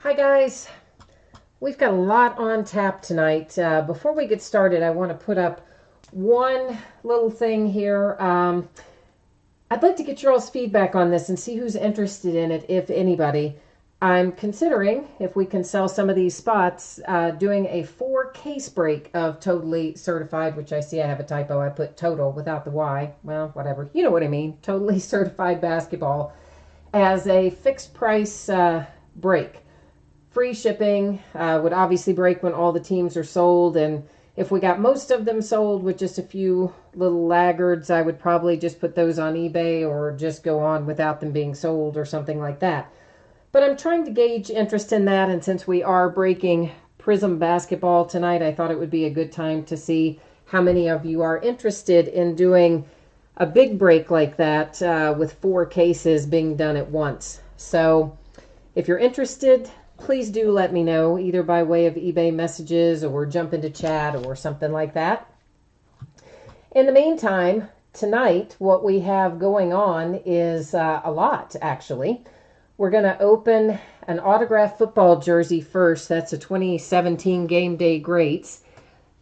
Hi guys, we've got a lot on tap tonight. Before we get started, I want to put up one little thing here. I'd like to get your all's feedback on this and see who's interested in it, if anybody. I'm considering, if we can sell some of these spots, doing a 4-case break of Totally Certified, which I see I have a typo. I put total without the Y. Well, whatever. You know what I mean. Totally Certified Basketball as a fixed price break. Free shipping, would obviously break when all the teams are sold, and if we got most of them sold with just a few little laggards, I would probably just put those on eBay or just go on without them being sold or something like that. But I'm trying to gauge interest in that, and since we are breaking Prizm Basketball tonight, I thought it would be a good time to see how many of you are interested in doing a big break like that with 4 cases being done at once. So if you're interested, please do let me know, either by way of eBay messages or jump into chat or something like that. In the meantime, tonight, what we have going on is a lot, actually. We're going to open an autographed football jersey first. That's a 2017 Game Day Greats.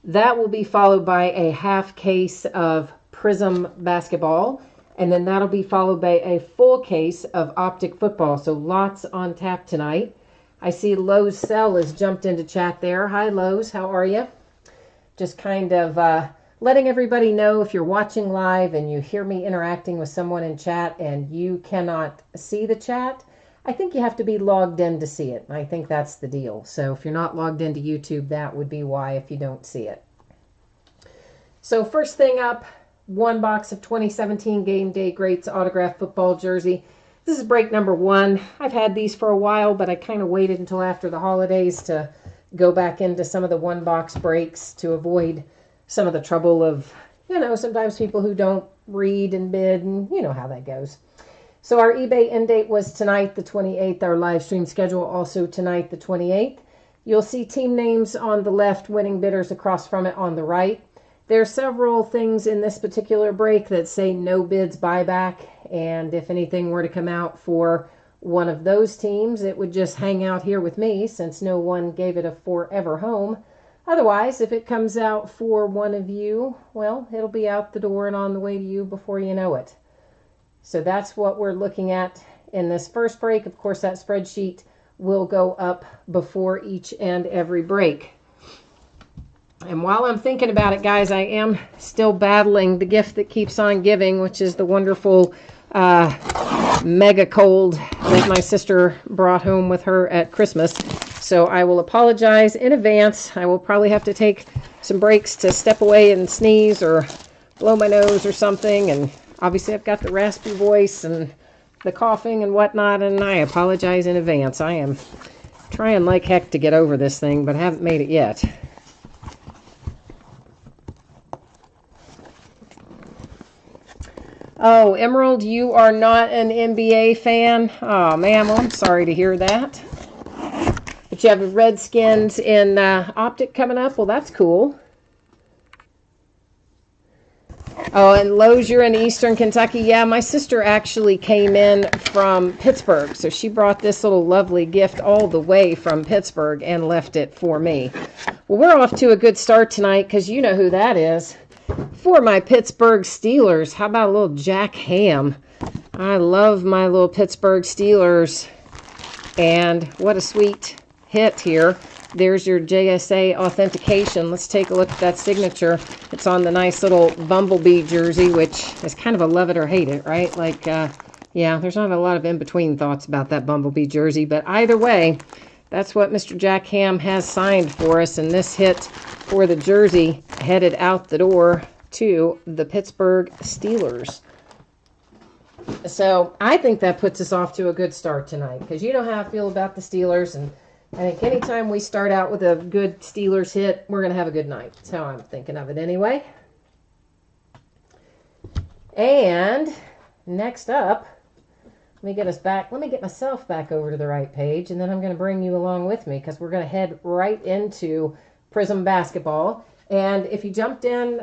That will be followed by a half case of Prizm Basketball. And then that'll be followed by a full case of Optic Football. So lots on tap tonight. I see Lowe's Cell has jumped into chat there. Hi, Lowe's. How are you? Just kind of letting everybody know, if you're watching live and you hear me interacting with someone in chat and you cannot see the chat, I think you have to be logged in to see it. I think that's the deal. So if you're not logged into YouTube, that would be why if you don't see it. So first thing up, 1 box of 2017 Game Day Greats autographed football jersey. This is break number 1. I've had these for a while, but I kind of waited until after the holidays to go back into some of the 1-box breaks to avoid some of the trouble of, sometimes people who don't read and bid, and you know how that goes. So our eBay end date was tonight, the 28th. Our live stream schedule also tonight, the 28th. You'll see team names on the left, winning bidders across from it on the right. There are several things in this particular break that say no bids buyback, and if anything were to come out for one of those teams, it would just hang out here with me since no one gave it a forever home. Otherwise, if it comes out for one of you, well, it'll be out the door and on the way to you before you know it. So that's what we're looking at in this first break. Of course, that spreadsheet will go up before each and every break. And while I'm thinking about it, guys, I am still battling the gift that keeps on giving, which is the wonderful mega cold that my sister brought home with her at Christmas. So I will apologize in advance. I will probably have to take some breaks to step away and sneeze or blow my nose or something. And obviously I've got the raspy voice and the coughing and whatnot, and I apologize in advance. I am trying like heck to get over this thing, but I haven't made it yet. Oh, Emerald, you are not an NBA fan? Oh, man, well, I'm sorry to hear that. But you have the Redskins in Optic coming up? Well, that's cool. Oh, and Lowe's, you're in Eastern Kentucky. Yeah, my sister actually came in from Pittsburgh, so she brought this little lovely gift all the way from Pittsburgh and left it for me. Well, we're off to a good start tonight because you know who that is. For my Pittsburgh Steelers, how about a little Jack Ham? I love my little Pittsburgh Steelers. And what a sweet hit here. There's your JSA authentication. Let's take a look at that signature. It's on the nice little Bumblebee jersey, which is kind of a love it or hate it, right? Like, yeah, there's not a lot of in-between thoughts about that Bumblebee jersey. But either way, that's what Mr. Jack Ham has signed for us. And this hit for the jersey headed out the door to the Pittsburgh Steelers. So I think that puts us off to a good start tonight, because you know how I feel about the Steelers, and I think anytime we start out with a good Steelers hit, we're going to have a good night. That's how I'm thinking of it anyway. And next up, let me get us back. Let me get myself back over to the right page, and then I'm going to bring you along with me, because we're going to head right into Prizm Basketball. And if you jumped in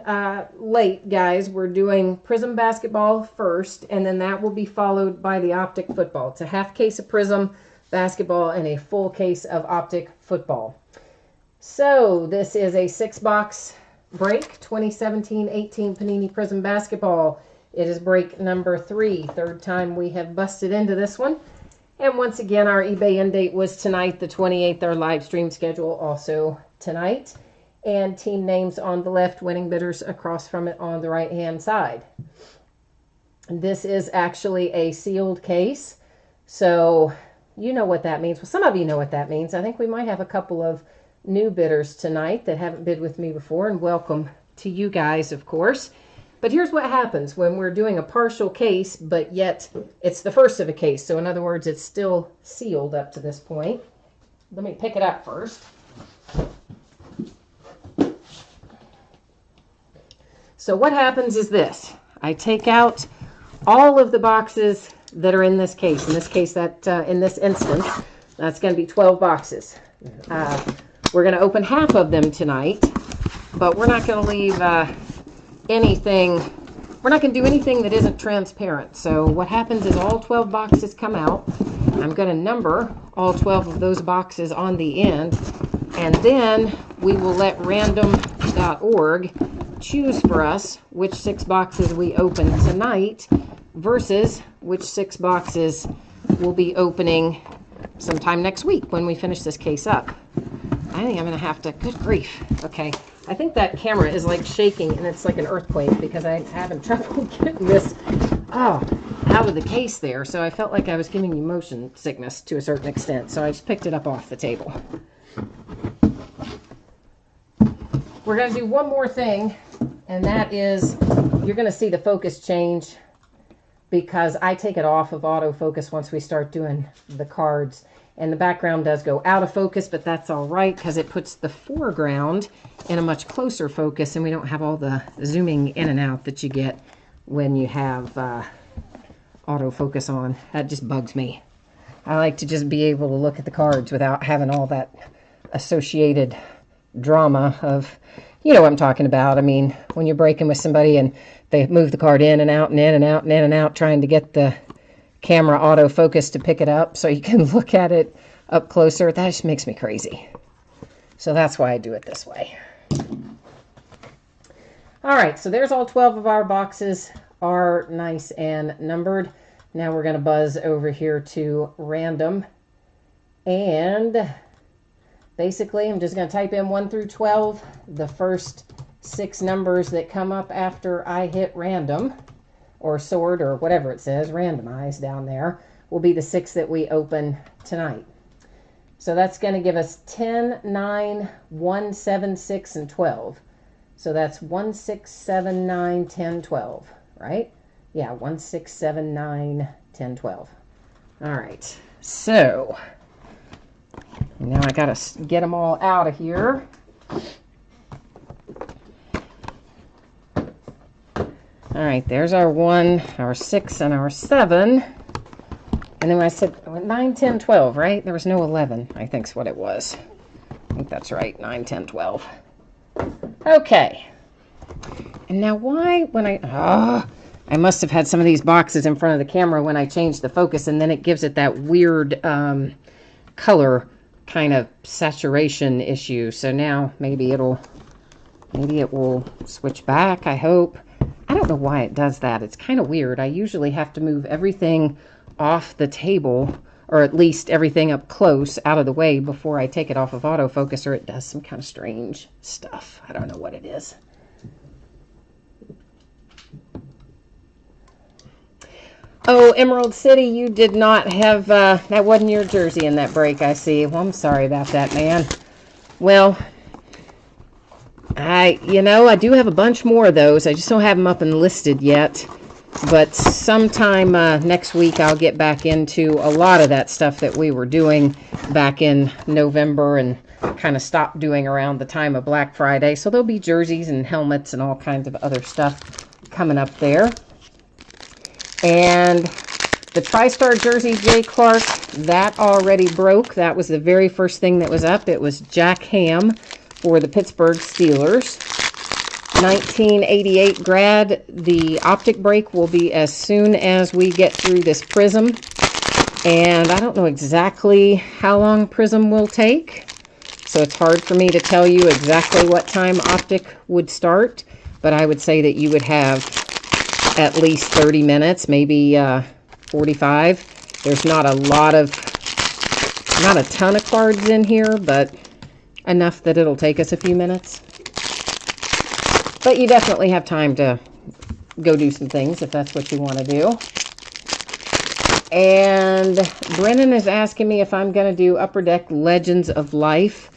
late, guys, we're doing Prizm Basketball first, and then that will be followed by the Optic Football. It's a half case of Prizm, Basketball and a full case of Optic Football. So this is a 6-box break, 2017-18 Panini Prizm Basketball. It is break number 3, third time we have busted into this one. And once again, our eBay end date was tonight, the 28th. Our live stream schedule also tonight. And team names on the left, winning bidders across from it on the right-hand side. This is actually a sealed case, so you know what that means. Well, some of you know what that means. I think we might have a couple of new bidders tonight that haven't bid with me before, and welcome to you guys, of course. But here's what happens when we're doing a partial case, but yet it's the first of a case. So in other words, it's still sealed up to this point. Let me pick it up first. So what happens is this. I take out all of the boxes that are in this case. In this case, in this instance, that's going to be 12 boxes. We're going to open half of them tonight, but we're not going to leave anything. We're not going to do anything that isn't transparent. So what happens is all 12 boxes come out. I'm going to number all 12 of those boxes on the end, and then we will let random.org choose for us which 6 boxes we open tonight versus which 6 boxes we'll be opening sometime next week when we finish this case up. I think I'm going to have to, good grief. Okay, I think that camera is like shaking and it's like an earthquake because I'm having trouble getting this out of the case there. So I felt like I was giving you motion sickness to a certain extent. So I just picked it up off the table. We're going to do one more thing, and that is you're going to see the focus change because I take it off of autofocus once we start doing the cards. And the background does go out of focus, but that's all right because it puts the foreground in a much closer focus, and we don't have all the zooming in and out that you get when you have autofocus on. That just bugs me. I like to just be able to look at the cards without having all that associated drama of, you know what I'm talking about. I mean, when you're breaking with somebody and they move the card in and out and in and out and in and out, trying to get the camera autofocus to pick it up so you can look at it up closer, that just makes me crazy. So that's why I do it this way. All right, so there's all 12 of our boxes are nice and numbered. Now we're going to buzz over here to random, and basically, I'm just going to type in 1 through 12. The first 6 numbers that come up after I hit random, or sort, or whatever it says, randomize down there, will be the 6 that we open tonight. So that's going to give us 10, 9, 1, 7, 6, and 12. So that's 1, 6, 7, 9, 10, 12, right? Yeah, 1, 6, 7, 9, 10, 12. All right, so now I got to get them all out of here. All right, there's our 1, our 6, and our 7. And then when I said 9, 10, 12, right? There was no 11, I think is what it was. I think that's right, 9, 10, 12. Okay. And now why, when I must have had some of these boxes in front of the camera when I changed the focus, and then it gives it that weird color kind of saturation issue. So now maybe it will switch back, I hope. I don't know why it does that. It's kind of weird. I usually have to move everything off the table, or at least everything up close out of the way before I take it off of autofocus, or it does some kind of strange stuff. I don't know what it is. Oh, Emerald City, you did not have, that wasn't your jersey in that break, I see. Well, I'm sorry about that, man. Well, I do have a bunch more of those. I just don't have them up and listed yet. But sometime next week, I'll get back into a lot of that stuff that we were doing back in November and kind of stopped doing around the time of Black Friday. So there'll be jerseys and helmets and all kinds of other stuff coming up there. And the Tristar jersey, Jay Clark, that already broke. That was the very first thing that was up. It was Jack Ham for the Pittsburgh Steelers. 1988 grad. The optic break will be as soon as we get through this Prizm. And I don't know exactly how long Prizm will take, so it's hard for me to tell you exactly what time Optic would start, but I would say that you would have at least 30 minutes, maybe 45. There's not a ton of cards in here, but enough that it'll take us a few minutes. But you definitely have time to go do some things if that's what you want to do. And Brennan is asking me if I'm going to do Upper Deck Legends of Life.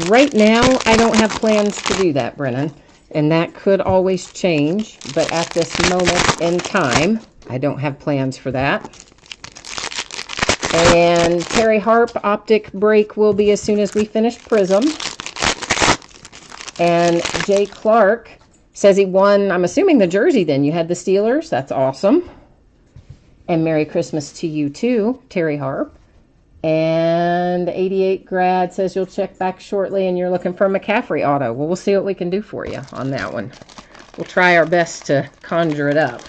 Right now, I don't have plans to do that, Brennan. And that could always change. But at this moment in time, I don't have plans for that. And Terry Harp, Optic break will be as soon as we finish Prizm. And Jay Clark says he won, I'm assuming the jersey then. You had the Steelers. That's awesome. And Merry Christmas to you too, Terry Harp. And 88 grad says you'll check back shortly and you're looking for a McCaffrey auto. Well, we'll see what we can do for you on that one. We'll try our best to conjure it up.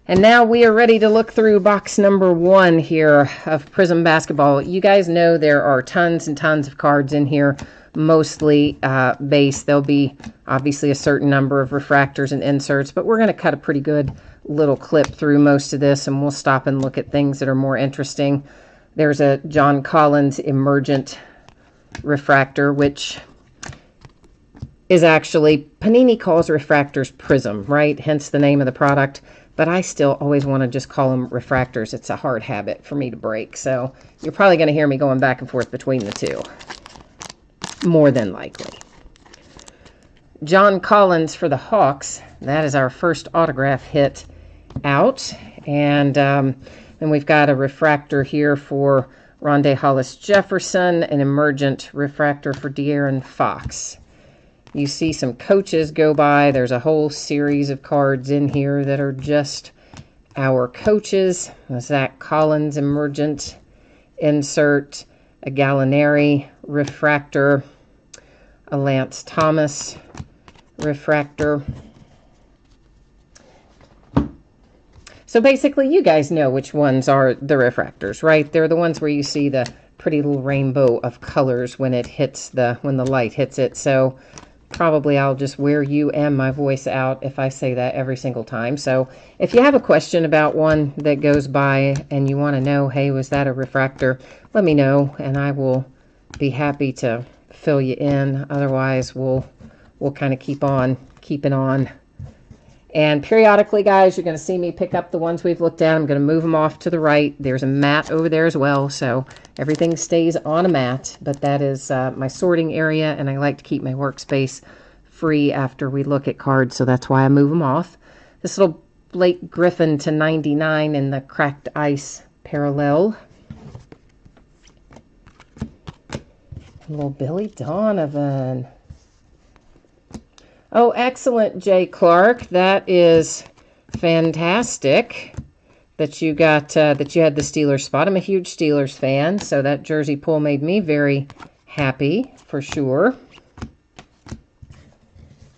And now we are ready to look through box number 1 here of Prizm Basketball. You guys know there are tons and tons of cards in here, mostly base. There'll be obviously a certain number of refractors and inserts, but we're going to cut a pretty good little clip through most of this, and we'll stop and look at things that are more interesting. There's a John Collins Emergent refractor, which is actually, Panini calls refractors Prizm, right? Hence the name of the product. But I still always want to just call them refractors. It's a hard habit for me to break. So you're probably going to hear me going back and forth between the two. More than likely. John Collins for the Hawks. That is our first autograph hit out. And then we've got a refractor here for Rondé Hollis-Jefferson, an emergent refractor for De'Aaron Fox. You see some coaches go by. There's a whole series of cards in here that are just our coaches. A Zach Collins emergent insert, a Gallinari refractor, a Lance Thomas refractor. So basically, you guys know which ones are the refractors, right? They're the ones where you see the pretty little rainbow of colors when it hits when the light hits it. So probably I'll just wear you and my voice out if I say that every single time. So if you have a question about one that goes by and you want to know, hey, was that a refractor? Let me know, and I will be happy to fill you in. Otherwise, we'll kind of keep on keeping on. And periodically, guys, you're going to see me pick up the ones we've looked at. I'm going to move them off to the right. There's a mat over there as well, so everything stays on a mat. But that is my sorting area, and I like to keep my workspace free after we look at cards, so that's why I move them off. This little Blake Griffin to 99 in the cracked ice parallel. A little Billy Donovan. Oh, excellent, Jay Clark. That is fantastic that you got that you had the Steelers spot. I'm a huge Steelers fan, so that jersey pull made me very happy for sure.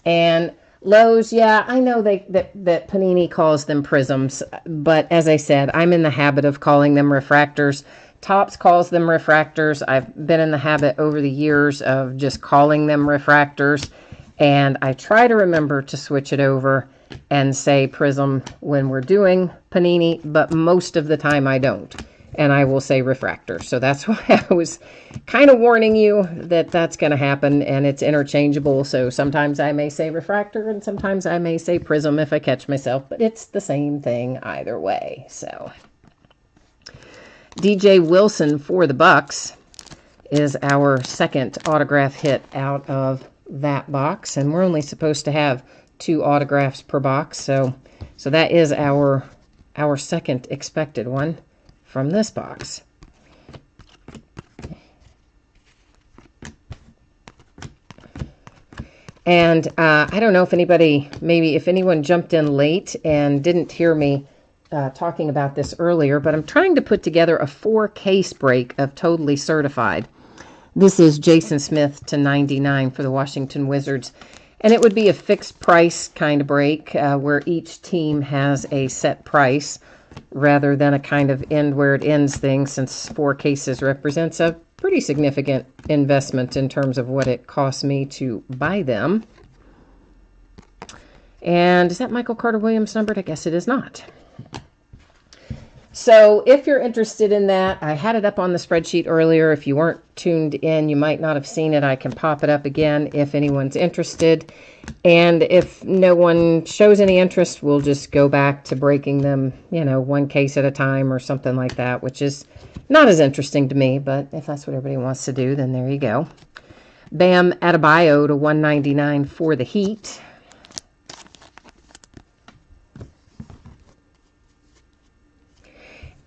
And Lowe's, yeah, I know that Panini calls them Prizms, but as I said, I'm in the habit of calling them refractors. Topps calls them refractors. I've been in the habit over the years of just calling them refractors. And I try to remember to switch it over and say Prizm when we're doing Panini, but most of the time I don't. And I will say refractor. So that's why I was kind of warning you that that's going to happen, and it's interchangeable. So sometimes I may say refractor and sometimes I may say Prizm if I catch myself, but it's the same thing either way. So DJ Wilson for the Bucks is our second autograph hit out of that box, and we're only supposed to have 2 autographs per box, so that is our second expected one from this box. And I don't know if anybody, maybe if anyone jumped in late and didn't hear me talking about this earlier, but I'm trying to put together a 4-case break of Totally Certified. This is Jason Smith to 99 for the Washington Wizards. And it would be a fixed price kind of break where each team has a set price rather than a kind of end where it ends thing, since 4 cases represents a pretty significant investment in terms of what it costs me to buy them. And is that Michael Carter Williams numbered? I guess it is not. So if you're interested in that, I had it up on the spreadsheet earlier. If you weren't tuned in, you might not have seen it. I can pop it up again if anyone's interested. And if no one shows any interest, we'll just go back to breaking them, you know, 1 case at a time or something like that, which is not as interesting to me. But if that's what everybody wants to do, then there you go. Bam Adebayo to 199 for the Heat.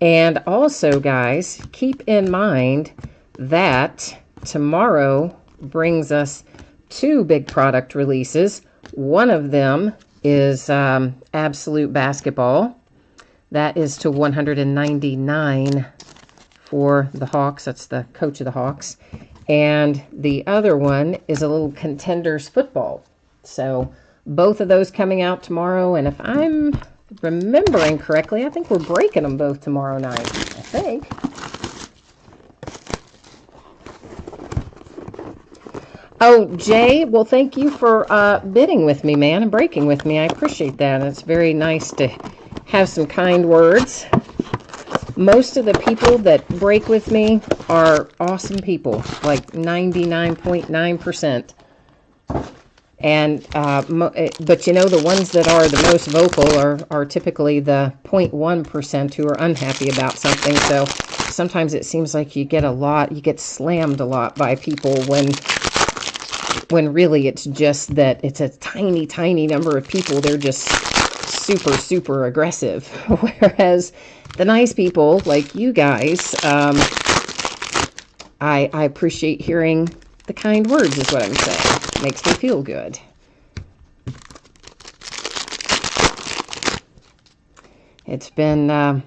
And also, guys, keep in mind that tomorrow brings us 2 big product releases. One of them is Absolute Basketball. That is to 199 for the Hawks. That's the coach of the Hawks. And the other one is a little Contenders Football. So both of those coming out tomorrow. And if I'm remembering correctly, I think we're breaking them both tomorrow night, I think. Oh, Jay, well, thank you for bidding with me, man, and breaking with me. I appreciate that. It's very nice to have some kind words. Most of the people that break with me are awesome people, like 99.9%. And, but you know, the ones that are the most vocal are typically the 0.1% who are unhappy about something. So sometimes it seems like you get slammed a lot by people when really it's just that it's a tiny, tiny number of people. They're just super, super aggressive. Whereas the nice people like you guys, I appreciate hearing the kind words is what I'm saying. Makes me feel good. It's been,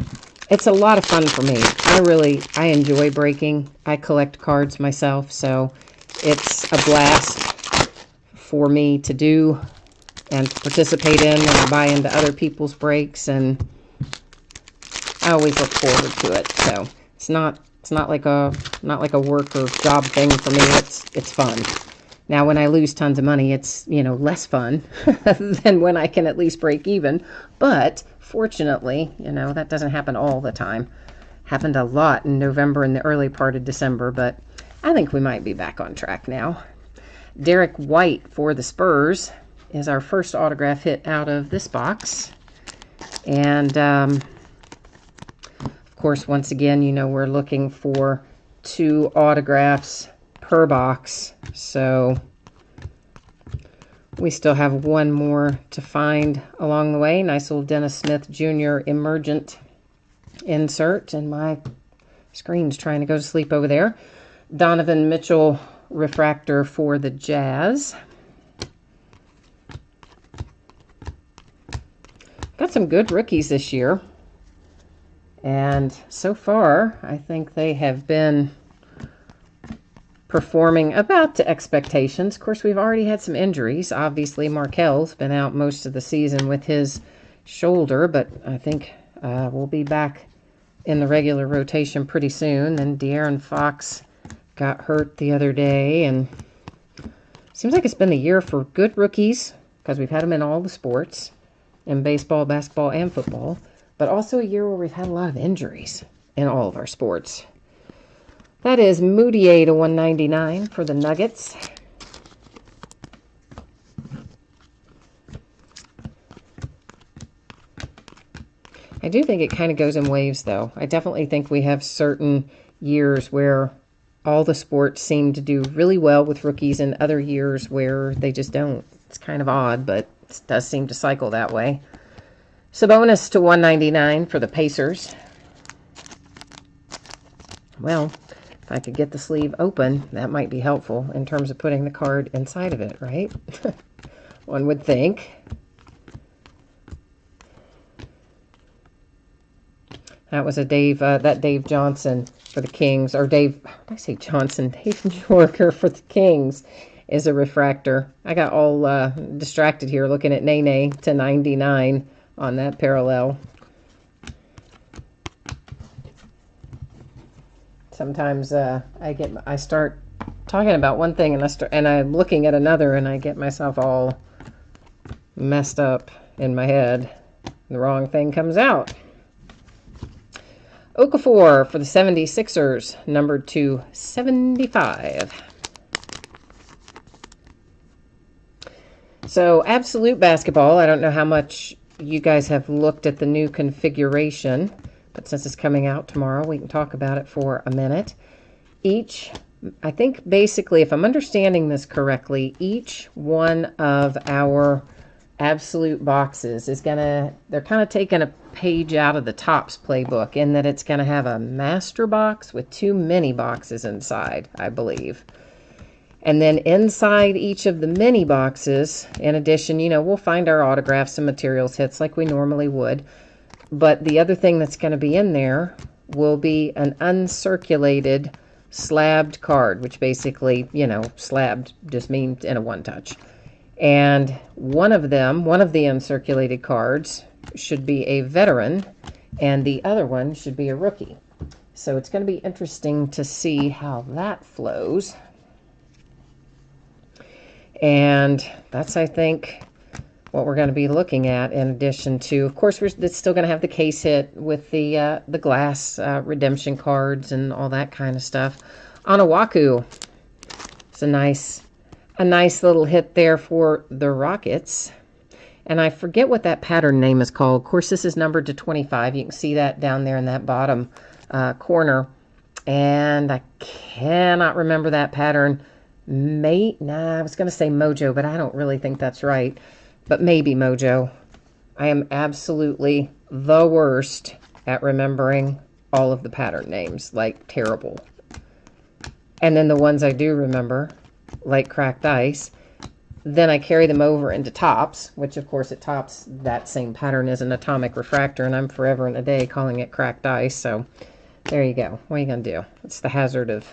it's a lot of fun for me. I enjoy breaking. I collect cards myself, so it's a blast for me to do and to participate in, and I buy into other people's breaks, and I always look forward to it. So it's not like a work or job thing for me. It's fun. Now, when I lose tons of money, it's, you know, less fun than when I can at least break even. But fortunately, you know, that doesn't happen all the time. Happened a lot in November and the early part of December, but I think we might be back on track now. Derek White for the Spurs is our first autograph hit out of this box. And, of course, once again, you know, we're looking for 2 autographs per box, so we still have 1 more to find along the way. Nice little Dennis Smith Jr. Emergent insert, and my screen's trying to go to sleep over there. Donovan Mitchell refractor for the Jazz. Got some good rookies this year, and so far I think they have been performing about to expectations. Of course, we've already had some injuries. Obviously, Markel's been out most of the season with his shoulder, but I think we'll be back in the regular rotation pretty soon. And De'Aaron Fox got hurt the other day, and seems like it's been a year for good rookies because we've had them in all the sports, in baseball, basketball, and football, but also a year where we've had a lot of injuries in all of our sports. That is Moutier to 199 for the Nuggets. I do think it kind of goes in waves, though. I definitely think we have certain years where all the sports seem to do really well with rookies and other years where they just don't. It's kind of odd, but it does seem to cycle that way. Sabonis to 199 for the Pacers. Well, if I could get the sleeve open, that might be helpful in terms of putting the card inside of it, right? One would think. That was a Dave Johnson for the Kings, or Dave, how did I say Johnson? Dave Jorker for the Kings is a refractor. I got all distracted here looking at Nene to 99 on that parallel. Sometimes I start talking about one thing and I'm looking at another and I get myself all messed up in my head. The wrong thing comes out. Okafor for the 76ers, numbered to 75. So, Absolute Basketball, I don't know how much you guys have looked at the new configuration, but since it's coming out tomorrow, we can talk about it for a minute. I think basically, if I'm understanding this correctly, each one of our Absolute boxes they're kind of taking a page out of the Topps playbook in that it's going to have a master box with 2 mini boxes inside, I believe. And then inside each of the mini boxes, in addition, we'll find our autographs and materials hits like we normally would. But the other thing that's going to be in there will be an uncirculated slabbed card, which basically, slabbed just means in a one-touch. And one of the uncirculated cards should be a veteran, and the other one should be a rookie. So it's going to be interesting to see how that flows. And that's, I think, what we're going to be looking at, in addition to, of course, it's still going to have the case hit with the glass redemption cards and all that kind of stuff. Onawaku, it's a nice little hit there for the Rockets. And I forget what that pattern name is called. Of course, this is numbered to 25. You can see that down there in that bottom corner. And I cannot remember that pattern. I was going to say Mojo, but I don't really think that's right. But maybe Mojo. I am absolutely the worst at remembering all of the pattern names. Like, terrible. And then the ones I do remember, like Cracked Ice, then I carry them over into Topps, which of course at Topps that same pattern is an atomic refractor, and I'm forever and a day calling it Cracked Ice. So there you go. What are you going to do? It's the hazard of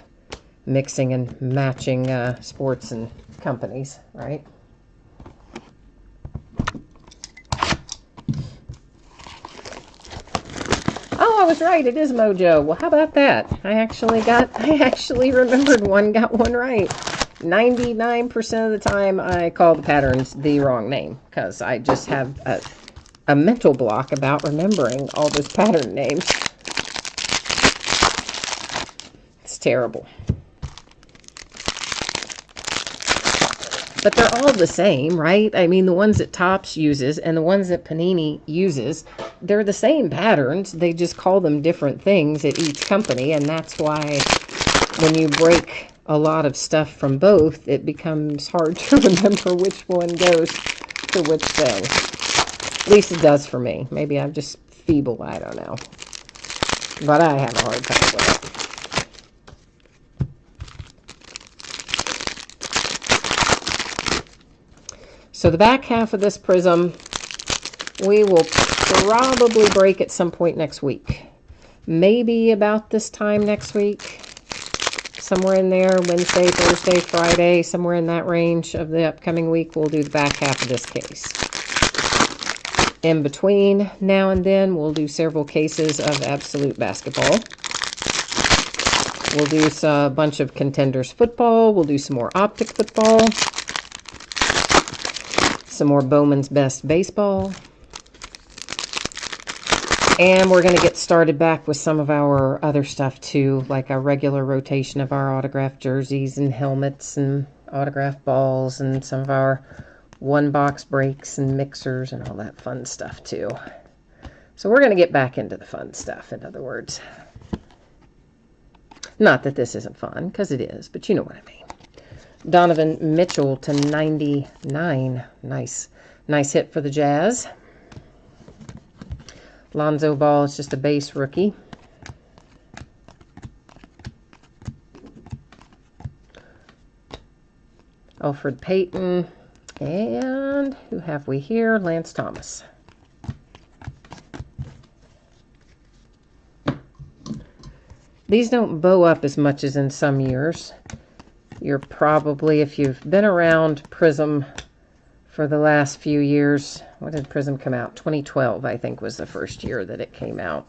mixing and matching sports and companies, right? Oh, I was right. It is Mojo. Well, how about that? I actually remembered got one right. 99% of the time I call the patterns the wrong name because I just have a mental block about remembering all those pattern names. It's terrible. But they're all the same, right? I mean, the ones that Topps uses and the ones that Panini uses, they're the same patterns. They just call them different things at each company, and that's why when you break a lot of stuff from both, it becomes hard to remember which one goes to which thing. At least it does for me. Maybe I'm just feeble, I don't know. But I have a hard time with it. So the back half of this Prizm, we will probably break at some point next week. Maybe about this time next week. Somewhere in there, Wednesday, Thursday, Friday, somewhere in that range of the upcoming week, we'll do the back half of this case. In between now and then, we'll do several cases of Absolute Basketball. We'll do a bunch of Contenders football. We'll do some more Optic football. Some more Bowman's Best baseball. And we're going to get started back with some of our other stuff too, like our regular rotation of our autographed jerseys and helmets and autographed balls and some of our one-box breaks and mixers and all that fun stuff too. So we're going to get back into the fun stuff, in other words. Not that this isn't fun, because it is, but you know what I mean. Donovan Mitchell to 99. Nice hit for the Jazz. Lonzo Ball is just a base rookie. Alfred Payton. And who have we here? Lance Thomas. These don't bow up as much as in some years. You're probably, if you've been around Prizm for the last few years, what did Prizm come out? 2012, I think, was the first year that it came out.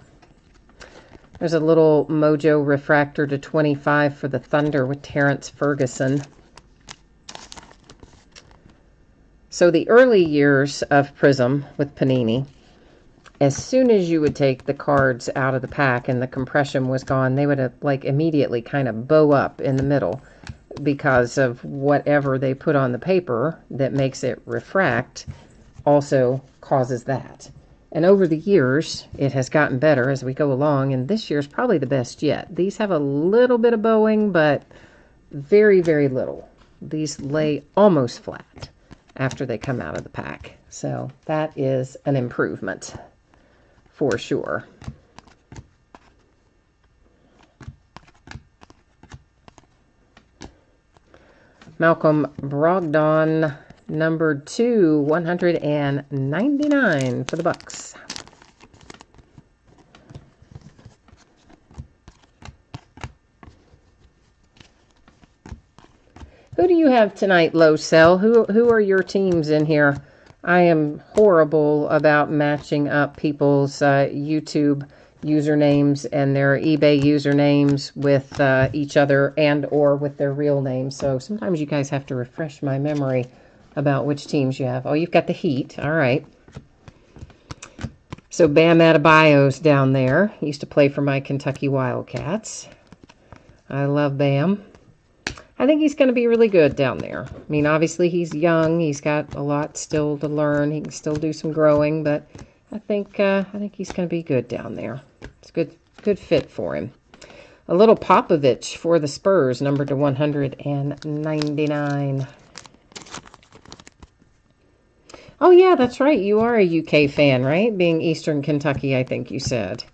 There's a little Mojo refractor to 25 for the Thunder with Terrence Ferguson. So the early years of Prizm with Panini, as soon as you would take the cards out of the pack and the compression was gone, they would like immediately kind of bow up in the middle because of whatever they put on the paper that makes it refract also causes that. And over the years, it has gotten better as we go along, and this year's probably the best yet. These have a little bit of bowing, but very, very little. These lay almost flat after they come out of the pack. So that is an improvement for sure. Malcolm Brogdon, number 2, 199 for the Bucks. Who do you have tonight, Low Cell? Who are your teams in here? I am horrible about matching up people's YouTube usernames and their eBay usernames with each other and or with their real names. So sometimes you guys have to refresh my memory about which teams you have. Oh, you've got the Heat. All right. So Bam Adebayo's down there. He used to play for my Kentucky Wildcats. I love Bam. I think he's going to be really good down there. I mean, obviously he's young. He's got a lot still to learn. He can still do some growing, but I think he's going to be good down there. It's a good fit for him. A little Popovich for the Spurs, numbered to 199. Oh, yeah, that's right. You are a UK fan, right? Being Eastern Kentucky, I think you said.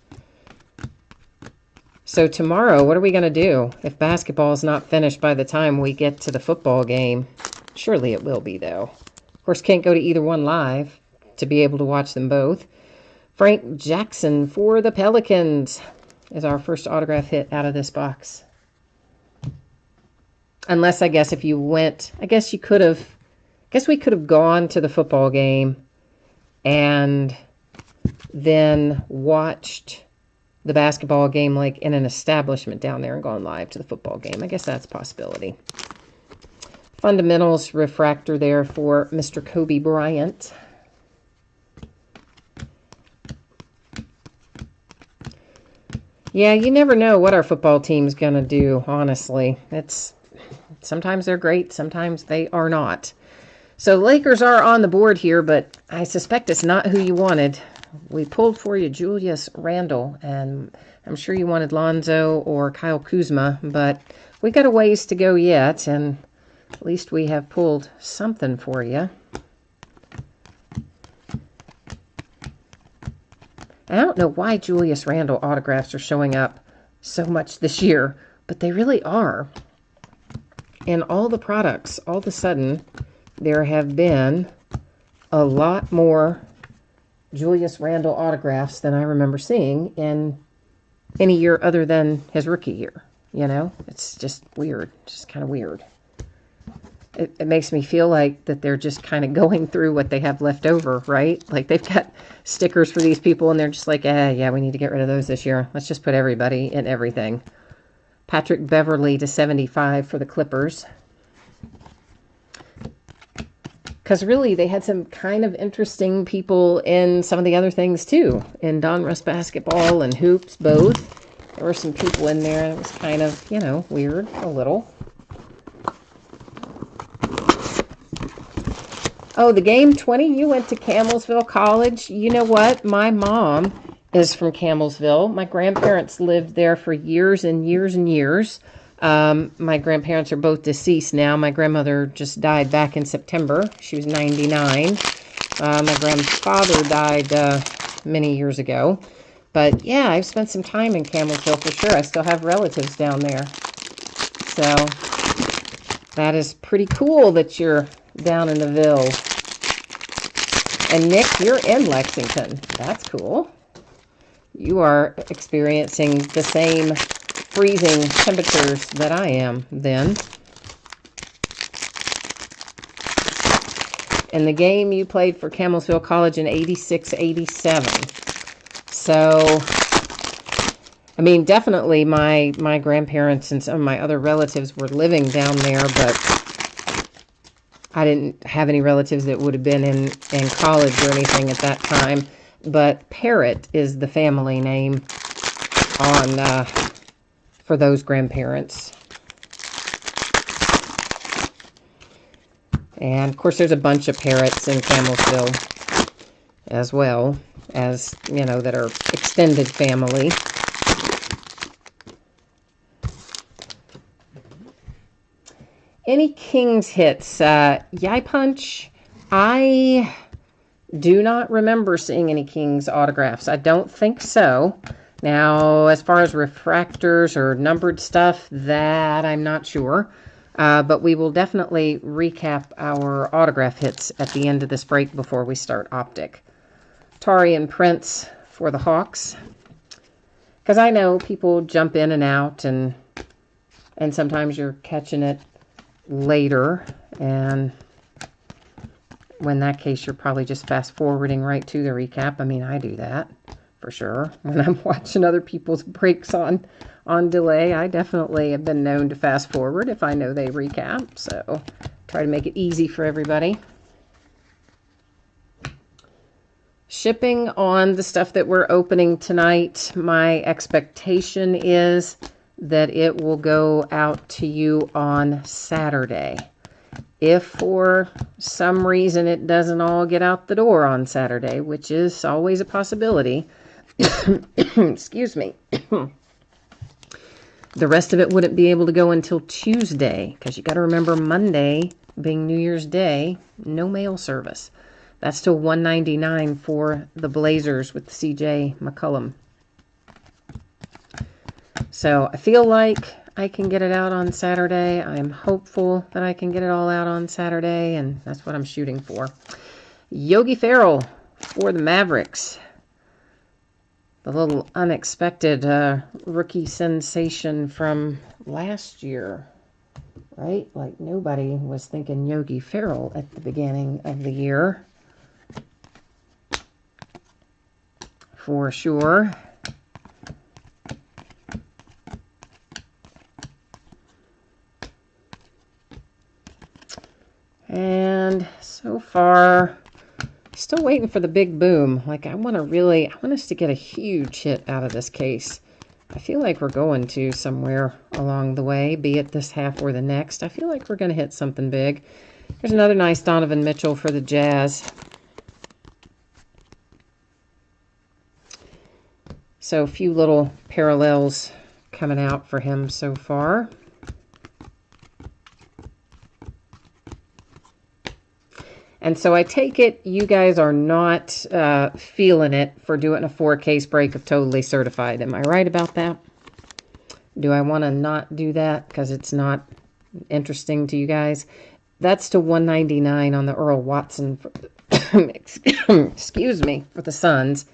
So tomorrow, what are we going to do if basketball is not finished by the time we get to the football game? Surely it will be, though. Of course, can't go to either one live to be able to watch them both. Frank Jackson for the Pelicans is our first autograph hit out of this box. Unless, I guess, if you went, I guess we could have gone to the football game and then watched the basketball game like in an establishment down there and gone live to the football game. I guess that's a possibility. Fundamentals refractor there for Mr. Kobe Bryant. Yeah, you never know what our football team's going to do, honestly. Sometimes they're great, sometimes they are not. So Lakers are on the board here, but I suspect it's not who you wanted. We pulled for you Julius Randle, and I'm sure you wanted Lonzo or Kyle Kuzma, but we got a ways to go yet, and at least we have pulled something for you. I don't know why Julius Randle autographs are showing up so much this year, but they really are. In all the products, all of a sudden, there have been a lot more Julius Randle autographs than I remember seeing in any year other than his rookie year. You know, it's just weird, just kind of weird. It makes me feel like that they're just kind of going through what they have left over, right? Like they've got stickers for these people and they're just like, yeah, we need to get rid of those this year. Let's just put everybody in everything. Patrick Beverly to 75 for the Clippers. Because really, they had some kind of interesting people in some of the other things, too. In Donruss Basketball and Hoops, both. There were some people in there that was kind of, you know, weird, a little. Oh, the game 20, you went to Camelsville College. You know what? My mom is from Camelsville. My grandparents lived there for years and years and years. My grandparents are both deceased now. My grandmother just died back in September. She was 99. My grandfather died many years ago. But yeah, I've spent some time in Camelsville for sure. I still have relatives down there. So that is pretty cool that you're down in the Ville. And Nick, you're in Lexington. That's cool. You are experiencing the same freezing temperatures that I am then. In the game you played for Camelsville College in 86-87. So I mean, definitely my grandparents and some of my other relatives were living down there, but I didn't have any relatives that would have been in college or anything at that time. But Parrott is the family name on for those grandparents. And, of course, there's a bunch of Parrotts in Camelsville as well as, you know, that are extended family. Any Kings hits? Yai Punch, I do not remember seeing any Kings autographs. I don't think so. Now, as far as refractors or numbered stuff, that I'm not sure. But we will definitely recap our autograph hits at the end of this break before we start Optic. Tari and Prince for the Hawks. Because I know people jump in and out, and sometimes you're catching it later, and in that case you're probably just fast forwarding right to the recap. I mean, I do that for sure when I'm watching other people's breaks on delay. I definitely have been known to fast forward if I know they recap, so try to make it easy for everybody. Shipping on the stuff that we're opening tonight, my expectation is that it will go out to you on Saturday. If for some reason it doesn't all get out the door on Saturday, which is always a possibility, excuse me, the rest of it wouldn't be able to go until Tuesday, because you got to remember Monday being New Year's Day, no mail service. That's still $1.99 for the Blazers with C.J. McCollum. So I feel like I can get it out on Saturday. I'm hopeful that I can get it all out on Saturday, and that's what I'm shooting for. Yogi Ferrell for the Mavericks. The little unexpected rookie sensation from last year, right? Like nobody was thinking Yogi Ferrell at the beginning of the year. For sure. And so far, still waiting for the big boom. Like, I want us to get a huge hit out of this case. I feel like we're going to somewhere along the way, be it this half or the next. I feel like we're going to hit something big. There's another nice Donovan Mitchell for the Jazz. So a few little parallels coming out for him so far. And so I take it you guys are not feeling it for doing a 4-case break of Totally Certified. Am I right about that? Do I want to not do that because it's not interesting to you guys? That's to $199 on the Earl Watson, for, excuse me, for the Suns.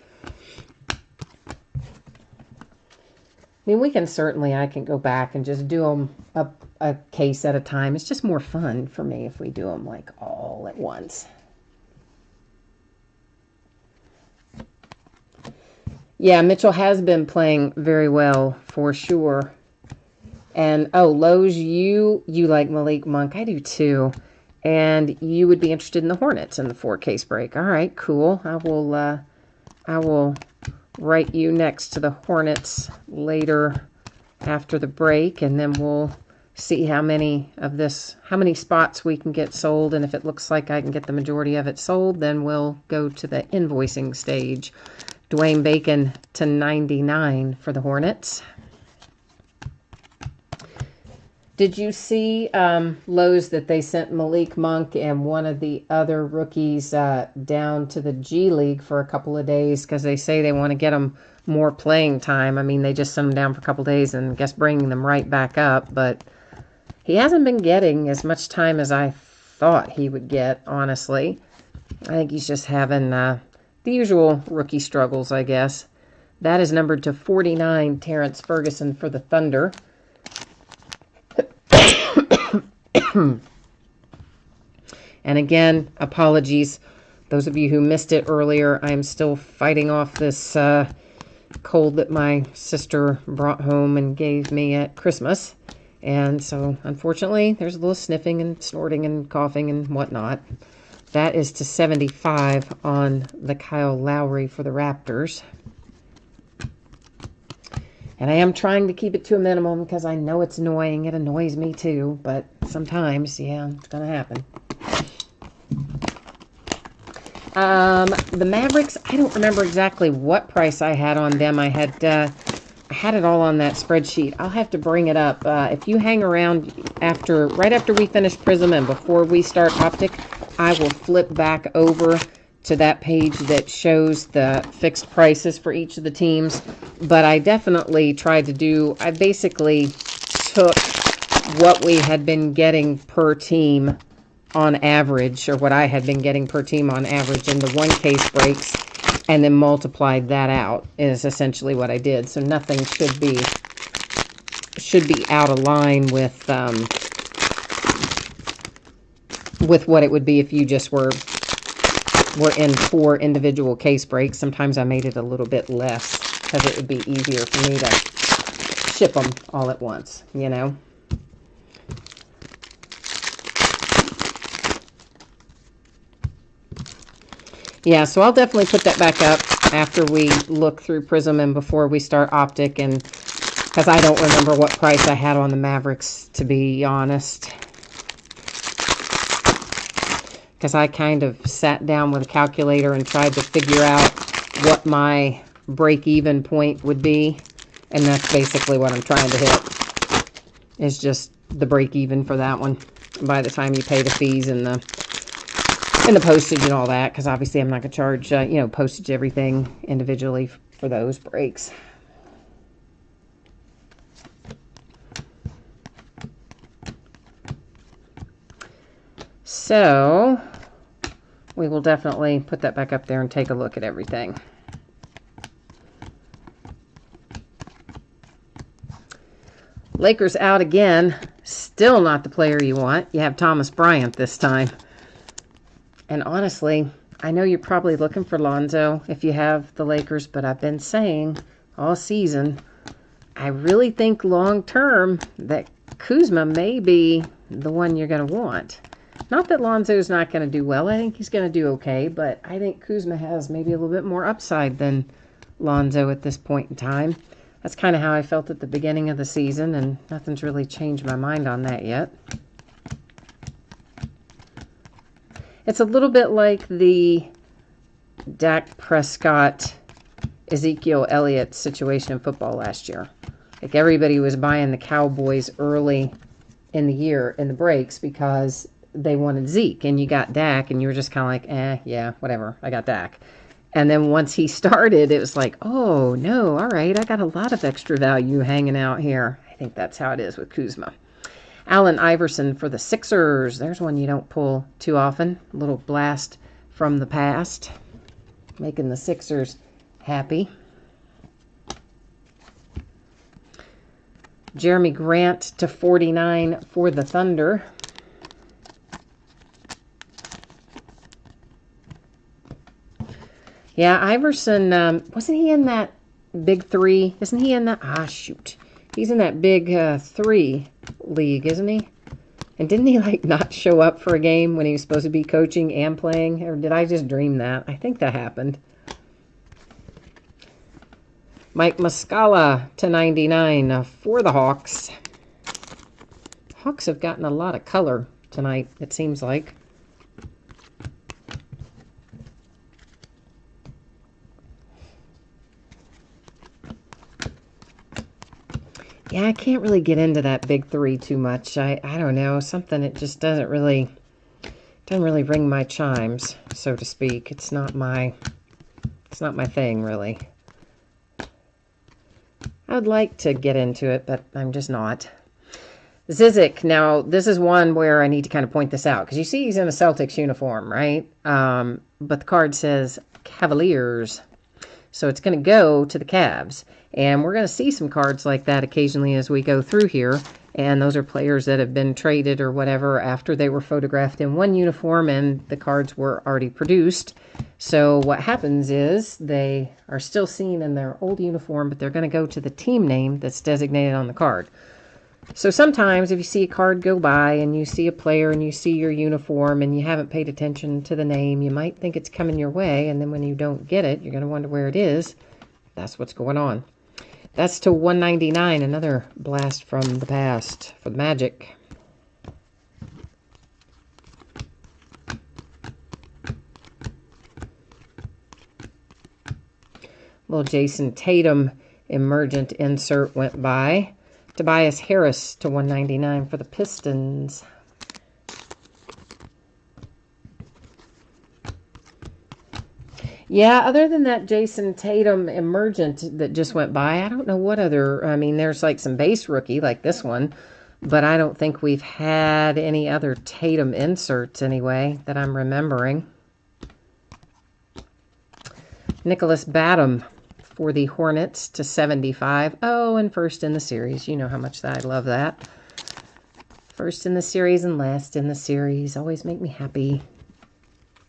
I mean, I can go back and just do them a case at a time. It's just more fun for me if we do them like all at once. Yeah, Mitchell has been playing very well for sure. And oh, Lowe's, you like Malik Monk. I do too. And you would be interested in the Hornets in the 4-case break. All right, cool. I will write you next to the Hornets later after the break, and then we'll see how many spots we can get sold, and if it looks like I can get the majority of it sold, then we'll go to the invoicing stage. Dwayne Bacon to $99 for the Hornets. Did you see Lowe's that they sent Malik Monk and one of the other rookies down to the G League for a couple of days because they say they want to get them more playing time? I mean, they just sent them down for a couple of days and I guess bringing them right back up. But he hasn't been getting as much time as I thought he would get, honestly. I think he's just having the usual rookie struggles, I guess. That is numbered to 49, Terrence Ferguson for the Thunder. And again, apologies. Those of you who missed it earlier, I'm still fighting off this cold that my sister brought home and gave me at Christmas. And so, unfortunately, there's a little sniffing and snorting and coughing and whatnot. That is to 75 on the Kyle Lowry for the Raptors. And I am trying to keep it to a minimum because I know it's annoying. It annoys me too, but sometimes, yeah, it's going to happen. The Mavericks, I don't remember exactly what price I had on them. I had it all on that spreadsheet. I'll have to bring it up. If you hang around right after we finish Prizm and before we start Optic, I will flip back over to that page that shows the fixed prices for each of the teams. But I definitely tried to do, I basically took what we had been getting per team on average, or what I had been getting per team on average in the one case breaks, and then multiplied that out is essentially what I did. So nothing should be out of line with what it would be if you just were in 4 individual case breaks. Sometimes I made it a little bit less because it would be easier for me to ship them all at once, you know. Yeah, so I'll definitely put that back up after we look through Prizm and before we start Optic, and because I don't remember what price I had on the Mavericks, to be honest. Because I kind of sat down with a calculator and tried to figure out what my break-even point would be, and that's basically what I'm trying to hit, is just the break-even for that one by the time you pay the fees and the postage and all that, because obviously I'm not going to charge, postage everything individually for those breaks. So, we will definitely put that back up there and take a look at everything. Lakers out again. Still not the player you want. You have Thomas Bryant this time. And honestly, I know you're probably looking for Lonzo if you have the Lakers, but I've been saying all season, I really think long-term that Kuzma may be the one you're going to want. Not that Lonzo's not going to do well. I think he's going to do okay, but I think Kuzma has maybe a little bit more upside than Lonzo at this point in time. That's kind of how I felt at the beginning of the season, and nothing's really changed my mind on that yet. It's a little bit like the Dak Prescott, Ezekiel Elliott situation in football last year. Like, everybody was buying the Cowboys early in the year in the breaks because they wanted Zeke, and you got Dak, and you were just kind of like, yeah, whatever, I got Dak. And then once he started, it was like, oh, no, all right, I got a lot of extra value hanging out here. I think that's how it is with Kuzma. Allen Iverson for the Sixers. There's one you don't pull too often. A little blast from the past, making the Sixers happy. Jeremy Grant to 49 for the Thunder. Yeah, Iverson, wasn't he in that big 3? Isn't he in that? Shoot. He's in that big 3 league, isn't he? And didn't he, not show up for a game when he was supposed to be coaching and playing? Or did I just dream that? I think that happened. Mike Muscala to 99 for the Hawks. Hawks have gotten a lot of color tonight, it seems like. Yeah, I can't really get into that big 3 too much. I don't know, something, it just doesn't really ring my chimes, so to speak. It's not my thing, really. I would like to get into it, but I'm just not. Zizic, now this is one where I need to kind of point this out, because you see he's in a Celtics uniform, right? But the card says Cavaliers, so it's going to go to the Cavs. And we're going to see some cards like that occasionally as we go through here. And those are players that have been traded or whatever after they were photographed in one uniform and the cards were already produced. So what happens is they are still seen in their old uniform, but they're going to go to the team name that's designated on the card. So sometimes if you see a card go by and you see a player and you see your uniform and you haven't paid attention to the name, you might think it's coming your way, and then when you don't get it, you're going to wonder where it is. That's what's going on. That's to 199, another blast from the past for the Magic. Little Jason Tatum emergent insert went by. Tobias Harris to 199 for the Pistons. Yeah, other than that Jason Tatum emergent that just went by, I don't know what other, I mean, there's like some base rookie like this one, but I don't think we've had any other Tatum inserts anyway that I'm remembering. Nicholas Batum for the Hornets to 75. Oh, and first in the series. You know how much I love that. First in the series and last in the series always make me happy.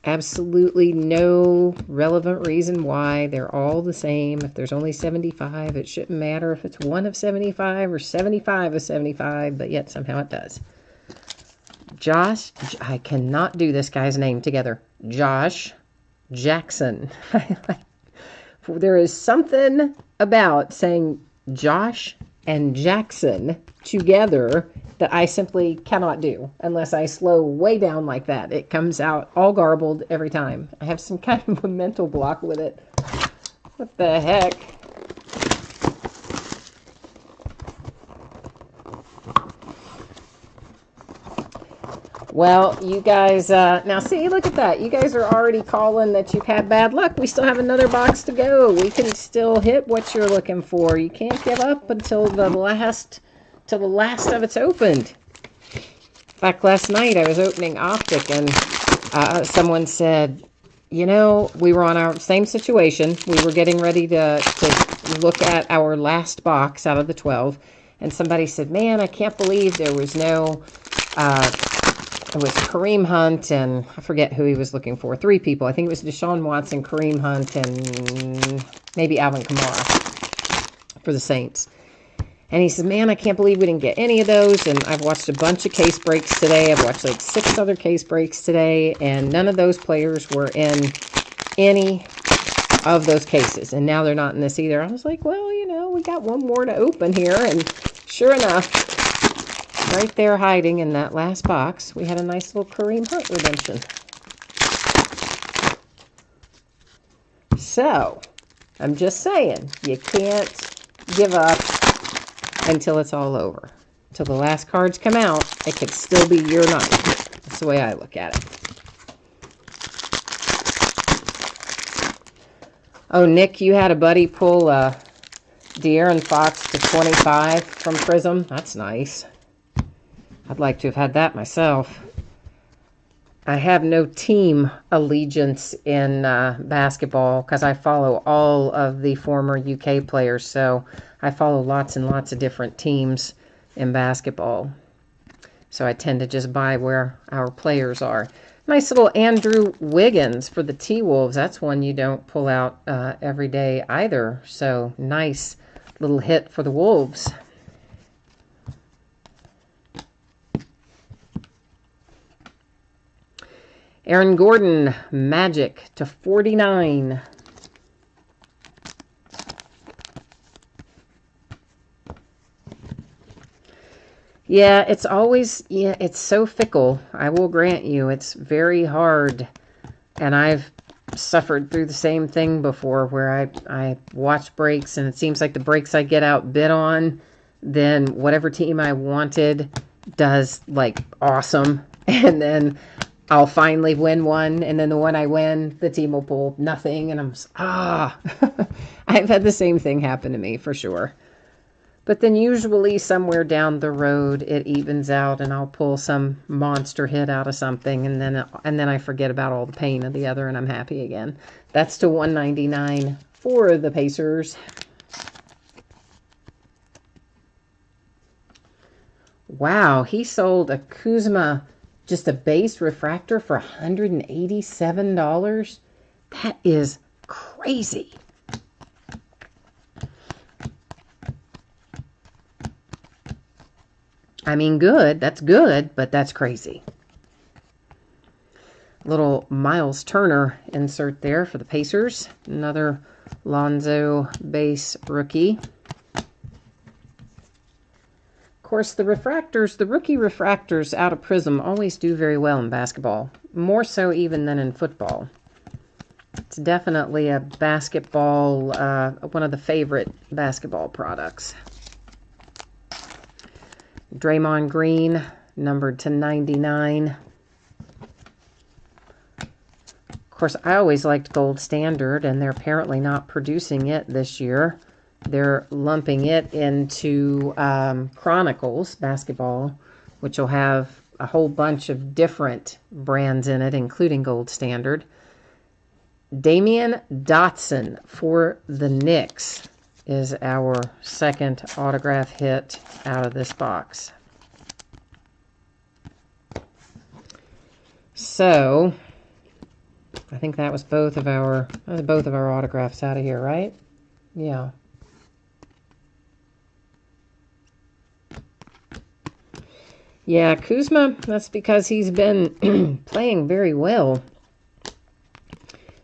Absolutely no relevant reason why. They're all the same. If there's only 75, it shouldn't matter if it's 1 of 75 or 75 of 75, but yet somehow it does. Josh, I cannot do this guy's name together. Josh Jackson. There is something about saying Josh and Jackson together that I simply cannot do unless I slow way down like that. It comes out all garbled every time. I have some kind of a mental block with it. What the heck? Well, you guys, now see, look at that. You guys are already calling that you've had bad luck. We still have another box to go. We can still hit what you're looking for. You can't give up until the last of it's opened. In fact, last night I was opening Optic and someone said, you know, we were on our same situation. We were getting ready to look at our last box out of the 12. And somebody said, man, I can't believe there was no... it was Kareem Hunt, and I forget who he was looking for. 3 people. I think it was Deshaun Watson, Kareem Hunt, and maybe Alvin Kamara for the Saints. And he said, man, I can't believe we didn't get any of those. And I've watched a bunch of case breaks today. I've watched like 6 other case breaks today, and none of those players were in any of those cases. And now they're not in this either. I was like, well, you know, we got one more to open here. And sure enough, right there hiding in that last box, we had a nice little Kareem Hunt redemption. So, I'm just saying, you can't give up until it's all over. Till the last cards come out, it could still be your night. That's the way I look at it. Oh, Nick, you had a buddy pull De'Aaron Fox to 25 from Prizm. That's nice. I'd like to have had that myself. I have no team allegiance in basketball because I follow all of the former UK players. So I follow lots and lots of different teams in basketball. So I tend to just buy where our players are. Nice little Andrew Wiggins for the T-Wolves. That's one you don't pull out every day either. So nice little hit for the Wolves. Aaron Gordon, Magic to 49. Yeah, it's always, it's so fickle. I will grant you, it's very hard. And I've suffered through the same thing before where I watch breaks and it seems like the breaks I get outbid on, then whatever team I wanted does like awesome. And then I'll finally win one, and then the one I win, the team will pull nothing, and I'm just, I've had the same thing happen to me, for sure. But then usually somewhere down the road, it evens out, and I'll pull some monster hit out of something, and then I forget about all the pain of the other, and I'm happy again. That's to 199 for the Pacers. Wow, he sold a Kuzma, just a base refractor for $187. That is crazy. I mean, good. That's good, but that's crazy. Little Miles Turner insert there for the Pacers. Another Lonzo base rookie. Of course, the refractors, the rookie refractors out of Prizm always do very well in basketball. More so even than in football. It's definitely a basketball, one of the favorite basketball products. Draymond Green, numbered to 99. Of course, I always liked Gold Standard, and they're apparently not producing it this year. They're lumping it into Chronicles basketball, which will have a whole bunch of different brands in it, including Gold Standard. Damian Dotson for the Knicks is our second autograph hit out of this box. So, I think that was both of our autographs out of here, right? Yeah. Yeah, Kuzma, that's because he's been playing very well.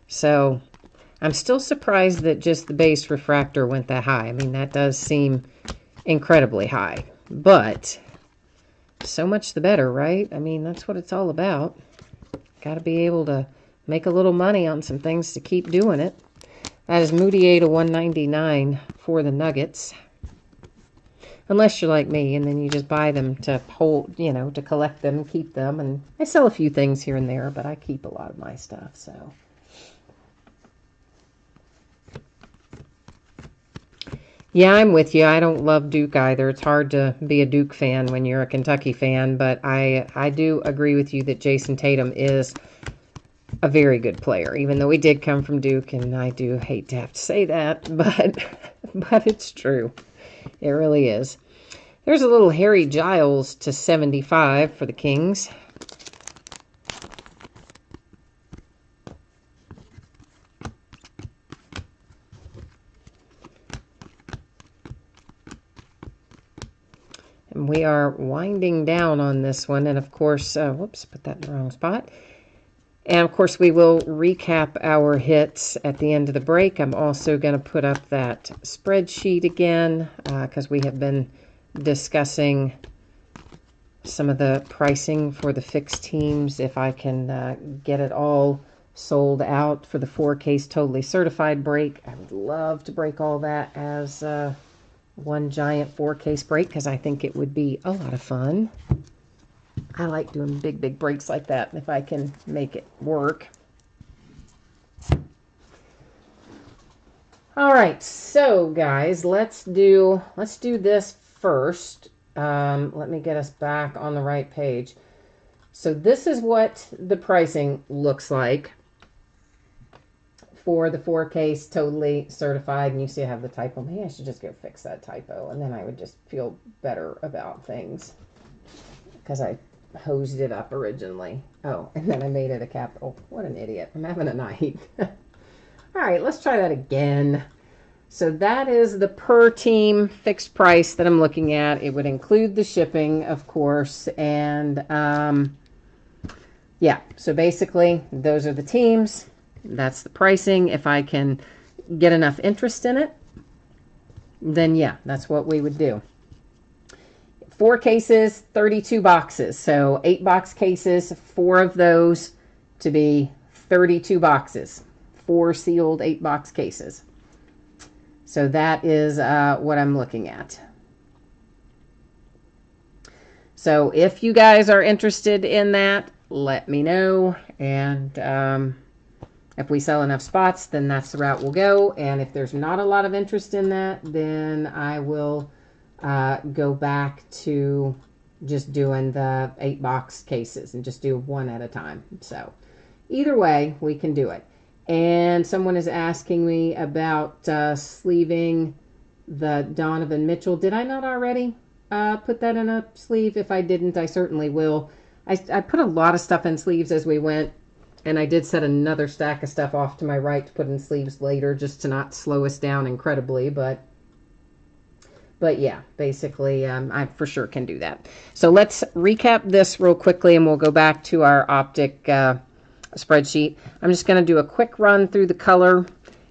So, I'm still surprised that just the base refractor went that high. I mean, that does seem incredibly high. But, so much the better, right? I mean, that's what it's all about. Got to be able to make a little money on some things to keep doing it. That is Moutier to 199 for the Nuggets. Unless you're like me, and then you just buy them to hold, you know, to collect them, keep them. And I sell a few things here and there, but I keep a lot of my stuff, so. Yeah, I'm with you. I don't love Duke either. It's hard to be a Duke fan when you're a Kentucky fan, but I do agree with you that Jason Tatum is a very good player, even though he did come from Duke, and I do hate to have to say that, but it's true. It really is. There's a little Harry Giles to 75 for the Kings. And we are winding down on this one, and of course, whoops, put that in the wrong spot. And of course, we will recap our hits at the end of the break. I'm also going to put up that spreadsheet again because we have been discussing some of the pricing for the fixed teams. If I can get it all sold out for the 4-case totally certified break, I would love to break all that as one giant 4-case break because I think it would be a lot of fun. I like doing big breaks like that if I can make it work. All right, so guys, let's do this first. Let me get us back on the right page. So this is what the pricing looks like for the 4-case totally certified. And you see I have the typo. Maybe I should just go fix that typo, and then I would just feel better about things because I hosed it up originally. Oh, and then I made it a capital. What an idiot. I'm having a night. All right, let's try that again. So that is the per team fixed price that I'm looking at. It would include the shipping, of course. And yeah, so basically those are the teams. That's the pricing. If I can get enough interest in it, then yeah, that's what we would do. 4 cases, 32 boxes. So 8-box cases, 4 of those to be 32 boxes. 4 sealed 8-box cases. So that is what I'm looking at. So if you guys are interested in that, let me know. And if we sell enough spots, then that's the route we'll go. And if there's not a lot of interest in that, then I will go back to just doing the 8-box cases and just do one at a time. So either way, we can do it. And someone is asking me about sleeving the Donovan Mitchell. Did I not already? put that in a sleeve. If I didn't, I certainly will. I put a lot of stuff in sleeves as we went, and I did set another stack of stuff off to my right to put in sleeves later, just to not slow us down incredibly, but yeah, basically, I for sure can do that. So let's recap this real quickly, and we'll go back to our Optic spreadsheet. I'm just going to do a quick run through the color.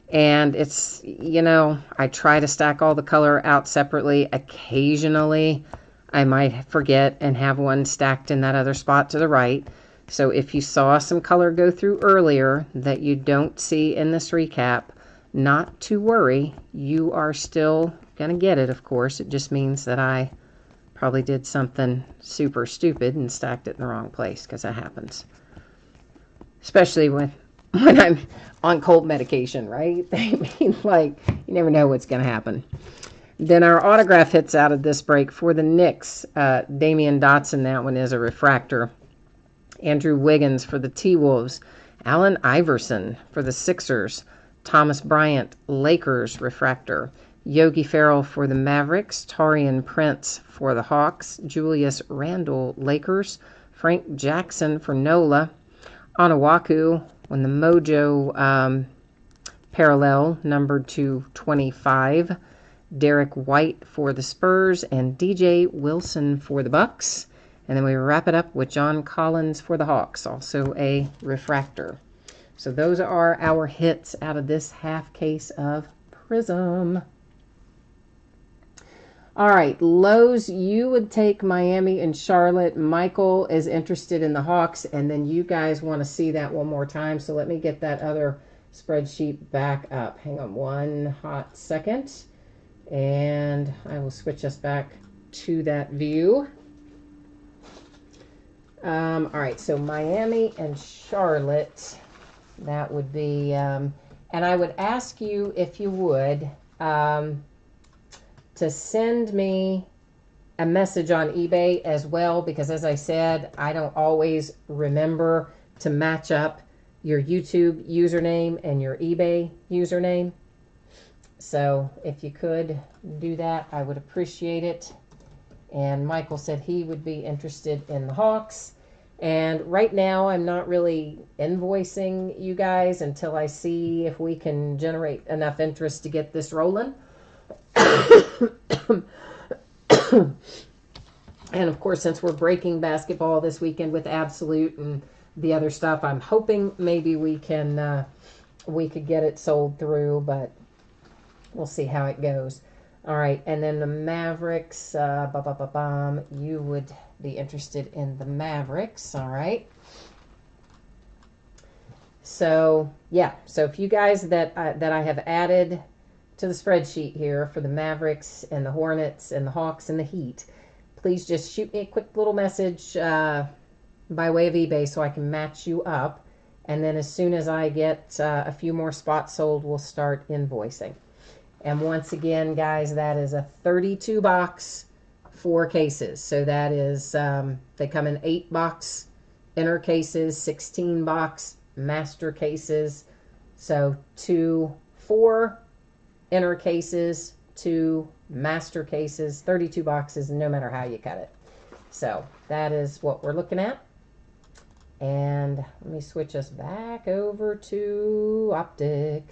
And it's, you know, I try to stack all the color out separately. Occasionally, I might forget and have one stacked in that other spot to the right. So if you saw some color go through earlier that you don't see in this recap, not to worry. You are still going to get it, of course. It just means that I probably did something super stupid and stacked it in the wrong place, because that happens. Especially when I'm on cold medication, right? I mean, like, you never know what's going to happen. Then our autograph hits out of this break for the Knicks. Damian Dotson, that one is a refractor. Andrew Wiggins for the T-Wolves. Allen Iverson for the Sixers. Thomas Bryant, Lakers refractor. Yogi Ferrell for the Mavericks. Taurean Prince for the Hawks. Julius Randle, Lakers. Frank Jackson for NOLA. Onuaku, when the Mojo parallel, numbered to 25. Derek White for the Spurs, and DJ Wilson for the Bucks. And then we wrap it up with John Collins for the Hawks, also a refractor. So those are our hits out of this half case of Prizm. All right, Lowe's, you would take Miami and Charlotte. Michael is interested in the Hawks, and then you guys want to see that one more time. So let me get that other spreadsheet back up. Hang on one hot second, and I will switch us back to that view. All right, so Miami and Charlotte, that would be, and I would ask you if you would, to send me a message on eBay as well, because as I said, I don't always remember to match up your YouTube username and your eBay username. So if you could do that, I would appreciate it. And Michael said he would be interested in the Hawks. And right now, I'm not really invoicing you guys until I see if we can generate enough interest to get this rolling. And of course, since we're breaking basketball this weekend with Absolute and the other stuff, I'm hoping maybe we could get it sold through, but we'll see how it goes. All right, and then the Mavericks, you would be interested in the Mavericks, all right? So, yeah, so if you guys that I have added to the spreadsheet here for the Mavericks and the Hornets and the Hawks and the Heat, please just shoot me a quick little message by way of eBay so I can match you up. And then as soon as I get a few more spots sold, we'll start invoicing. And once again, guys, that is a 32 box, 4 cases. So that is, they come in 8 box inner cases, 16 box master cases. So 4 inner cases, 2 master cases, 32 boxes, no matter how you cut it. So that is what we're looking at. And let me switch us back over to Optic.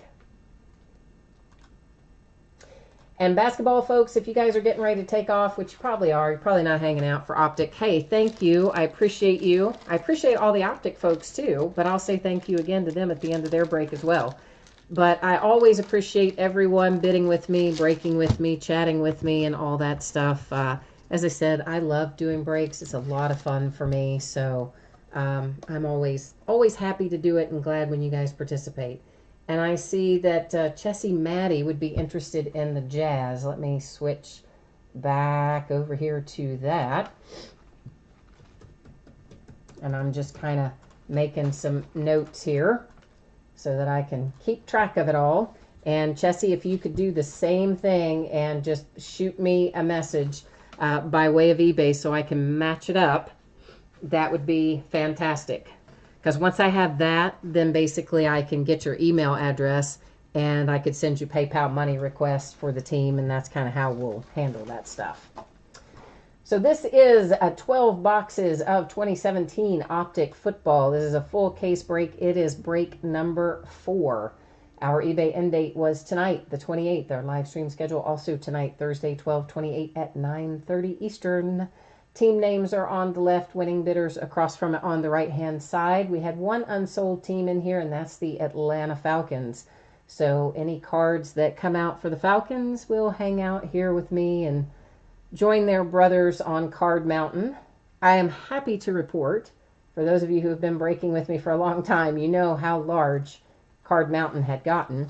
And basketball, folks, if you guys are getting ready to take off, which you probably are, you're probably not hanging out for Optic. Hey, thank you. I appreciate you. I appreciate all the Optic folks, too. But I'll say thank you again to them at the end of their break as well. But I always appreciate everyone bidding with me, breaking with me, chatting with me, and all that stuff. As I said, I love doing breaks. It's a lot of fun for me. So I'm always happy to do it and glad when you guys participate. And I see that Chessie Maddie would be interested in the Jazz. Let me switch back over here to that. And I'm just kind of making some notes here so that I can keep track of it all. And Chessie, if you could do the same thing and just shoot me a message by way of eBay so I can match it up, that would be fantastic. Because once I have that, then basically I can get your email address and I could send you PayPal money requests for the team, and that's kind of how we'll handle that stuff. So this is 12 boxes of 2017 Optic Football. This is a full case break. It is break number 4. Our eBay end date was tonight, the 28th. Our live stream schedule also tonight, Thursday, 12/28 at 9:30 Eastern. Team names are on the left, winning bidders across from it on the right-hand side. We had one unsold team in here, and that's the Atlanta Falcons. So any cards that come out for the Falcons will hang out here with me and join their brothers on Card Mountain. I am happy to report, for those of you who have been breaking with me for a long time, you know how large Card Mountain had gotten.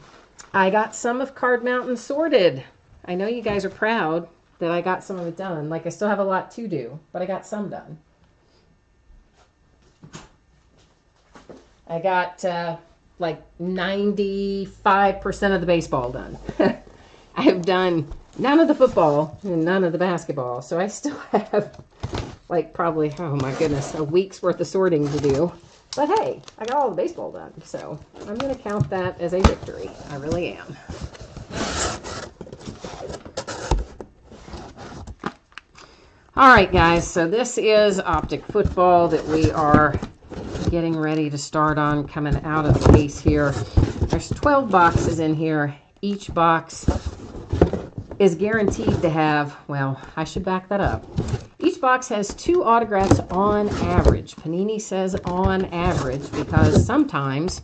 I got some of Card Mountain sorted. I know you guys are proud that I got some of it done. Like, I still have a lot to do, but I got some done. I got like 95% of the baseball done. I have done none of the football and none of the basketball. So I still have like probably, oh my goodness, a week's worth of sorting to do. But hey, I got all the baseball done. So I'm going to count that as a victory. I really am. All right, guys. So this is Optic Football that we are getting ready to start on, coming out of the case here. There's 12 boxes in here. Each box is guaranteed to have, well, I should back that up. Each box has 2 autographs on average. Panini says on average because sometimes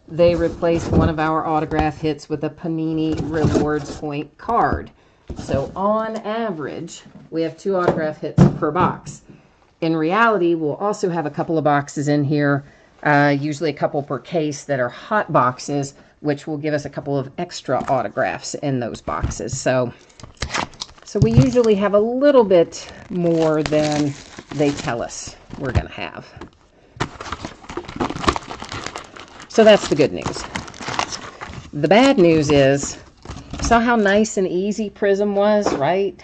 they replace one of our autograph hits with a Panini Rewards Point card. So on average, we have 2 autograph hits per box. In reality, we'll also have a couple of boxes in here, usually a couple per case that are hot boxes, which will give us a couple of extra autographs in those boxes. So we usually have a little bit more than they tell us we're going to have. So that's the good news. The bad news is, saw how nice and easy Prizm was, right?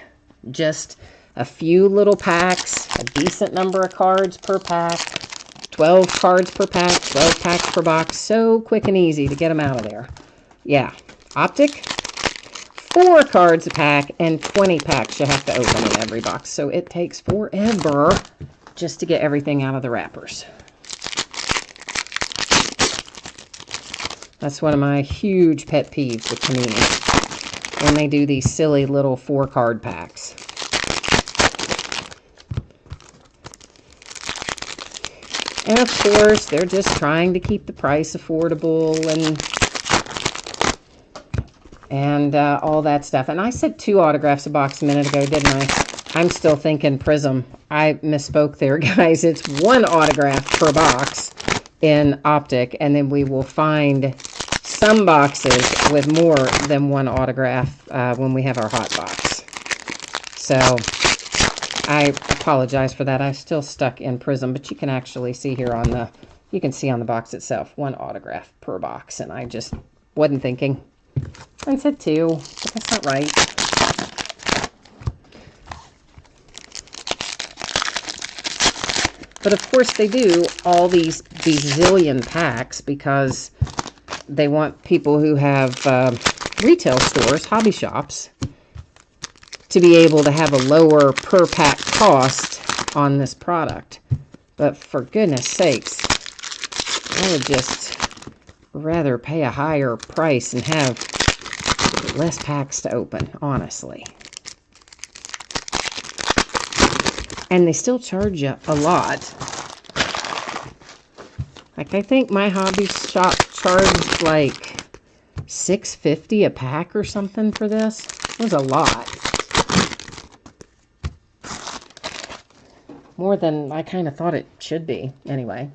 Just a few little packs, a decent number of cards per pack, 12 cards per pack, 12 packs per box. So quick and easy to get them out of there. Yeah, Optic, 4 cards a pack and 20 packs you have to open in every box. So it takes forever just to get everything out of the wrappers. That's one of my huge pet peeves with Panini, when they do these silly little 4-card packs. And of course, they're just trying to keep the price affordable and all that stuff. And I said 2 autographs a box a minute ago, didn't I? I'm still thinking Prizm. I misspoke there, guys. It's 1 autograph per box in Optic, and then we will find some boxes with more than 1 autograph when we have our hot box. So I apologize for that. I'm still stuck in Prizm, but you can actually see here on the, you can see on the box itself, 1 autograph per box, and I just wasn't thinking. I said 2, but that's not right. But of course they do all these zillion packs because they want people who have retail stores, hobby shops, to be able to have a lower per pack cost on this product. But for goodness sakes, I would just rather pay a higher price and have less packs to open, honestly. And they still charge you a lot. Like, I think my hobby shop charged like $6.50 a pack or something for this. It was a lot. More than I kind of thought it should be, anyway.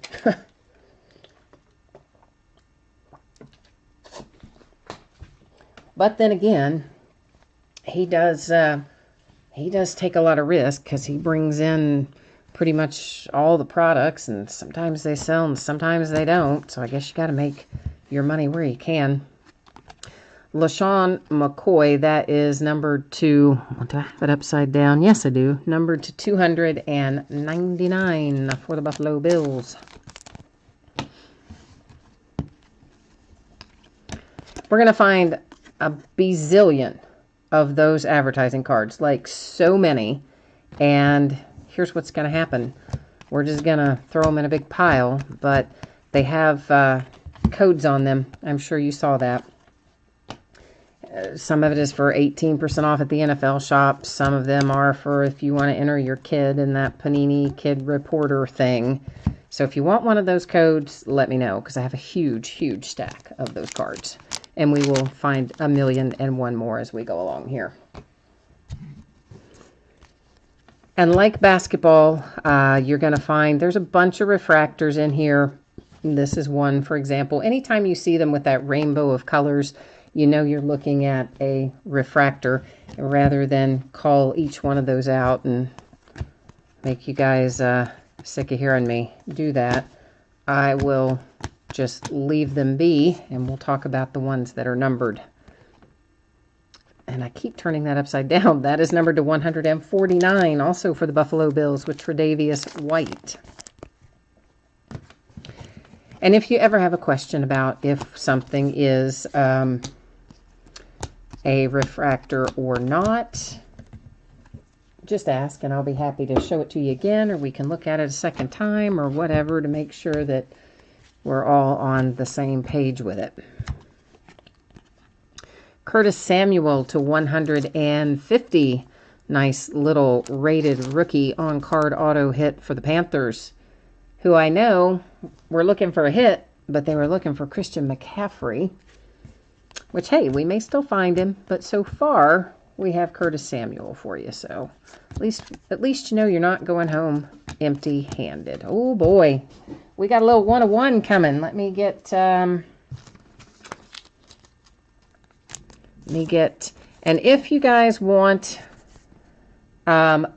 But then again, he does take a lot of risk because he brings in pretty much all the products, and sometimes they sell and sometimes they don't. So I guess you got to make your money where you can. LaShawn McCoy, that is numbered to, do I have it upside down? Yes, I do. Numbered to 299 for the Buffalo Bills. We're going to find a bazillion of those advertising cards, like so many. And here's what's going to happen. We're just going to throw them in a big pile, but they have codes on them. I'm sure you saw that. Some of it is for 18% off at the NFL shop. Some of them are for if you want to enter your kid in that Panini Kid Reporter thing. So if you want one of those codes, let me know, because I have a huge, huge stack of those cards. And we will find 1,000,001 more as we go along here. And like basketball, you're going to find there's a bunch of refractors in here. This is one, for example. Anytime you see them with that rainbow of colors, you know you're looking at a refractor. Rather than call each one of those out and make you guys sick of hearing me do that, I will just leave them be, and we'll talk about the ones that are numbered. And I keep turning that upside down. That is numbered to 149, also for the Buffalo Bills, with Tre'Davious White. And if you ever have a question about if something is a refractor or not, just ask, and I'll be happy to show it to you again, or we can look at it a second time, or whatever, to make sure that we're all on the same page with it. Curtis Samuel to 150. Nice little rated rookie on-card auto hit for the Panthers, who I know were looking for a hit, but they were looking for Christian McCaffrey, which, hey, we may still find him, but so far we have Curtis Samuel for you. So at least you know you're not going home empty-handed. Oh boy, we got a little 1-of-1 coming. Let me get and if you guys want a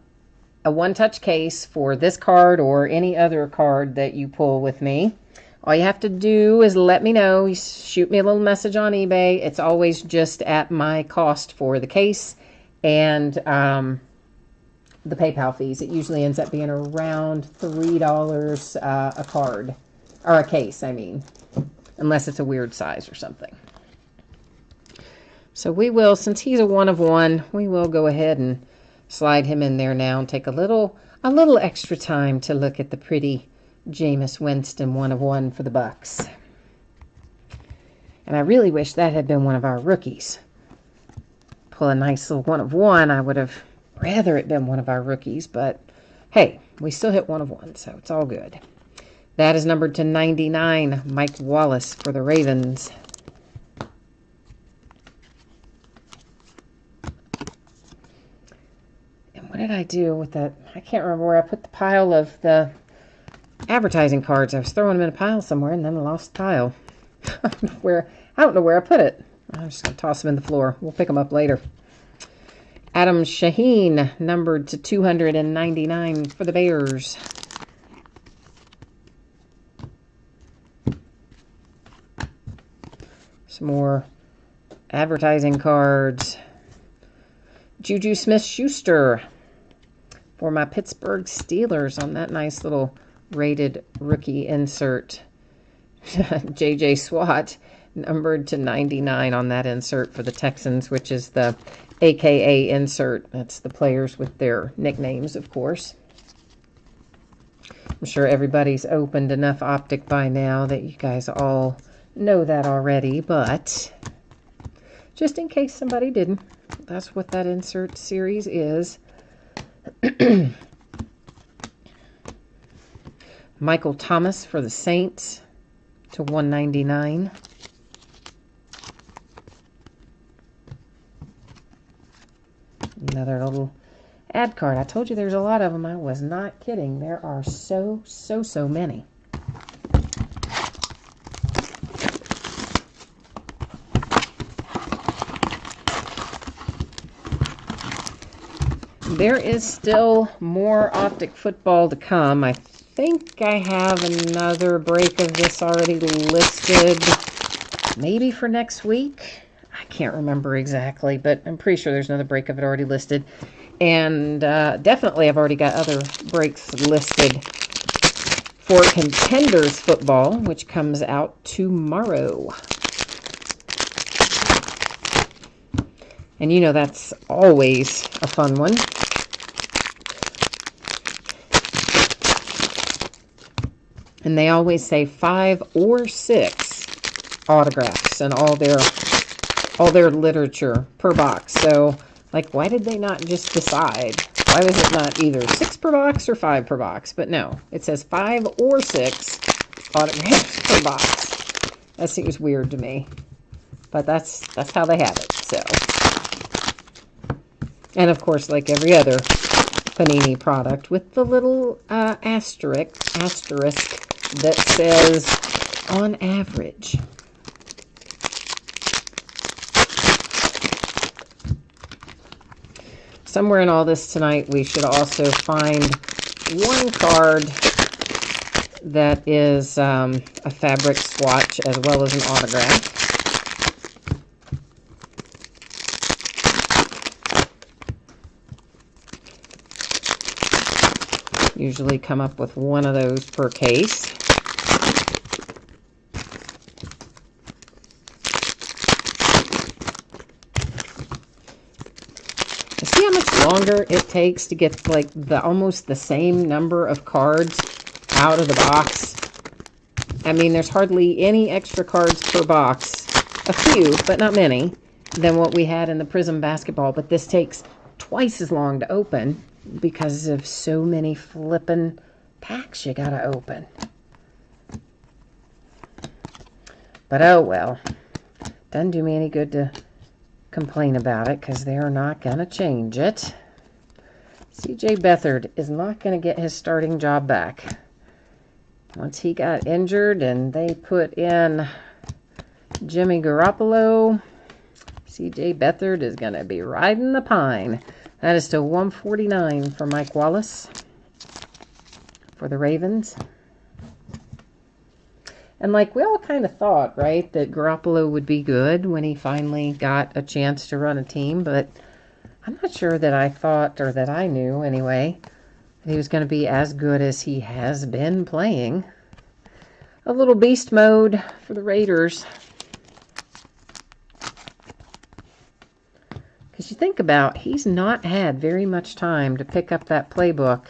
one-touch case for this card or any other card that you pull with me, all you have to do is let me know. You shoot me a little message on eBay. It's always just at my cost for the case and the PayPal fees. It usually ends up being around $3 a card, or a case, I mean, unless it's a weird size or something. So we will, since he's a 1-of-1, we will go ahead and slide him in there now and take a little extra time to look at the pretty Jameis Winston 1-of-1 for the Bucks. And I really wish that had been one of our rookies. Pull a nice little 1-of-1. I would have rather it been one of our rookies, but hey, we still hit 1-of-1, so it's all good. That is numbered to 99, Mike Wallace for the Ravens. What did I do with that? I can't remember where I put the pile of the advertising cards. I was throwing them in a pile somewhere, and then I lost the pile. I don't know where I put it. I'm just going to toss them in the floor. We'll pick them up later. Adam Shaheen, numbered to 299 for the Bears. Some more advertising cards. Juju Smith-Schuster for my Pittsburgh Steelers on that nice little rated rookie insert. J.J. Swat, numbered to 99 on that insert for the Texans, which is the AKA insert. That's the players with their nicknames, of course. I'm sure everybody's opened enough Optic by now that you guys all know that already, but just in case somebody didn't, that's what that insert series is. Michael Thomas for the Saints to 199. Another little ad card. I told you there's a lot of them. I was not kidding. There are so many. There is still more Optic Football to come. I think I have another break of this already listed, maybe for next week. I can't remember exactly, but I'm pretty sure there's another break of it already listed. And definitely I've already got other breaks listed for Contenders Football, which comes out tomorrow. And you know that's always a fun one. And they always say 5 or 6 autographs and all their literature per box. So, like, why did they not just decide? Why was it not either 6 per box or 5 per box? But no, it says 5 or 6 autographs per box. That seems weird to me. But that's how they have it. So, and of course, like every other Panini product, with the little asterisk that says on average. Somewhere in all this tonight, we should also find one card that is a fabric swatch as well as an autograph. Usually come up with one of those per case. See how much longer it takes to get like almost the same number of cards out of the box? I mean, there's hardly any extra cards per box. A few, but not many, than what we had in the Prizm Basketball. But this takes twice as long to open because of so many flippin' packs you gotta open. But oh well. Doesn't do me any good to complain about it because they're not gonna change it. CJ Beathard is not gonna get his starting job back. Once he got injured and they put in Jimmy Garoppolo, CJ Beathard is gonna be riding the pine. That is to 149 for Mike Wallace for the Ravens. And like we all kind of thought, right, that Garoppolo would be good when he finally got a chance to run a team, but I'm not sure that I thought, or that I knew anyway, that he was going to be as good as he has been playing. A little beast mode for the Raiders. Because you think about, he's not had very much time to pick up that playbook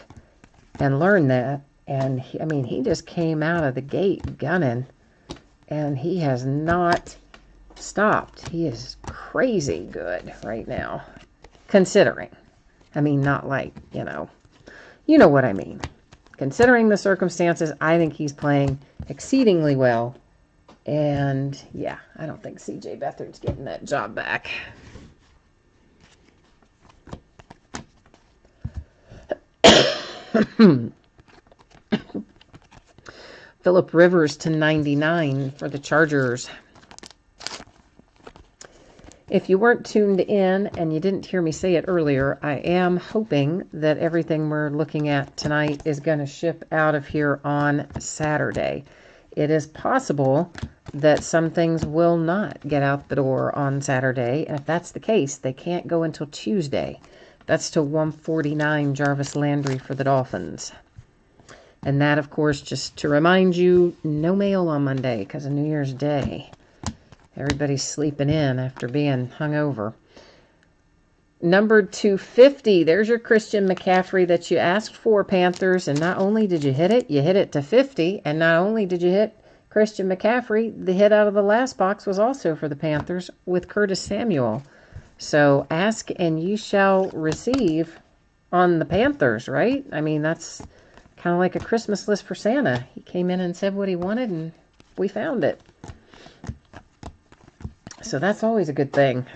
and learn that. And, I mean, he just came out of the gate gunning. And he has not stopped. He is crazy good right now. Considering. I mean, not like, you know what I mean. Considering the circumstances, I think he's playing exceedingly well. And, yeah, I don't think CJ Beathard's getting that job back. Phillip Rivers to 99 for the Chargers. If you weren't tuned in and you didn't hear me say it earlier, I am hoping that everything we're looking at tonight is going to ship out of here on Saturday. It is possible that some things will not get out the door on Saturday. And if that's the case, they can't go until Tuesday. That's to 149 Jarvis Landry for the Dolphins. And that, of course, just to remind you, no mail on Monday because of New Year's Day. Everybody's sleeping in after being hungover. Number 250, there's your Christian McCaffrey that you asked for, Panthers. And not only did you hit it to 50. And not only did you hit Christian McCaffrey, the hit out of the last box was also for the Panthers with Curtis Samuel. So ask and you shall receive on the Panthers, right? I mean, that's kind of like a Christmas list for Santa. He came in and said what he wanted, and we found it. So that's always a good thing.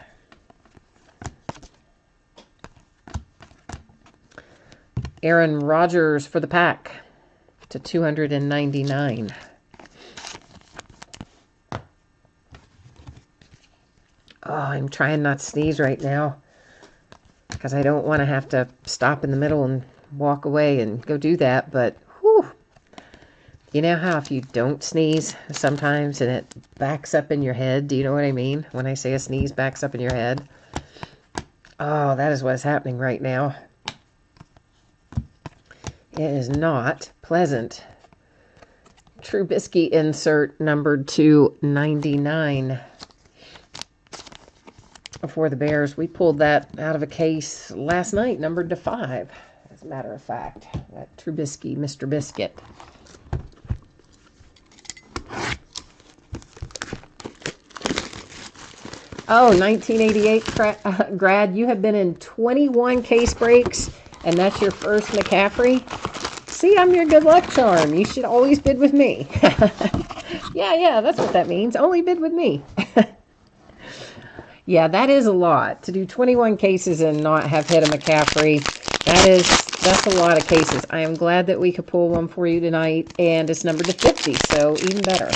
Aaron Rodgers for the Pack to 299. Oh, I'm trying not to sneeze right now because I don't want to have to stop in the middle and walk away and go do that. But, whew, you know how if you don't sneeze sometimes and it backs up in your head? Do you know what I mean when I say a sneeze backs up in your head? Oh, that is what is happening right now. It is not pleasant. Trubisky insert numbered to 99. For the Bears. We pulled that out of a case last night, numbered to 5, as a matter of fact. That Trubisky, Mr. Biscuit. Oh, 1988 grad, you have been in 21 case breaks, and that's your first McCaffrey? See, I'm your good luck charm. You should always bid with me. Yeah, that's what that means. Only bid with me. Yeah, that is a lot. To do 21 cases and not have hit a McCaffrey, that's a lot of cases. I am glad that we could pull one for you tonight, and it's numbered to 50, so even better.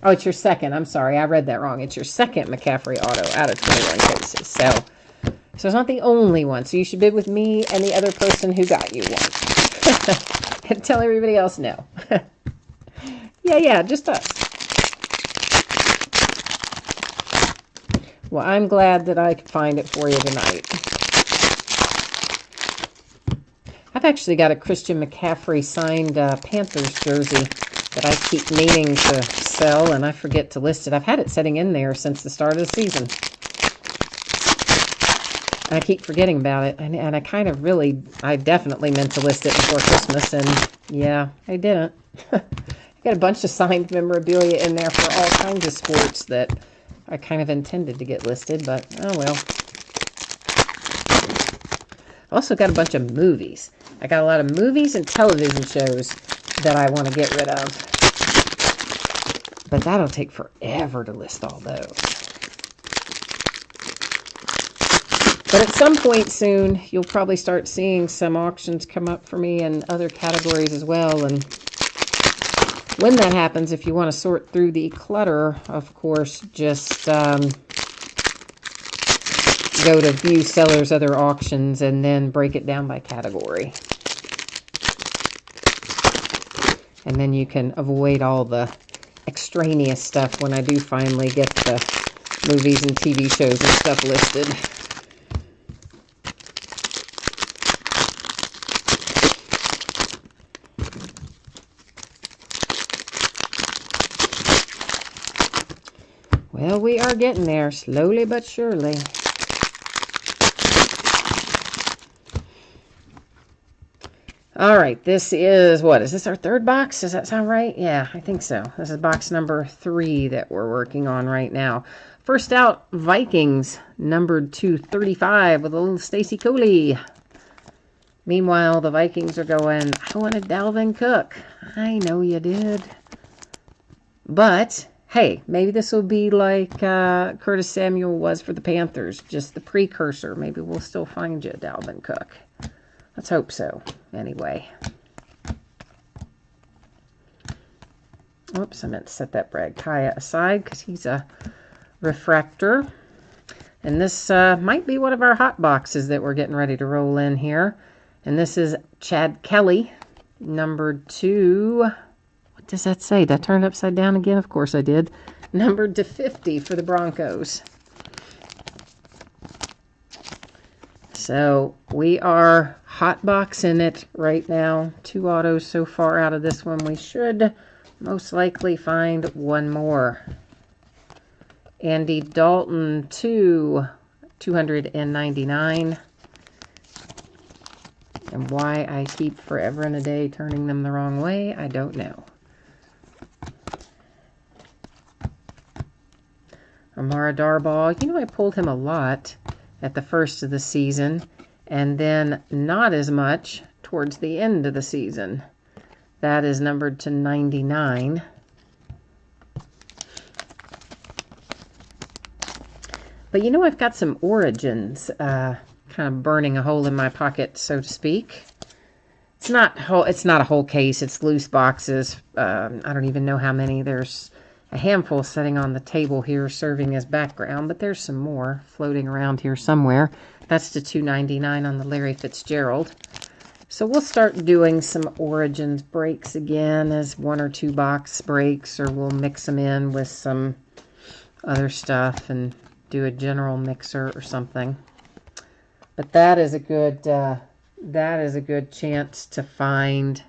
Oh, it's your second. I'm sorry, I read that wrong. It's your second McCaffrey auto out of 21 cases. So it's not the only one. So you should bid with me and the other person who got you one. And tell everybody else no. Yeah, just us. Well, I'm glad that I could find it for you tonight. I've actually got a Christian McCaffrey signed Panthers jersey that I keep meaning to sell, and I forget to list it. I've had it sitting in there since the start of the season. I keep forgetting about it, and I definitely meant to list it before Christmas, and yeah, I didn't. I got a bunch of signed memorabilia in there for all kinds of sports that I kind of intended to get listed, but oh well. Also got a bunch of movies. I got a lot of movies and television shows that I want to get rid of. But that'll take forever to list all those. But at some point soon, you'll probably start seeing some auctions come up for me in other categories as well. And when that happens, if you want to sort through the clutter, of course, just go to View Sellers Other Auctions and then break it down by category. And then you can avoid all the extraneous stuff when I do finally get the movies and TV shows and stuff listed. Well, we are getting there, slowly but surely. All right, this is, what, is this our third box? Does that sound right? Yeah, I think so. This is box number 3 that we're working on right now. First out, Vikings, numbered to 35 with a little Stacy Coley. Meanwhile, the Vikings are going, I wanted Dalvin Cook. I know you did. But, hey, maybe this will be like Curtis Samuel was for the Panthers, just the precursor. Maybe we'll still find you, Dalvin Cook. Let's hope so, anyway. Oops, I meant to set that Brad Kaya aside because he's a refractor. And this might be one of our hot boxes that we're getting ready to roll in here. And this is Chad Kelly, numbered to, what does that say? Did I turn it upside down again? Of course I did. Numbered to 50 for the Broncos. So we are hotboxing it right now. 2 autos so far out of this one. We should most likely find one more. Andy Dalton to 299. And why I keep forever and a day turning them the wrong way, I don't know. Amara Darbaugh, you know, I pulled him a lot at the first of the season, and then not as much towards the end of the season. That is numbered to 99. But you know, I've got some Origins kind of burning a hole in my pocket, so to speak. It's not a whole case. It's loose boxes. I don't even know how many. There's a handful sitting on the table here serving as background, but there's some more floating around here somewhere. That's to $2.99 on the Larry Fitzgerald. So we'll start doing some Origins breaks again as 1 or 2 box breaks, or we'll mix them in with some other stuff and do a general mixer or something. But that is a good chance to find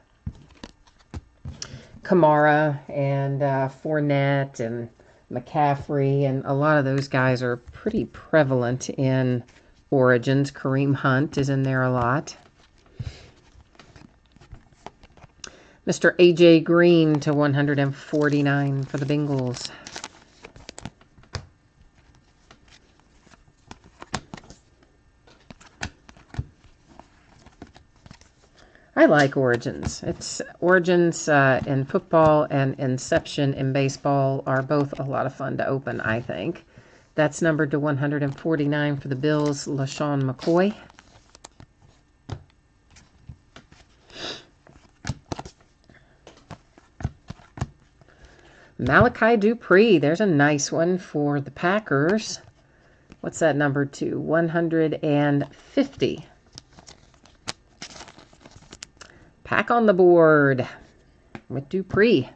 Kamara and Fournette and McCaffrey, and a lot of those guys are pretty prevalent in Origins. Kareem Hunt is in there a lot. Mr. A.J. Green to 149 for the Bengals. I like Origins. It's Origins in football and Inception in baseball are both a lot of fun to open, I think. That's numbered to 149 for the Bills, LaShawn McCoy. Malachi Dupree, there's a nice one for the Packers. What's that numbered to? 150. Pack on the board with Dupree.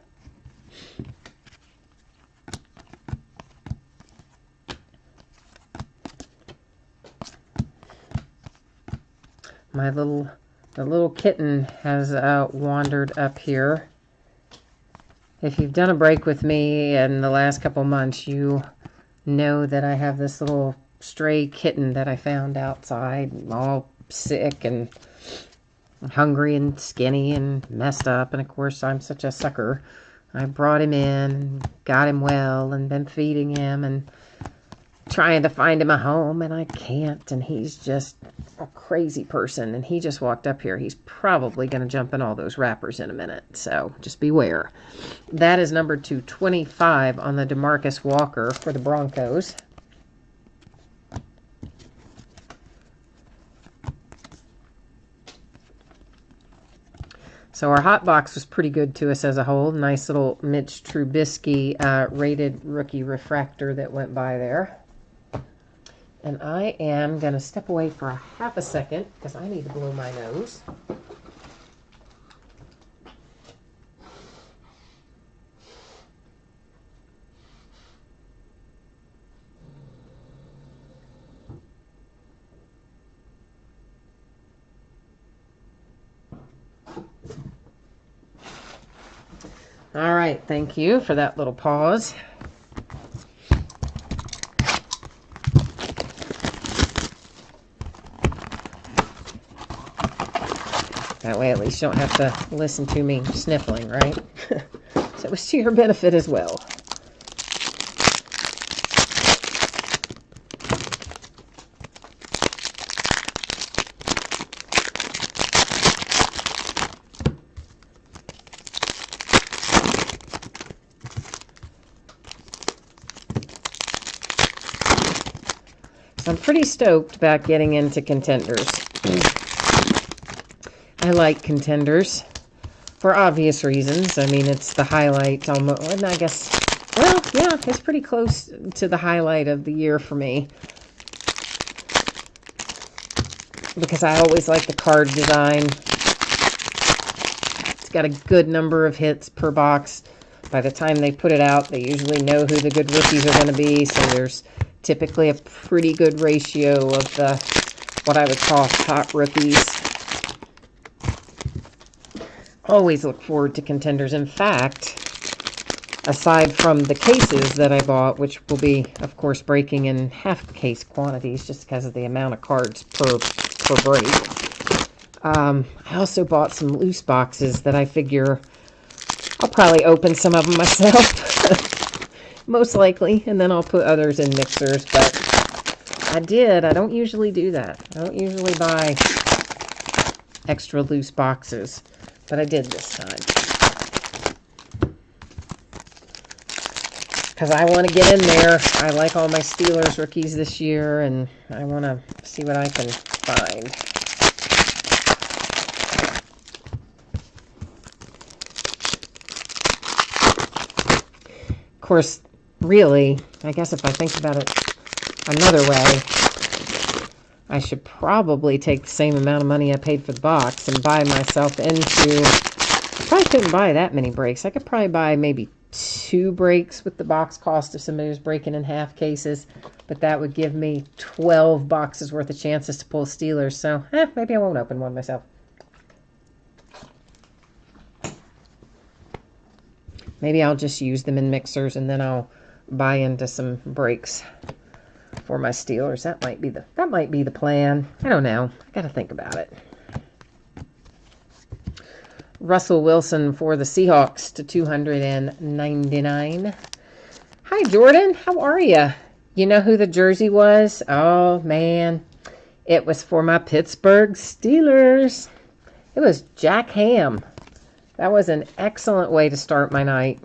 The little kitten has wandered up here. If you've done a break with me in the last couple months, you know that I have this little stray kitten that I found outside, all sick and hungry and skinny and messed up. And of course, I'm such a sucker. I brought him in and got him well and been feeding him and trying to find him a home, and I can't. And he's just a crazy person. And he just walked up here. He's probably going to jump in all those wrappers in a minute. So just beware. That is number 225 on the DeMarcus Walker for the Broncos. So our hot box was pretty good to us as a whole. Nice little Mitch Trubisky rated rookie refractor that went by there. And I am going to step away for a half a second because I need to blow my nose. All right, thank you for that little pause. That way at least you don't have to listen to me sniffling, right? So it was to your benefit as well. So I'm pretty stoked about getting into contenders. I like contenders for obvious reasons. I mean, it's the highlight almost, and I guess, well, yeah, it's pretty close to the highlight of the year for me. Because I always like the card design. It's got a good number of hits per box. By the time they put it out, they usually know who the good rookies are going to be, so there's typically a pretty good ratio of the, what I would call hot rookies. Always look forward to contenders. In fact, aside from the cases that I bought, which will be, of course, breaking in half case quantities just because of the amount of cards per break, I also bought some loose boxes that I figure I'll probably open some of them myself, most likely, and then I'll put others in mixers. But I don't usually do that. I don't usually buy extra loose boxes. But I did this time. Because I want to get in there. I like all my Steelers rookies this year, and I want to see what I can find. Of course, really, I guess if I think about it another way, I should probably take the same amount of money I paid for the box and buy myself into... I probably couldn't buy that many breaks. I could probably buy maybe 2 breaks with the box cost if somebody was breaking in half cases. But that would give me 12 boxes worth of chances to pull Steelers. So, maybe I won't open one myself. Maybe I'll just use them in mixers and then I'll buy into some breaks for my Steelers. That might be the plan. I don't know. I got to think about it. Russell Wilson for the Seahawks to 299. Hi, Jordan. How are you? You know who the jersey was? Oh, man. It was for my Pittsburgh Steelers. It was Jack Ham. That was an excellent way to start my night.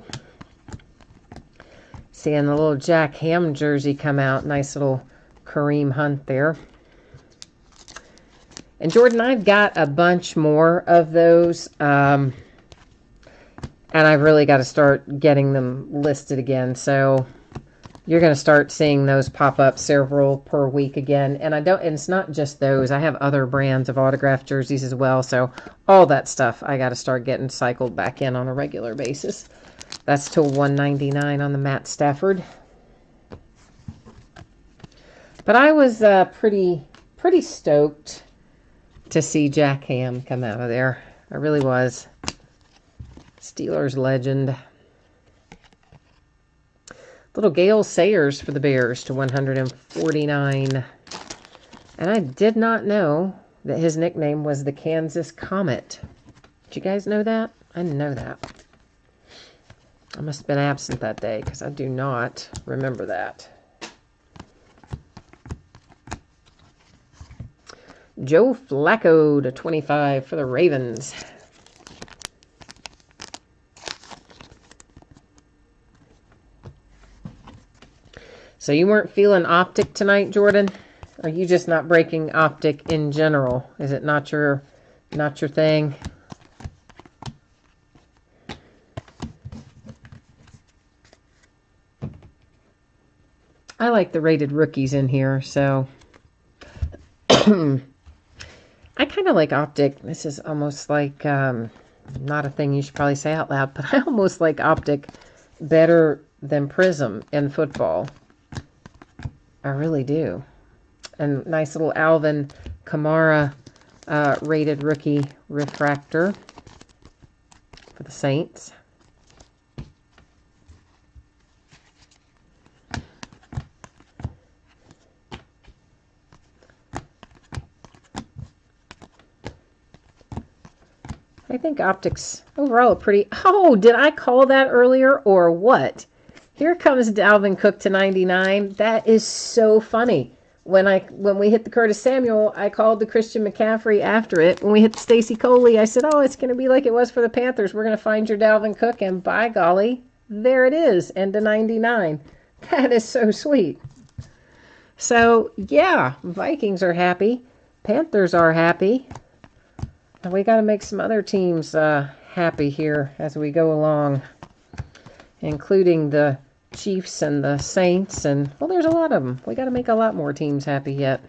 Seeing the little Jack Ham jersey come out. Nice little Kareem Hunt there. And Jordan, I've got a bunch more of those. And I've really got to start getting them listed again. So you're going to start seeing those pop up several per week again. And and it's not just those. I have other brands of autographed jerseys as well. So all that stuff I got to start getting cycled back in on a regular basis. That's till $1.99 on the Matt Stafford. But I was pretty stoked to see Jack Ham come out of there. I really was. Steelers legend. Little Gale Sayers for the Bears to 149. And I did not know that his nickname was the Kansas Comet. Did you guys know that? I didn't know that. I must have been absent that day because I do not remember that. Joe Flacco to 25 for the Ravens. So you weren't feeling Optic tonight, Jordan? Are you just not breaking Optic in general? Is it not your thing? I like the rated rookies in here, so I kind of like Optic. This is almost like not a thing you should probably say out loud, but I almost like Optic better than Prizm in football. I really do. And nice little Alvin Kamara rated rookie refractor for the Saints. I think Optics overall are pretty... Oh, did I call that earlier or what? Here comes Dalvin Cook to 99. That is so funny. When we hit the Curtis Samuel, I called the Christian McCaffrey after it. When we hit Stacy Coley, I said, oh, it's going to be like it was for the Panthers. We're going to find your Dalvin Cook, and by golly, there it is, and to 99. That is so sweet. So, yeah, Vikings are happy. Panthers are happy. And we got to make some other teams happy here as we go along, including the Chiefs and the Saints, and, well, there's a lot of them. We got to make a lot more teams happy yet.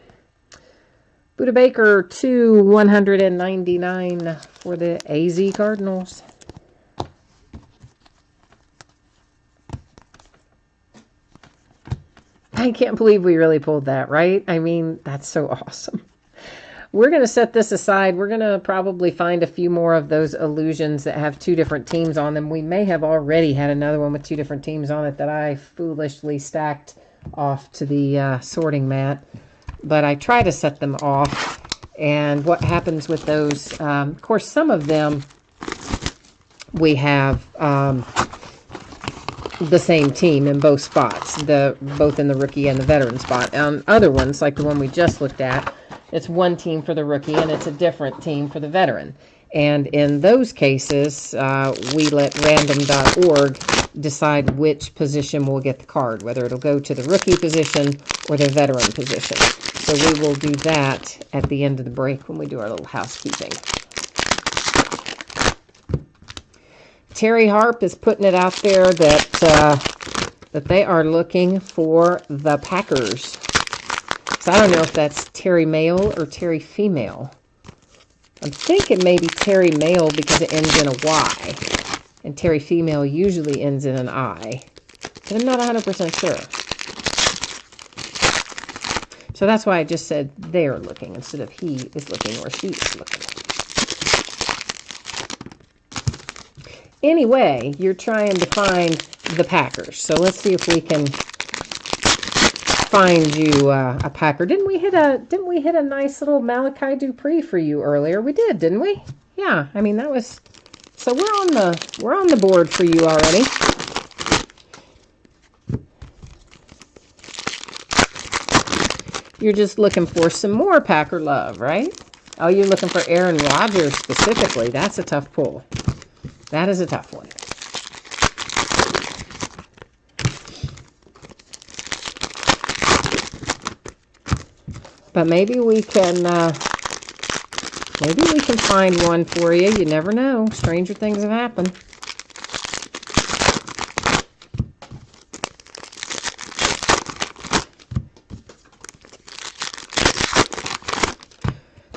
Buda Baker to 199 for the AZ Cardinals. I can't believe we really pulled that, right? I mean, that's so awesome. We're going to set this aside. We're going to probably find a few more of those illusions that have two different teams on them. We may have already had another one with two different teams on it that I foolishly stacked off to the sorting mat. But I try to set them off. And what happens with those, of course, some of them we have the same team in both spots, both in the rookie and the veteran spot. Other ones, like the one we just looked at, it's one team for the rookie and it's a different team for the veteran. And in those cases, we let random.org decide which position will get the card, whether it'll go to the rookie position or the veteran position. So we will do that at the end of the break when we do our little housekeeping. Terry Harp is putting it out there that they are looking for the Packers. So I don't know if that's Terry male or Terry female. I'm thinking maybe Terry male because it ends in a Y. And Terry female usually ends in an I. But I'm not 100% sure. So that's why I just said they're looking instead of he is looking or she is looking. Anyway, you're trying to find the Packers. So let's see if we can find you a Packer. Didn't we hit a nice little Malachi Dupree for you earlier? We did, didn't we? Yeah. I mean, that was, so we're on the board for you already. You're just looking for some more Packer love, right? Oh, you're looking for Aaron Rodgers specifically. That's a tough pull. That is a tough one. But maybe we can find one for you. You never know. Stranger things have happened.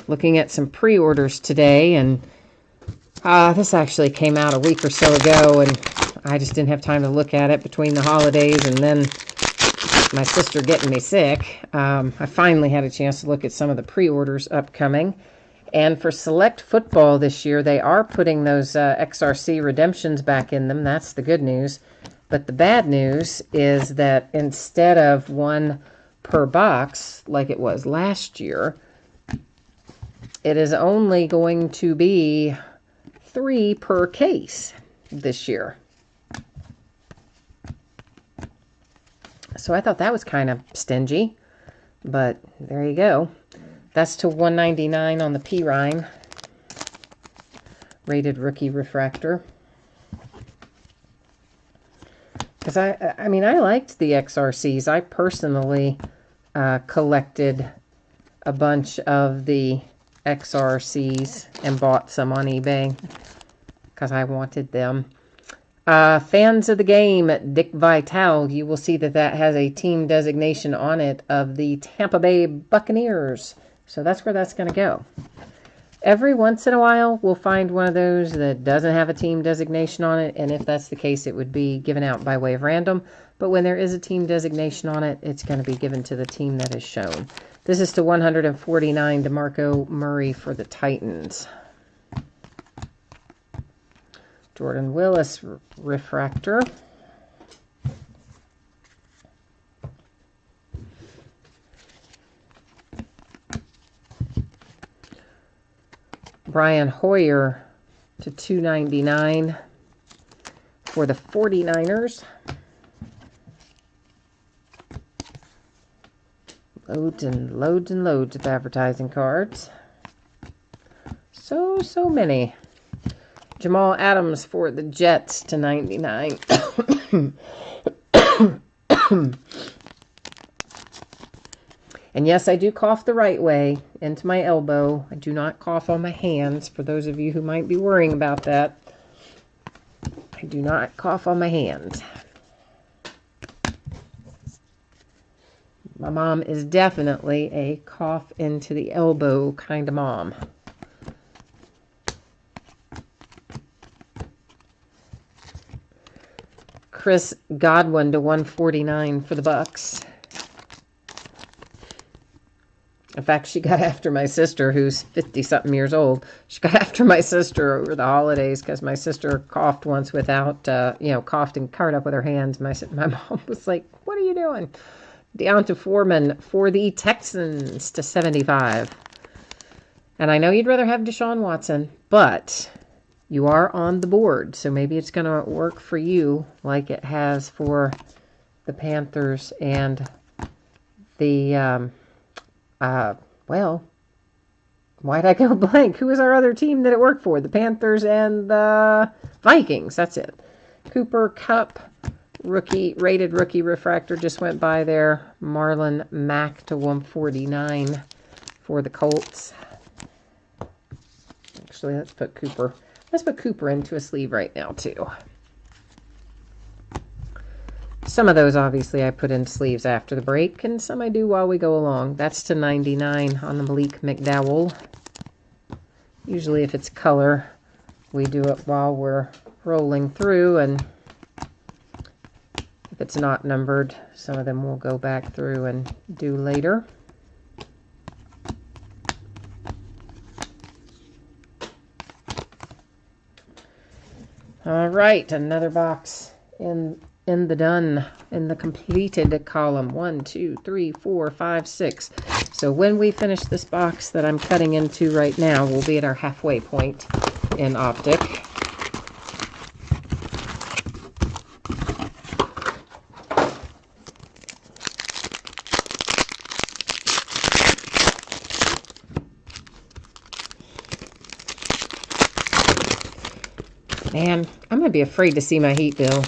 Looking at some pre-orders today, and this actually came out a week or so ago, and I just didn't have time to look at it between the holidays and then my sister getting me sick. I finally had a chance to look at some of the pre-orders upcoming. And for Select Football this year, they are putting those XRC redemptions back in them. That's the good news. But the bad news is that instead of one per box, like it was last year, it is only going to be 3 per case this year. So I thought that was kind of stingy, but there you go. That's to $1.99 on the Pirine rated rookie refractor. Because I mean, I liked the XRCs. I personally collected a bunch of the XRCs and bought some on eBay because I wanted them. Fans of the game, Dick Vitale, you will see that that has a team designation on it of the Tampa Bay Buccaneers. So that's where that's going to go. Every once in a while, we'll find one of those that doesn't have a team designation on it, and if that's the case, it would be given out by way of random. But when there is a team designation on it, it's going to be given to the team that is shown. This is to 149 DeMarco Murray for the Titans. Jordan Willis refractor. Brian Hoyer to 299 for the 49ers. Loads and loads and loads of advertising cards. So many. Jamal Adams for the Jets to 99. And yes, I do cough the right way into my elbow. I do not cough on my hands, for those of you who might be worrying about that. I do not cough on my hands. My mom is definitely a cough into the elbow kind of mom. Chris Godwin to 149 for the Bucks. In fact, she got after my sister, who's 50-something years old. She got after my sister over the holidays because my sister coughed once without, coughed and covered up with her hands. My mom was like, "What are you doing?" Deonta Foreman for the Texans to 75. And I know you'd rather have Deshaun Watson, but you are on the board, so maybe it's going to work for you like it has for the Panthers and the... why'd I go blank? Who was our other team that it worked for? The Panthers and the Vikings. That's it. Cooper Kupp, rated rookie refractor, just went by there. Marlon Mack to 149 for the Colts. Actually, let's put Cooper into a sleeve right now, too. Some of those, obviously, I put in sleeves after the break, and some I do while we go along. That's to 99 on the Malik McDowell. Usually, if it's color, we do it while we're rolling through, and if it's not numbered, some of them we'll go back through and do later. All right, another box in the completed column. 1, 2, 3, 4, 5, 6. So when we finish this box that I'm cutting into right now, we'll be at our halfway point in Optic. Man, I'm going to be afraid to see my heat bill.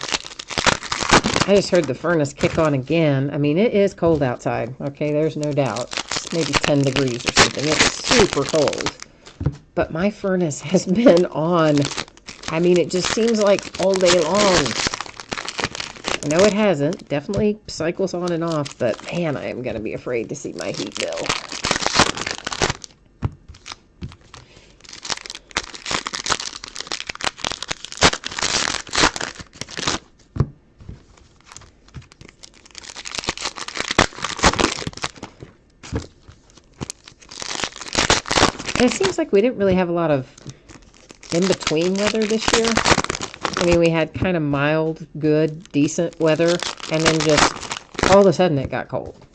I just heard the furnace kick on again. I mean, it is cold outside. Okay, there's no doubt. It's maybe 10 degrees or something. It's super cold. But my furnace has been on. I mean, it just seems like all day long. I know it hasn't. Definitely cycles on and off. But, man, I am going to be afraid to see my heat bill. It seems like we didn't really have a lot of in-between weather this year. I mean, we had kind of mild, good, decent weather, and then just all of a sudden it got cold.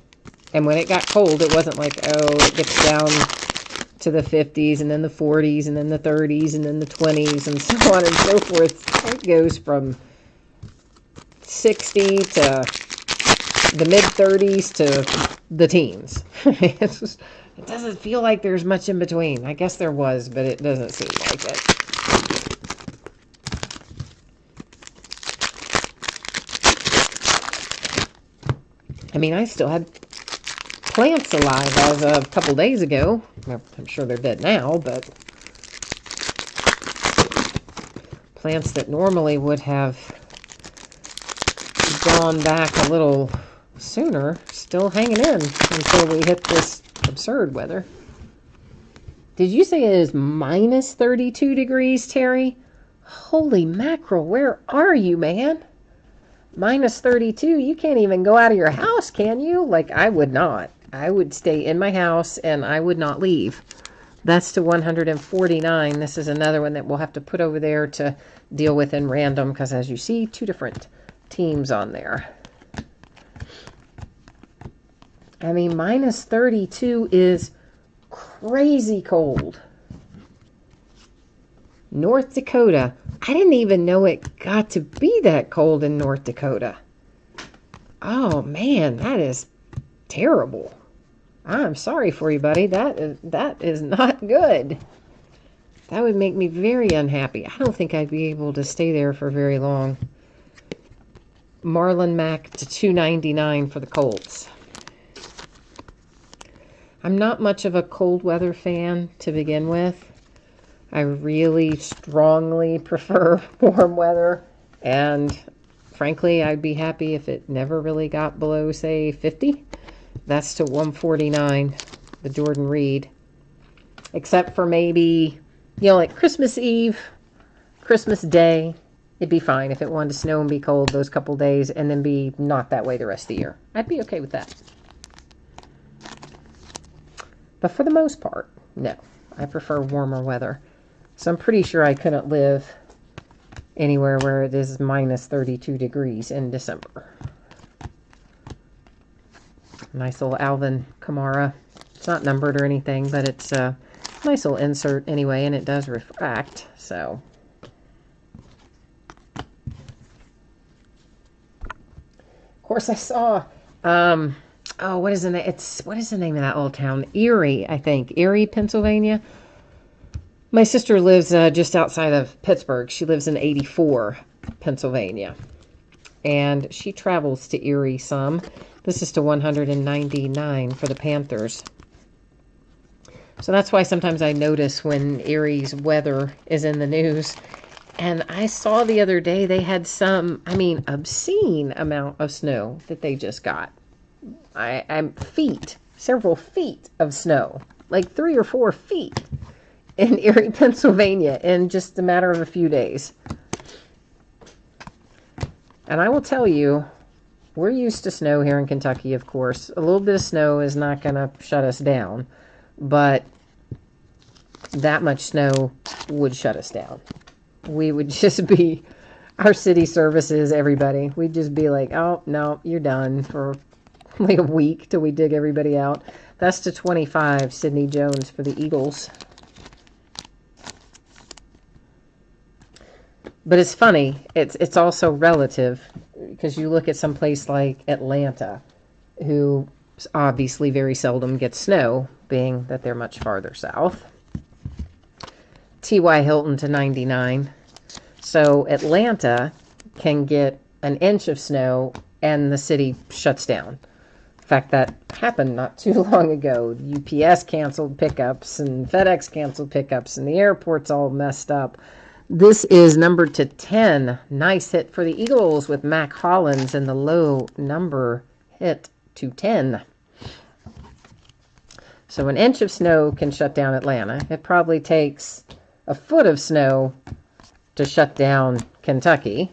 And when it got cold, it wasn't like, oh, it gets down to the 50s, and then the 40s, and then the 30s, and then the 20s, and so on and so forth. It goes from 60 to the mid-30s to the teens. It doesn't feel like there's much in between. I guess there was, but it doesn't seem like it. I mean, I still had plants alive as of a couple days ago. I'm sure they're dead now, but plants that normally would have gone back a little sooner still hanging in until we hit this absurd weather. Did you say it is minus 32 degrees, Terry? Holy mackerel, where are you, man? Minus 32, you can't even go out of your house, can you? Like, I would not. I would stay in my house and I would not leave. That's to 149. This is another one that we'll have to put over there to deal with in random because, as you see, 2 different teams on there. I mean, minus 32 is crazy cold. North Dakota. I didn't even know it got to be that cold in North Dakota. Oh, man, that is terrible. I'm sorry for you, buddy. That is not good. That would make me very unhappy. I don't think I'd be able to stay there for very long. Marlon Mack to 299 for the Colts. I'm not much of a cold weather fan to begin with. I really strongly prefer warm weather, and frankly, I'd be happy if it never really got below, say, 50. That's to 149, the Jordan Reed. Except for maybe, like Christmas Eve, Christmas Day, it'd be fine if it wanted to snow and be cold those couple days and then be not that way the rest of the year. I'd be okay with that. But for the most part, no. I prefer warmer weather. So I'm pretty sure I couldn't live anywhere where it is minus 32 degrees in December. Nice little Alvin Kamara. It's not numbered or anything, but it's a nice little insert anyway, and it does refract, so. Of course, I saw, what is the name? What is the name of that old town? Erie, I think. Erie, Pennsylvania. My sister lives just outside of Pittsburgh. She lives in 84, Pennsylvania. And she travels to Erie some. This is to 199 for the Panthers. So that's why sometimes I notice when Erie's weather is in the news. And I saw the other day they had some, obscene amount of snow that they just got. Several feet of snow. Like 3 or 4 feet in Erie, Pennsylvania in just a matter of a few days. And I will tell you, we're used to snow here in Kentucky, of course. A little bit of snow is not going to shut us down, but that much snow would shut us down. We would just be, our city services, everybody, we'd just be like, oh, no, you're done for like a week till we dig everybody out. That's to 25, Sidney Jones for the Eagles. But it's funny, it's also relative, because you look at some place like Atlanta, who obviously very seldom gets snow, being that they're much farther south. T.Y. Hilton to 99. So Atlanta can get an inch of snow and the city shuts down. In fact, that happened not too long ago. UPS canceled pickups and FedEx canceled pickups and the airport's all messed up. This is number to 10. Nice hit for the Eagles with Mac Hollins, and the low number hit to 10. So an inch of snow can shut down Atlanta. It probably takes a foot of snow to shut down Kentucky.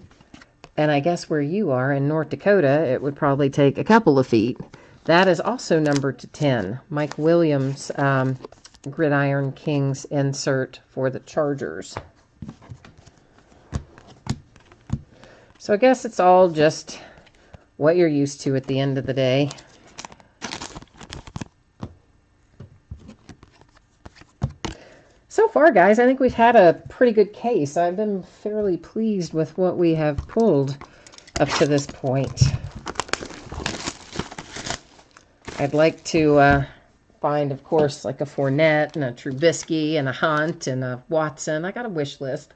And I guess where you are in North Dakota, it would probably take a couple of feet. That is also numbered to 10. Mike Williams, Gridiron Kings insert for the Chargers. So I guess it's all just what you're used to at the end of the day. So far, guys, I think we've had a pretty good case. I've been fairly pleased with what we have pulled up to this point. I'd like to find, of course, like a Fournette and a Trubisky and a Hunt and a Watson. I got a wish list.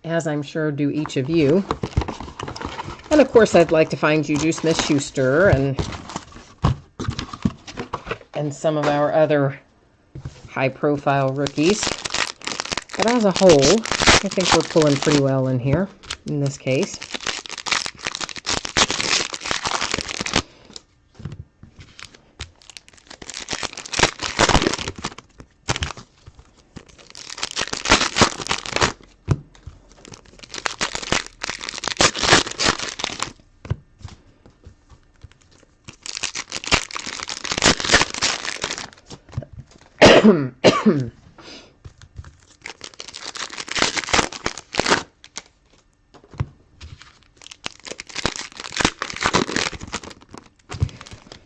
As I'm sure do each of you. And, of course, I'd like to find Juju Smith-Schuster and some of our other high-profile rookies. But as a whole, I think we're pulling pretty well in here, in this case.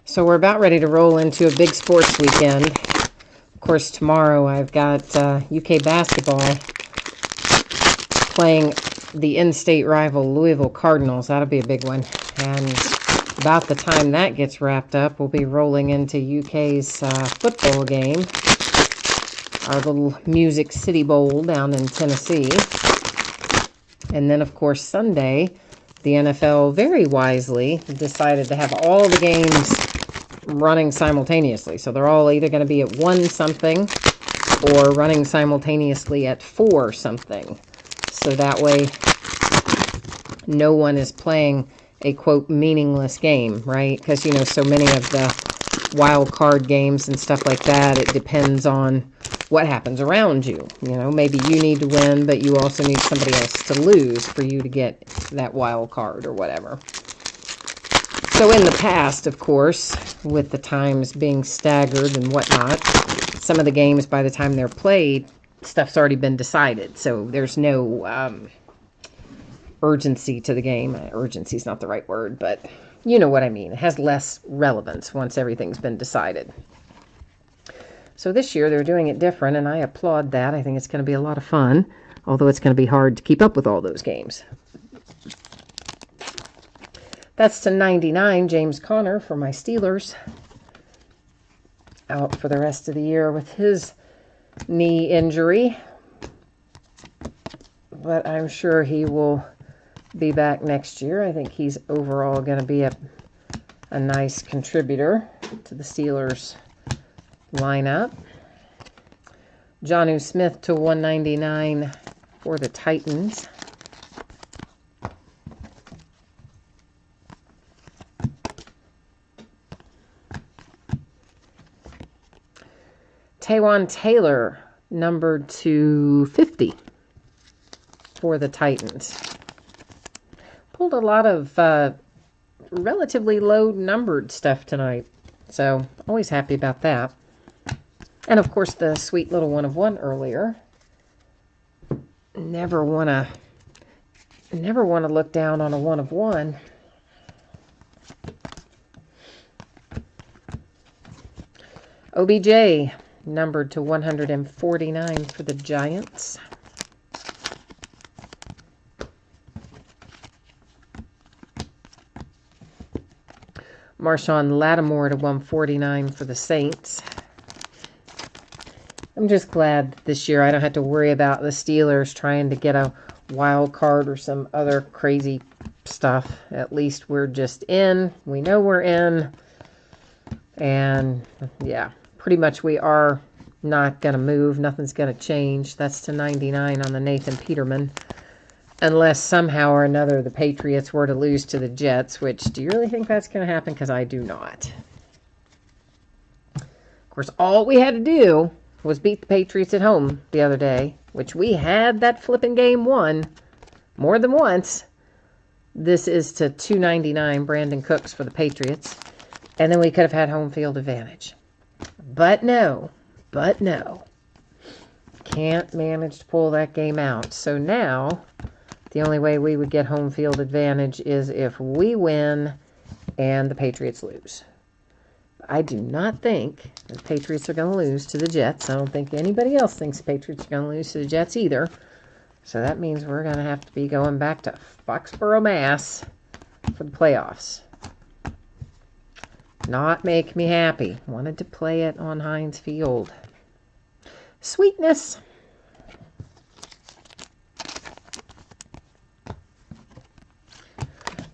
So we're about ready to roll into a big sports weekend. Of course, tomorrow I've got UK basketball playing the in-state rival Louisville Cardinals. That'll be a big one. And about the time that gets wrapped up, we'll be rolling into UK's football game, our little Music City Bowl down in Tennessee. And then, of course, Sunday, the NFL very wisely decided to have all the games running simultaneously. So they're all either going to be at 1 something or running simultaneously at 4 something. So that way, no one is playing a, quote, meaningless game, right? Because, you know, so many of the wild card games and stuff like that, it depends on what happens around you. You know, maybe you need to win, but you also need somebody else to lose for you to get that wild card or whatever. So in the past, of course, with the times being staggered and whatnot, some of the games, by the time they're played, stuff's already been decided. So there's no urgency to the game. Urgency is not the right word, but you know what I mean. It has less relevance once everything's been decided. So this year they're doing it different, and I applaud that. I think it's going to be a lot of fun, although it's going to be hard to keep up with all those games. That's to 99, James Conner for my Steelers. Out for the rest of the year with his knee injury. But I'm sure he will be back next year. I think he's overall going to be a nice contributor to the Steelers lineup. Jonnu Smith to 199 for the Titans. Taywan Taylor, numbered to 50 for the Titans. Pulled a lot of relatively low numbered stuff tonight, so always happy about that. And of course the sweet little 1 of 1 earlier. Never want to look down on a 1 of 1. OBJ, numbered to 149 for the Giants. Marshawn Lattimore to 149 for the Saints. I'm just glad that this year I don't have to worry about the Steelers trying to get a wild card or some other crazy stuff. At least we're just in. We know we're in. And yeah, pretty much we are not going to move. Nothing's going to change. That's to 99 on the Nathan Peterman. Unless somehow or another the Patriots were to lose to the Jets, which, do you really think that's going to happen? Because I do not. Of course, all we had to do was beat the Patriots at home the other day, which we had that flipping game won more than once. This is to 299 Brandon Cooks for the Patriots. And then we could have had home field advantage. But no. Can't manage to pull that game out. So now, the only way we would get home field advantage is if we win and the Patriots lose. I do not think the Patriots are going to lose to the Jets. I don't think anybody else thinks the Patriots are going to lose to the Jets either. So that means we're going to have to be going back to Foxborough, Mass. For the playoffs. Not make me happy. Wanted to play it on Heinz Field. Sweetness.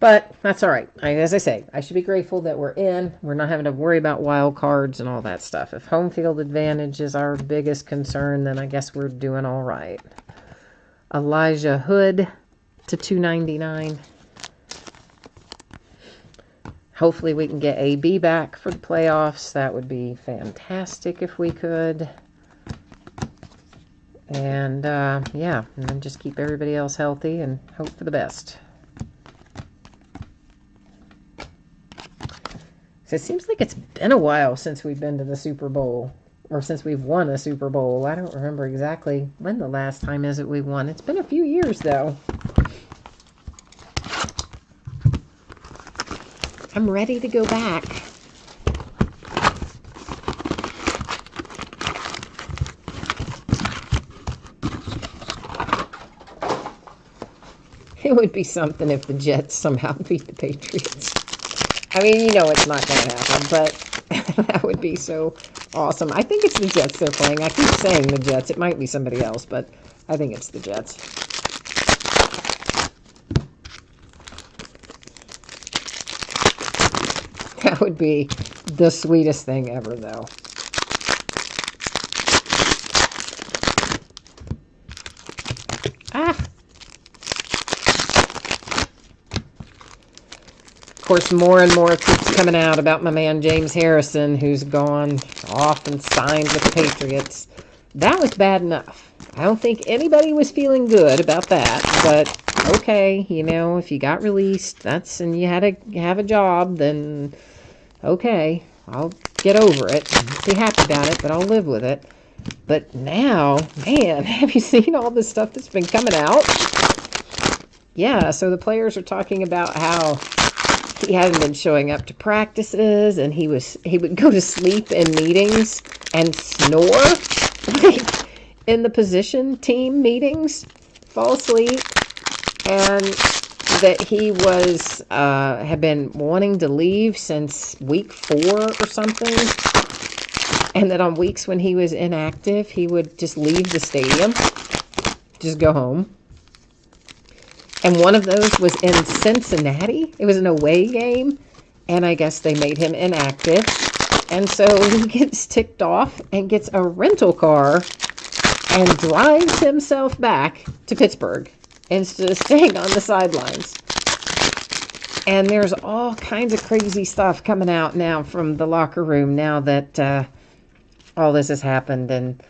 But that's all right. As I say, I should be grateful that we're in. We're not having to worry about wild cards and all that stuff. If home field advantage is our biggest concern, then I guess we're doing all right. Elijah Hood to 299. Hopefully we can get AB back for the playoffs. That would be fantastic if we could. And yeah, and then just keep everybody else healthy and hope for the best. So it seems like it's been a while since we've been to the Super Bowl, or since we've won a Super Bowl. I don't remember exactly when the last time is it we won. It's been a few years, though. I'm ready to go back. It would be something if the Jets somehow beat the Patriots. I mean, you know it's not going to happen, but that would be so awesome. I think it's the Jets they're playing. I keep saying the Jets. It might be somebody else, but I think it's the Jets. That would be the sweetest thing ever, though. Of course, more and more keeps coming out about my man James Harrison, who's gone off and signed with the Patriots. That was bad enough. I don't think anybody was feeling good about that, but okay, you know, if you got released, and you had to have a job, then okay, I'll get over it. Be happy about it, but I'll live with it. But now, man, have you seen all this stuff that's been coming out? Yeah, so the players are talking about how he hadn't been showing up to practices, and he would go to sleep in meetings and snore, like in the position team meetings, fall asleep, and that he had been wanting to leave since week 4 or something, and that on weeks when he was inactive, he would just leave the stadium, just go home. And one of those was in Cincinnati. It was an away game, and I guess they made him inactive. And so he gets ticked off and gets a rental car and drives himself back to Pittsburgh instead of staying on the sidelines. And there's all kinds of crazy stuff coming out now from the locker room now that all this has happened. And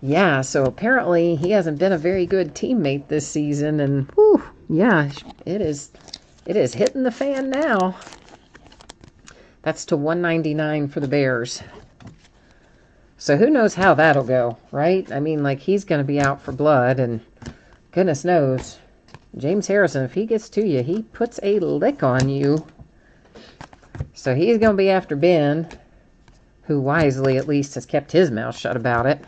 yeah, so apparently he hasn't been a very good teammate this season, and whew, yeah, it is hitting the fan now. That's to 199 for the Bears. So who knows how that'll go, right? I mean, like, he's going to be out for blood, and goodness knows, James Harrison, if he gets to you, he puts a lick on you. So he's going to be after Ben, who wisely at least has kept his mouth shut about it.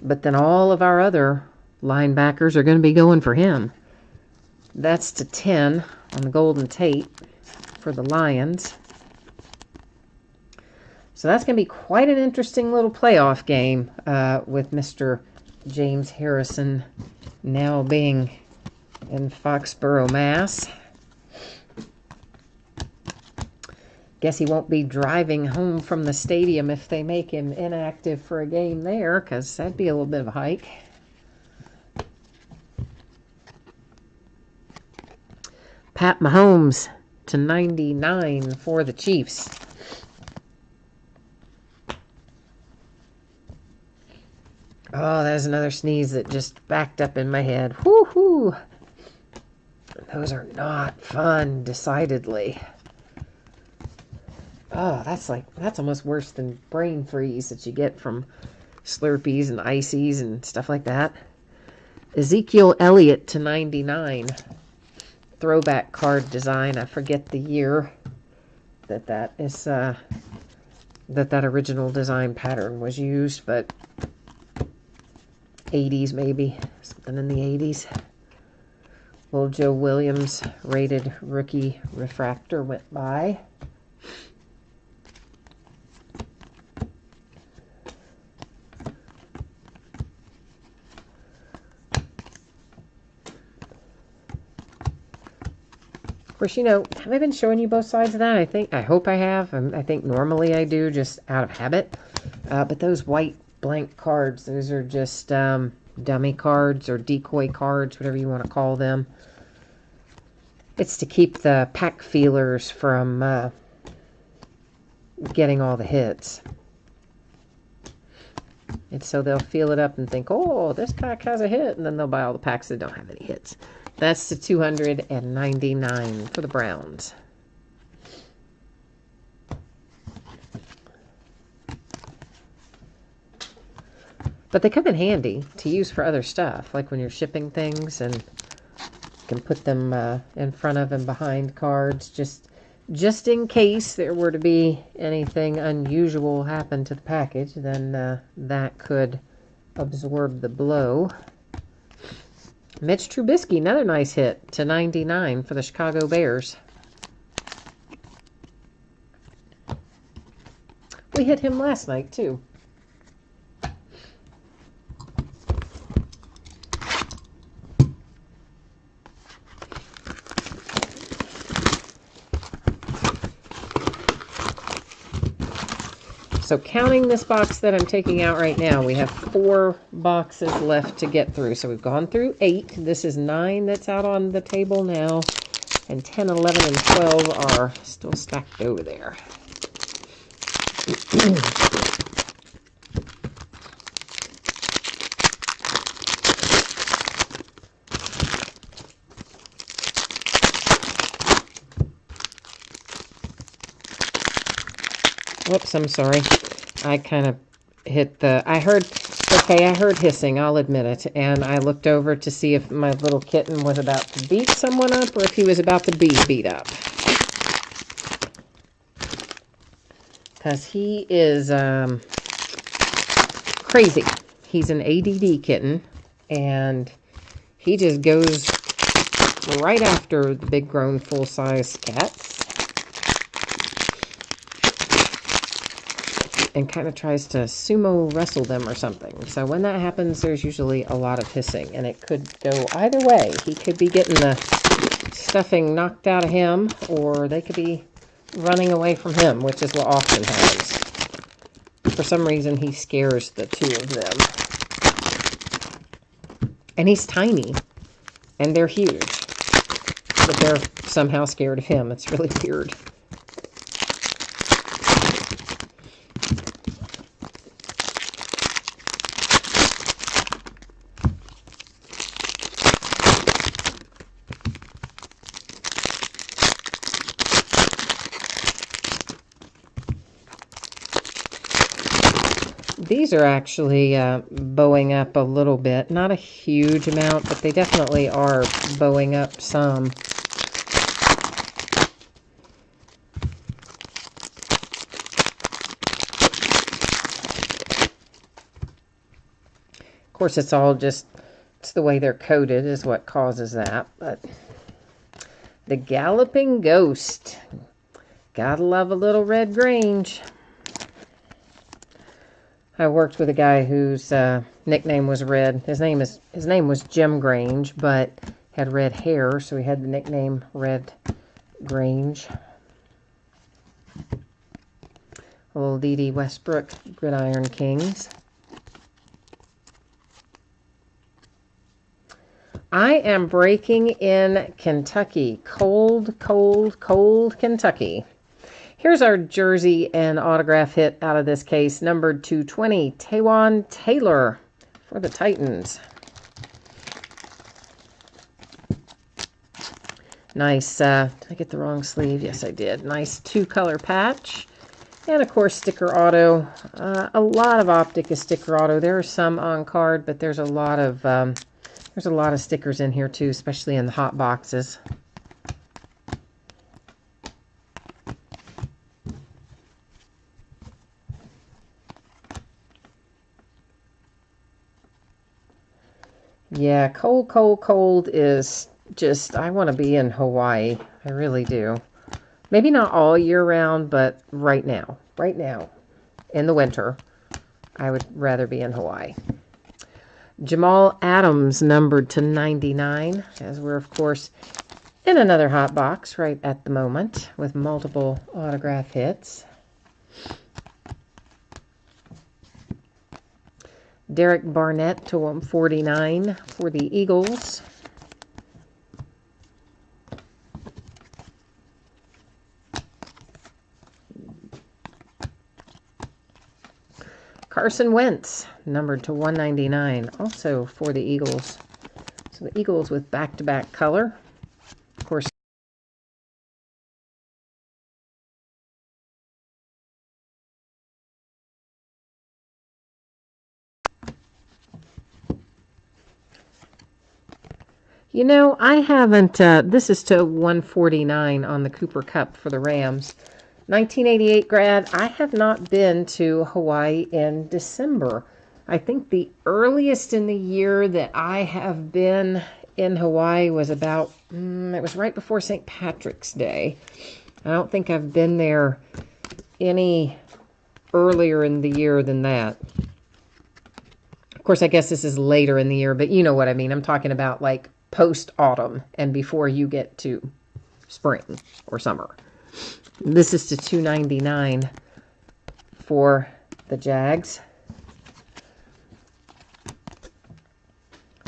But then all of our other linebackers are going to be going for him. That's to 10 on the Golden Tate for the Lions. So that's going to be quite an interesting little playoff game with Mr. James Harrison now being in Foxborough, Mass. Guess he won't be driving home from the stadium if they make him inactive for a game there, because that'd be a little bit of a hike. Pat Mahomes to 99 for the Chiefs. Oh, there's another sneeze that just backed up in my head. Whoo-hoo! Those are not fun, decidedly. Oh, that's almost worse than brain freeze that you get from Slurpees and Ices and stuff like that. Ezekiel Elliott to 99. Throwback card design. I forget the year that is that original design pattern was used, but 80s maybe, something in the 80s. Little Joe Williams rated rookie refractor went by. Of course, you know, have I been showing you both sides of that? I hope I have. I think normally I do, just out of habit. But those white blank cards, those are just dummy cards or decoy cards, whatever you want to call them. It's to keep the pack feelers from getting all the hits. It's so they'll feel it up and think, oh, this pack has a hit, and then they'll buy all the packs that don't have any hits. That's the 299 for the Browns. But they come in handy to use for other stuff, like when you're shipping things, and you can put them in front of and behind cards, just in case there were to be anything unusual happen to the package, then that could absorb the blow. Mitch Trubisky, another nice hit to 99 for the Chicago Bears. We hit him last night, too. So counting this box that I'm taking out right now, we have 4 boxes left to get through. So we've gone through 8. This is 9 that's out on the table now. And 10, 11, and 12 are still stacked over there. Whoops, I'm sorry. I kind of hit the... I heard hissing, I'll admit it. And I looked over to see if my little kitten was about to beat someone up or if he was about to be beat up. Because he is crazy. He's an ADD kitten. And he just goes right after the big grown full-size cats. And kind of tries to sumo wrestle them or something. So when that happens, there's usually a lot of hissing. And it could go either way. He could be getting the stuffing knocked out of him, or they could be running away from him, which is what often happens. For some reason, he scares the 2 of them. And he's tiny. And they're huge. But they're somehow scared of him. It's really weird. These are actually bowing up a little bit. Not a huge amount, but they definitely are bowing up some. Of course, it's all just, it's the way they're coated is what causes that. But the Galloping Ghost. Gotta love a little Red Grange. I worked with a guy whose nickname was Red. His name was Jim Grange, but had red hair, so he had the nickname Red Grange. A little D.D. Westbrook Gridiron Kings. I am breaking in Kentucky. Cold, cold, cold Kentucky. Here's our jersey and autograph hit out of this case. Numbered 220, Taywan Taylor for the Titans. Nice, did I get the wrong sleeve? Yes, I did. Nice 2-color patch. And, of course, sticker auto. A lot of Optic is sticker auto. There are some on card, but there's a lot of stickers in here, too, especially in the hot boxes. Yeah, cold, cold, cold is just, I want to be in Hawaii. I really do. Maybe not all year round, but right now, in the winter, I would rather be in Hawaii. Jamal Adams, numbered to 99, as we're, of course, in another hot box right at the moment with multiple autograph hits. Derek Barnett to 149 for the Eagles. Carson Wentz, numbered to 199, also for the Eagles. So the Eagles with back-to-back color. Of course, you know, I haven't, this is to 149 on the Cooper Cup for the Rams. 1988 grad, I have not been to Hawaii in December. I think the earliest in the year that I have been in Hawaii was about, it was right before St. Patrick's Day. I don't think I've been there any earlier in the year than that. Of course, I guess this is later in the year, but you know what I mean. I'm talking about like post-autumn and before you get to spring or summer. This is to 299 for the Jags.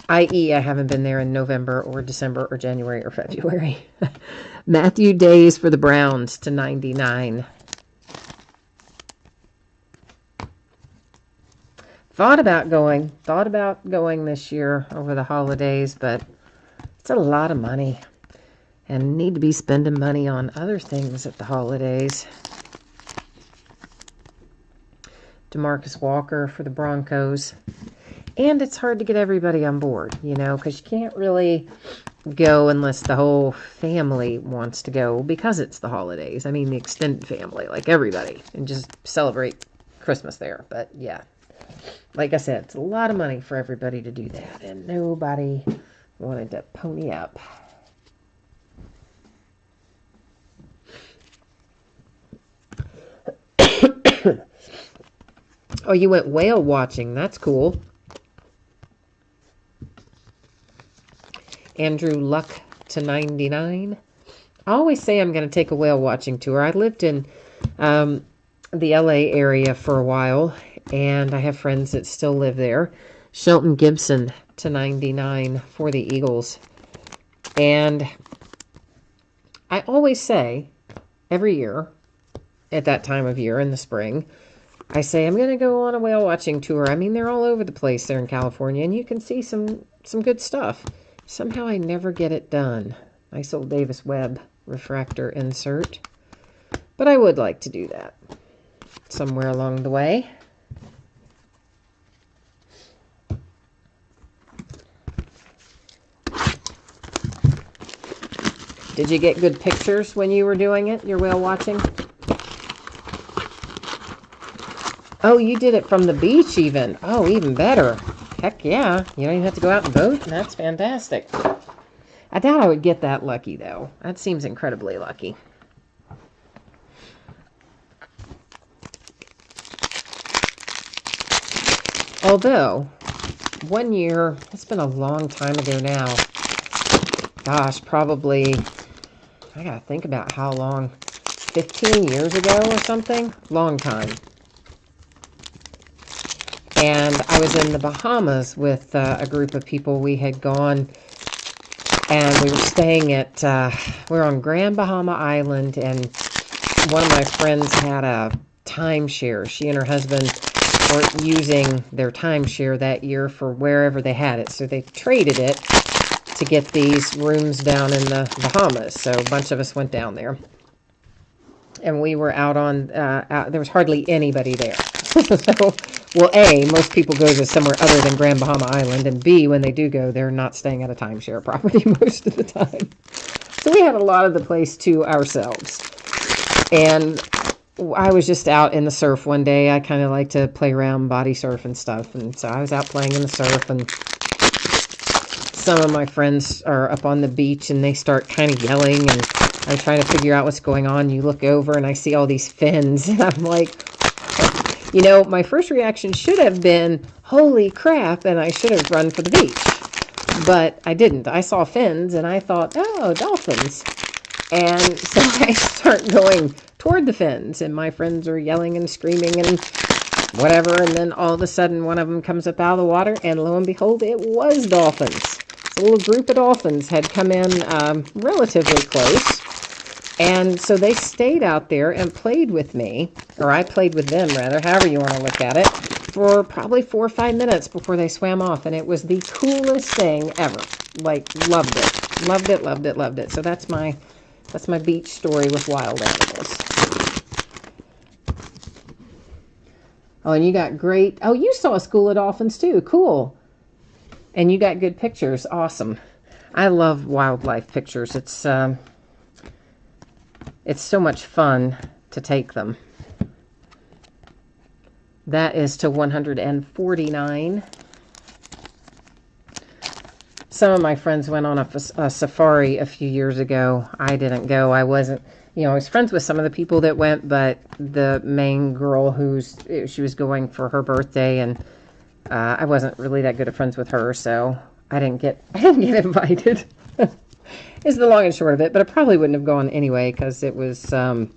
I.e., I haven't been there in November or December or January or February. Matthew Days for the Browns to 99. Thought about going this year over the holidays, but it's a lot of money. And need to be spending money on other things at the holidays. DeMarcus Walker for the Broncos. And it's hard to get everybody on board, you know, because you can't really go unless the whole family wants to go because it's the holidays. I mean, the extended family, like everybody, and just celebrate Christmas there. But yeah, like I said, it's a lot of money for everybody to do that, and nobody wanted to pony up. Oh, you went whale watching. That's cool. Andrew Luck to 99. I always say I'm going to take a whale watching tour. I lived in the LA area for a while, and I have friends that still live there. Shelton Gibson to 99 for the Eagles. And I always say, every year, at that time of year in the spring, I say I'm going to go on a whale watching tour. I mean, they're all over the place there in California, and you can see some good stuff. Somehow I never get it done. Nice old Davis Webb refractor insert. But I would like to do that somewhere along the way. Did you get good pictures when you were doing it, your whale watching? Oh, you did it from the beach even. Oh, even better. Heck yeah. You don't even have to go out and boat. That's fantastic. I doubt I would get that lucky, though. That seems incredibly lucky. Although, one year, it's been a long time ago now. Gosh, probably, I gotta think about how long, 15 years ago or something? Long time. And I was in the Bahamas with a group of people. We had gone, and we were staying at, we were on Grand Bahama Island, and one of my friends had a timeshare. She and her husband weren't using their timeshare that year for wherever they had it, so they traded it to get these rooms down in the Bahamas. So a bunch of us went down there. And we were out on, there was hardly anybody there. So, well, A, most people go to somewhere other than Grand Bahama Island, and B, when they do go, they're not staying at a timeshare property most of the time. So we had a lot of the place to ourselves. And I was just out in the surf one day. I kind of like to play around, body surf and stuff. And so I was out playing in the surf, and some of my friends are up on the beach, and they start kind of yelling, and I'm trying to figure out what's going on. You look over, and I see all these fins, and I'm like, you know, my first reaction should have been, holy crap, and I should have run for the beach. But I didn't. I saw fins, and I thought, oh, dolphins. And so I start going toward the fins, and my friends are yelling and screaming and whatever, and then all of a sudden one of them comes up out of the water, and lo and behold, it was dolphins. A little group of dolphins had come in relatively close, and so they stayed out there and played with me, or I played with them rather, however you want to look at it, for probably 4 or 5 minutes before they swam off, and it was the coolest thing ever. Like, loved it. Loved it, loved it, loved it. So that's my beach story with wild animals. Oh, and you got great, oh, you saw a school of dolphins too. Cool. And you got good pictures. Awesome. I love wildlife pictures. It's so much fun to take them. That is to 149. Some of my friends went on a safari a few years ago. I didn't go. I wasn't, I was friends with some of the people that went, but the main girl she was going for her birthday, and I wasn't really that good of friends with her, so I didn't get invited. Is the long and short of it, but I probably wouldn't have gone anyway, because it was one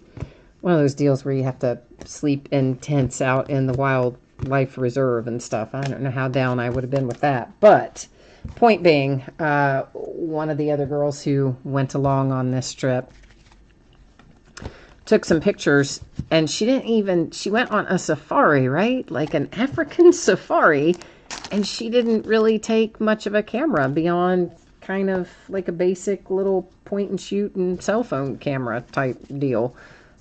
of those deals where you have to sleep in tents out in the wildlife reserve and stuff. I don't know how down I would have been with that, but point being, one of the other girls who went along on this trip took some pictures, and she went on a safari, right? Like an African safari, and she didn't really take much of a camera beyond kind of like a basic little point and shoot and cell phone camera type deal.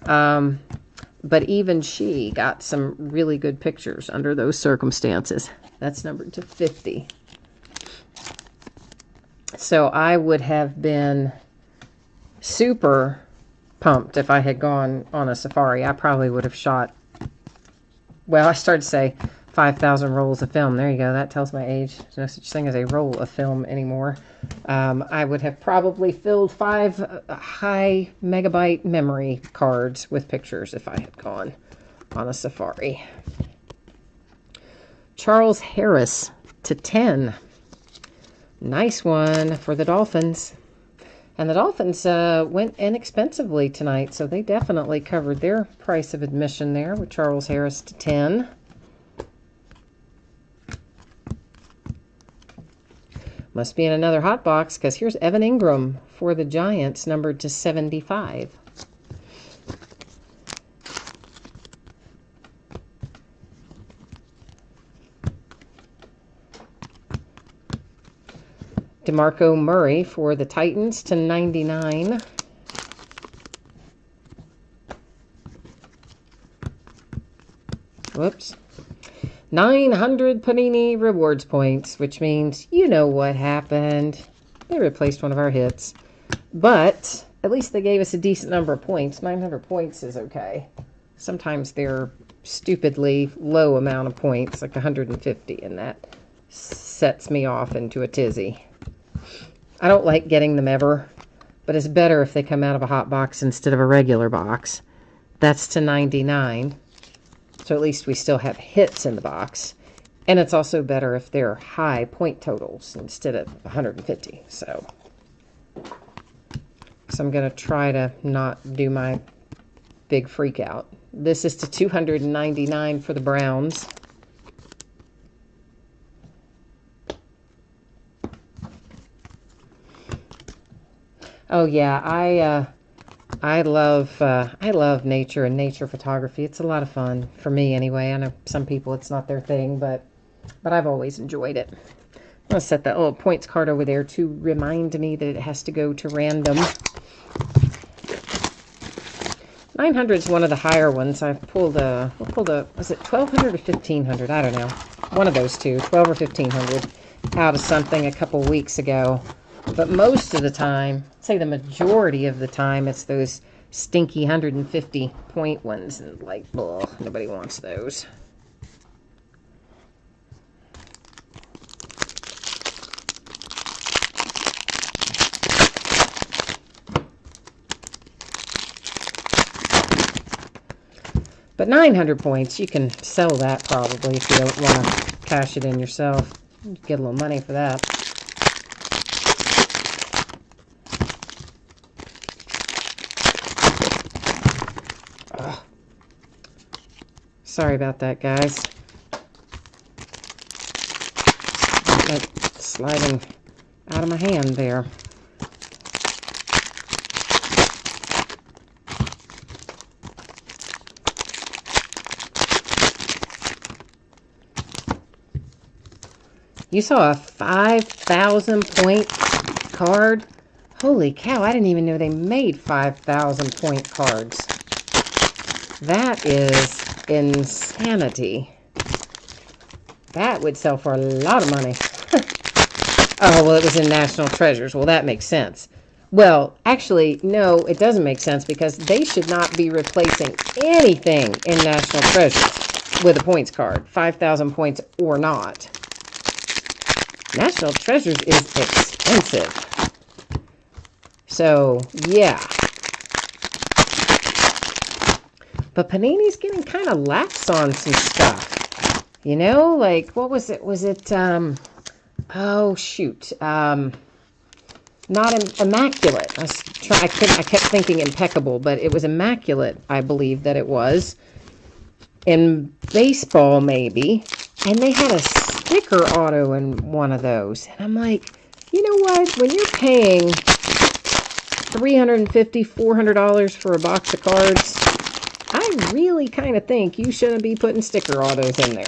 But even she got some really good pictures under those circumstances. That's numbered to 50. So I would have been super pumped if I had gone on a safari. I probably would have shot, well, I started to say 5,000 rolls of film. There you go. That tells my age. There's no such thing as a roll of film anymore. I would have probably filled 5 high megabyte memory cards with pictures if I had gone on a safari. Charles Harris to 10. Nice one for the Dolphins. And the Dolphins went inexpensively tonight, so they definitely covered their price of admission there with Charles Harris to 10. Must be in another hot box, because here's Evan Ingram for the Giants, numbered to 75. DeMarco Murray for the Titans to 99. Whoops. 900 Panini Rewards points, which means you know what happened. They replaced one of our hits. But at least they gave us a decent number of points. 900 points is okay. Sometimes they're stupidly low amount of points, like 150, and that sets me off into a tizzy. I don't like getting them ever, but it's better if they come out of a hot box instead of a regular box. That's to 99. So at least we still have hits in the box. And it's also better if they're high point totals instead of 150. So I'm going to try to not do my big freak out. This is to 299 for the Browns. Oh yeah, I love nature and nature photography. It's a lot of fun for me anyway. I know some people it's not their thing, but I've always enjoyed it. I'm going to set that little points card over there to remind me that it has to go to random. 900 is one of the higher ones. I pulled a, was it 1200 or 1500? I don't know. One of those two, 12 or 1500, out of something a couple weeks ago. But most of the time, I'd say the majority of the time, it's those stinky 150 point ones. And like, ugh, nobody wants those. But 900 points, you can sell that probably if you don't want to cash it in yourself. Get a little money for that. Ugh. Sorry about that, guys. That's sliding out of my hand there. You saw a 5,000 point card? Holy cow, I didn't even know they made 5,000 point cards. That is insanity. That would sell for a lot of money. Oh, well, it was in National Treasures. Well, that makes sense. Well, actually, no, it doesn't make sense because they should not be replacing anything in National Treasures with a points card, 5,000 points or not. National Treasures is expensive. So, yeah. But Panini's getting kind of lax on some stuff. You know, like, what was it? Was it, oh, shoot. Not immaculate. I kept thinking impeccable, but it was immaculate, I believe that it was. In baseball, maybe. And they had a sticker auto in one of those. And I'm like, you know what? When you're paying $350, $400 for a box of cards, I really kind of think you shouldn't be putting sticker autos in there.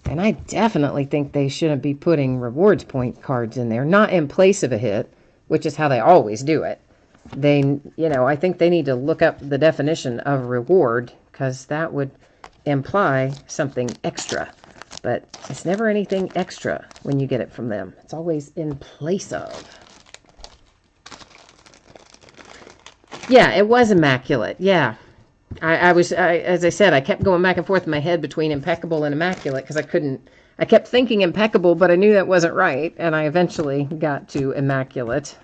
And I definitely think they shouldn't be putting rewards point cards in there. Not in place of a hit, which is how they always do it. They, you know, I think they need to look up the definition of reward, because that would imply something extra. But it's never anything extra when you get it from them. It's always in place of. Yeah, it was immaculate. Yeah. As I said, I kept going back and forth in my head between impeccable and immaculate because I kept thinking impeccable, but I knew that wasn't right. And I eventually got to immaculate.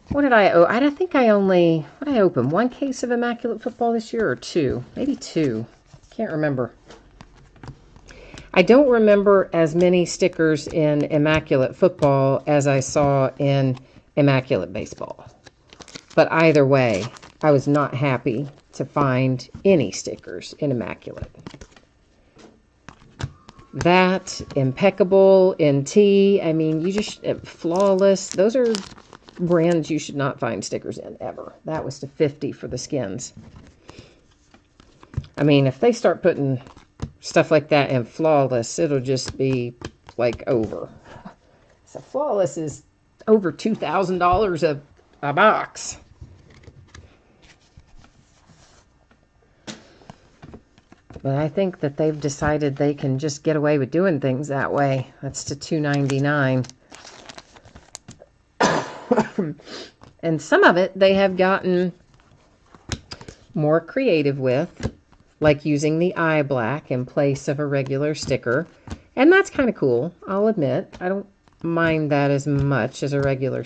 What did I owe? I think I only, what did I open? One case of Immaculate Football this year or two? Maybe two. Can't remember. I don't remember as many stickers in Immaculate Football as I saw in Immaculate Baseball. But either way, I was not happy to find any stickers in Immaculate. That, Impeccable, NT, I mean, you just, Flawless, those are brands you should not find stickers in, ever. That was to 50 for the skins. I mean, if they start putting stuff like that in Flawless, it'll just be, like, over. So Flawless is over $2,000 a box. But I think that they've decided they can just get away with doing things that way. That's to $2.99. And some of it they have gotten more creative with, like using the eye black in place of a regular sticker. And that's kind of cool, I'll admit. I don't mind that as much as a regular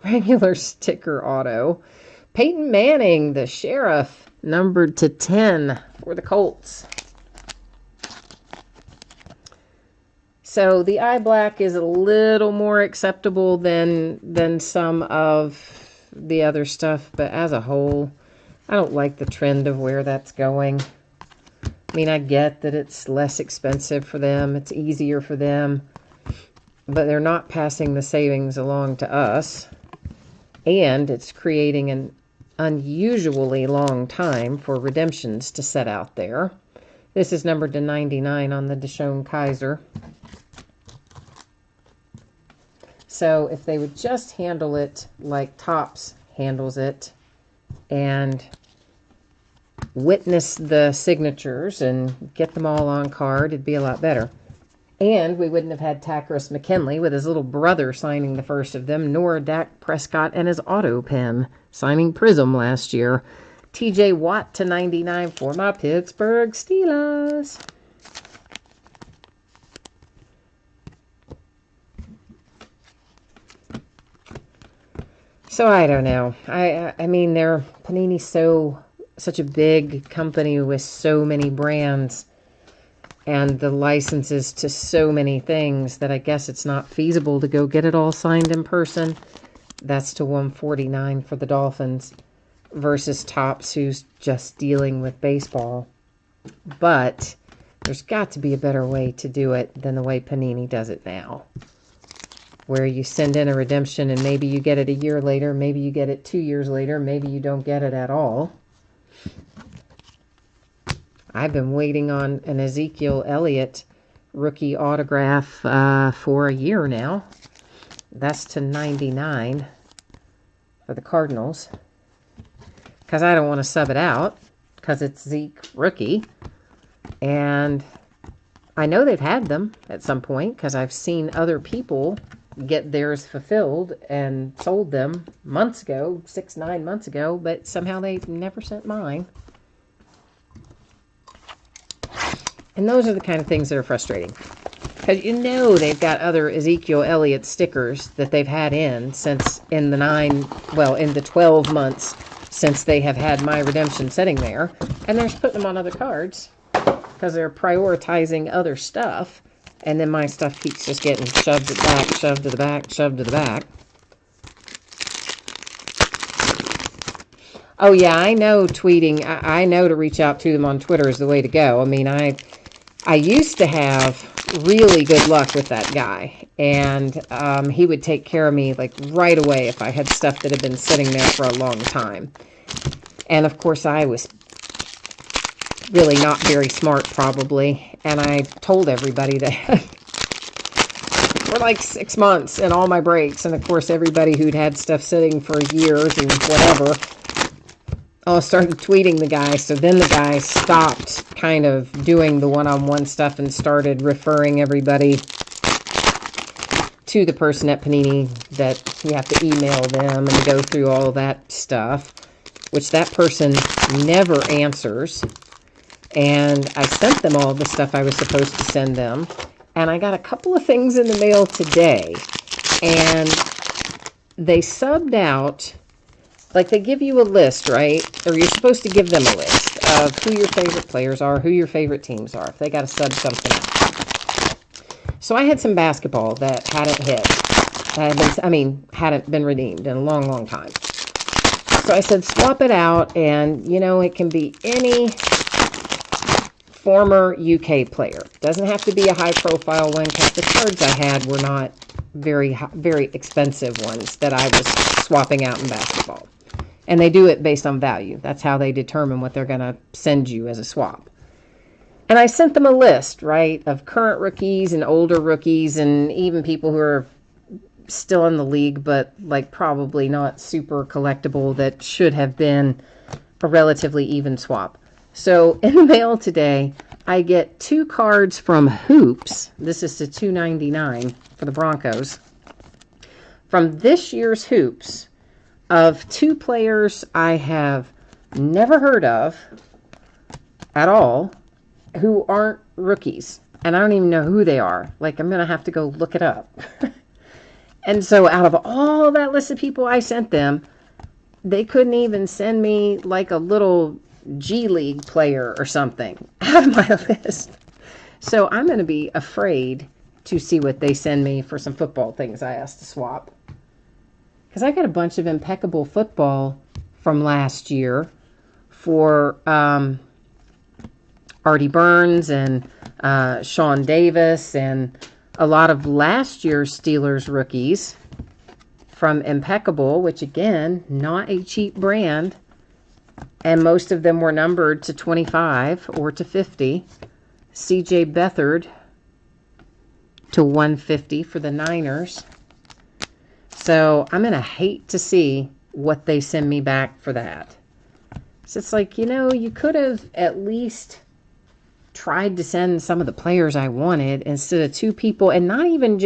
regular sticker auto. Peyton Manning, the sheriff, numbered to 10 for for the Colts. So the eye black is a little more acceptable than some of the other stuff, but as a whole, I don't like the trend of where that's going. I mean, I get that it's less expensive for them, it's easier for them, but they're not passing the savings along to us, and it's creating an unusually long time for redemptions to set out there. This is numbered to 99 on the Deshaun Kaiser. So if they would just handle it like Topps handles it and witness the signatures and get them all on card, it'd be a lot better. And we wouldn't have had Takros McKinley with his little brother signing the first of them, nor Dak Prescott and his auto pen signing Prizm last year. TJ Watt to 99 for my Pittsburgh Steelers. So I don't know. I mean, they're Panini's such a big company with so many brands and the licenses to so many things that I guess it's not feasible to go get it all signed in person. That's to 149 for the Dolphins versus Topps, who's just dealing with baseball. But there's got to be a better way to do it than the way Panini does it now, where you send in a redemption and maybe you get it a year later, maybe you get it 2 years later, maybe you don't get it at all. I've been waiting on an Ezekiel Elliott rookie autograph for a year now. That's to 99 for the Cardinals, because I don't want to sub it out because it's Zeke rookie. And I know they've had them at some point because I've seen other people get theirs fulfilled and sold them months ago, 6-9 months ago, but somehow they never sent mine. And those are the kind of things that are frustrating, because you know they've got other Ezekiel Elliott stickers that they've had in since in the 12 months since they have had my redemption sitting there, and they're just putting them on other cards because they're prioritizing other stuff. And then my stuff keeps just getting shoved to the back, shoved to the back, shoved to the back. Oh, yeah, I know tweeting. I know to reach out to them on Twitter is the way to go. I mean, I used to have really good luck with that guy. And he would take care of me like right away if I had stuff that had been sitting there for a long time. And, of course, I was really not very smart, probably. And I told everybody that for like 6 months in all my breaks. And, of course, everybody who'd had stuff sitting for years and whatever all started tweeting the guy. So then the guy stopped kind of doing the one-on-one stuff and started referring everybody to the person at Panini that you have to email them and go through all that stuff, which that person never answers. And I sent them all the stuff I was supposed to send them. And I got a couple of things in the mail today. And they subbed out, like they give you a list, right? Or you're supposed to give them a list of who your favorite players are, who your favorite teams are, if they got to sub something out. So I had some basketball that hadn't hit. Hadn't been redeemed in a long, long time. So I said, swap it out. And, you know, it can be any former UK player. Doesn't have to be a high-profile one, because the cards I had were not very expensive ones that I was swapping out in basketball. And they do it based on value. That's how they determine what they're going to send you as a swap. And I sent them a list, right, of current rookies and older rookies and even people who are still in the league but like probably not super collectible that should have been a relatively even swap. So in the mail today, I get 2 cards from Hoops. This is to $2.99 for the Broncos. From this year's Hoops, of 2 players I have never heard of at all, who aren't rookies. And I don't even know who they are. Like, I'm going to have to go look it up. And so out of all that list of people I sent them, they couldn't even send me like a little G League player or something out of my list. So I'm going to be afraid to see what they send me for some football things I asked to swap. Because I got a bunch of impeccable football from last year for Artie Burns and Sean Davis and a lot of last year's Steelers rookies from Impeccable, which again, not a cheap brand. And most of them were numbered to 25 or to 50. CJ Beathard to 150 for the Niners. So I'm going to hate to see what they send me back for that. So it's like, you know, you could have at least tried to send some of the players I wanted instead of two people, and not even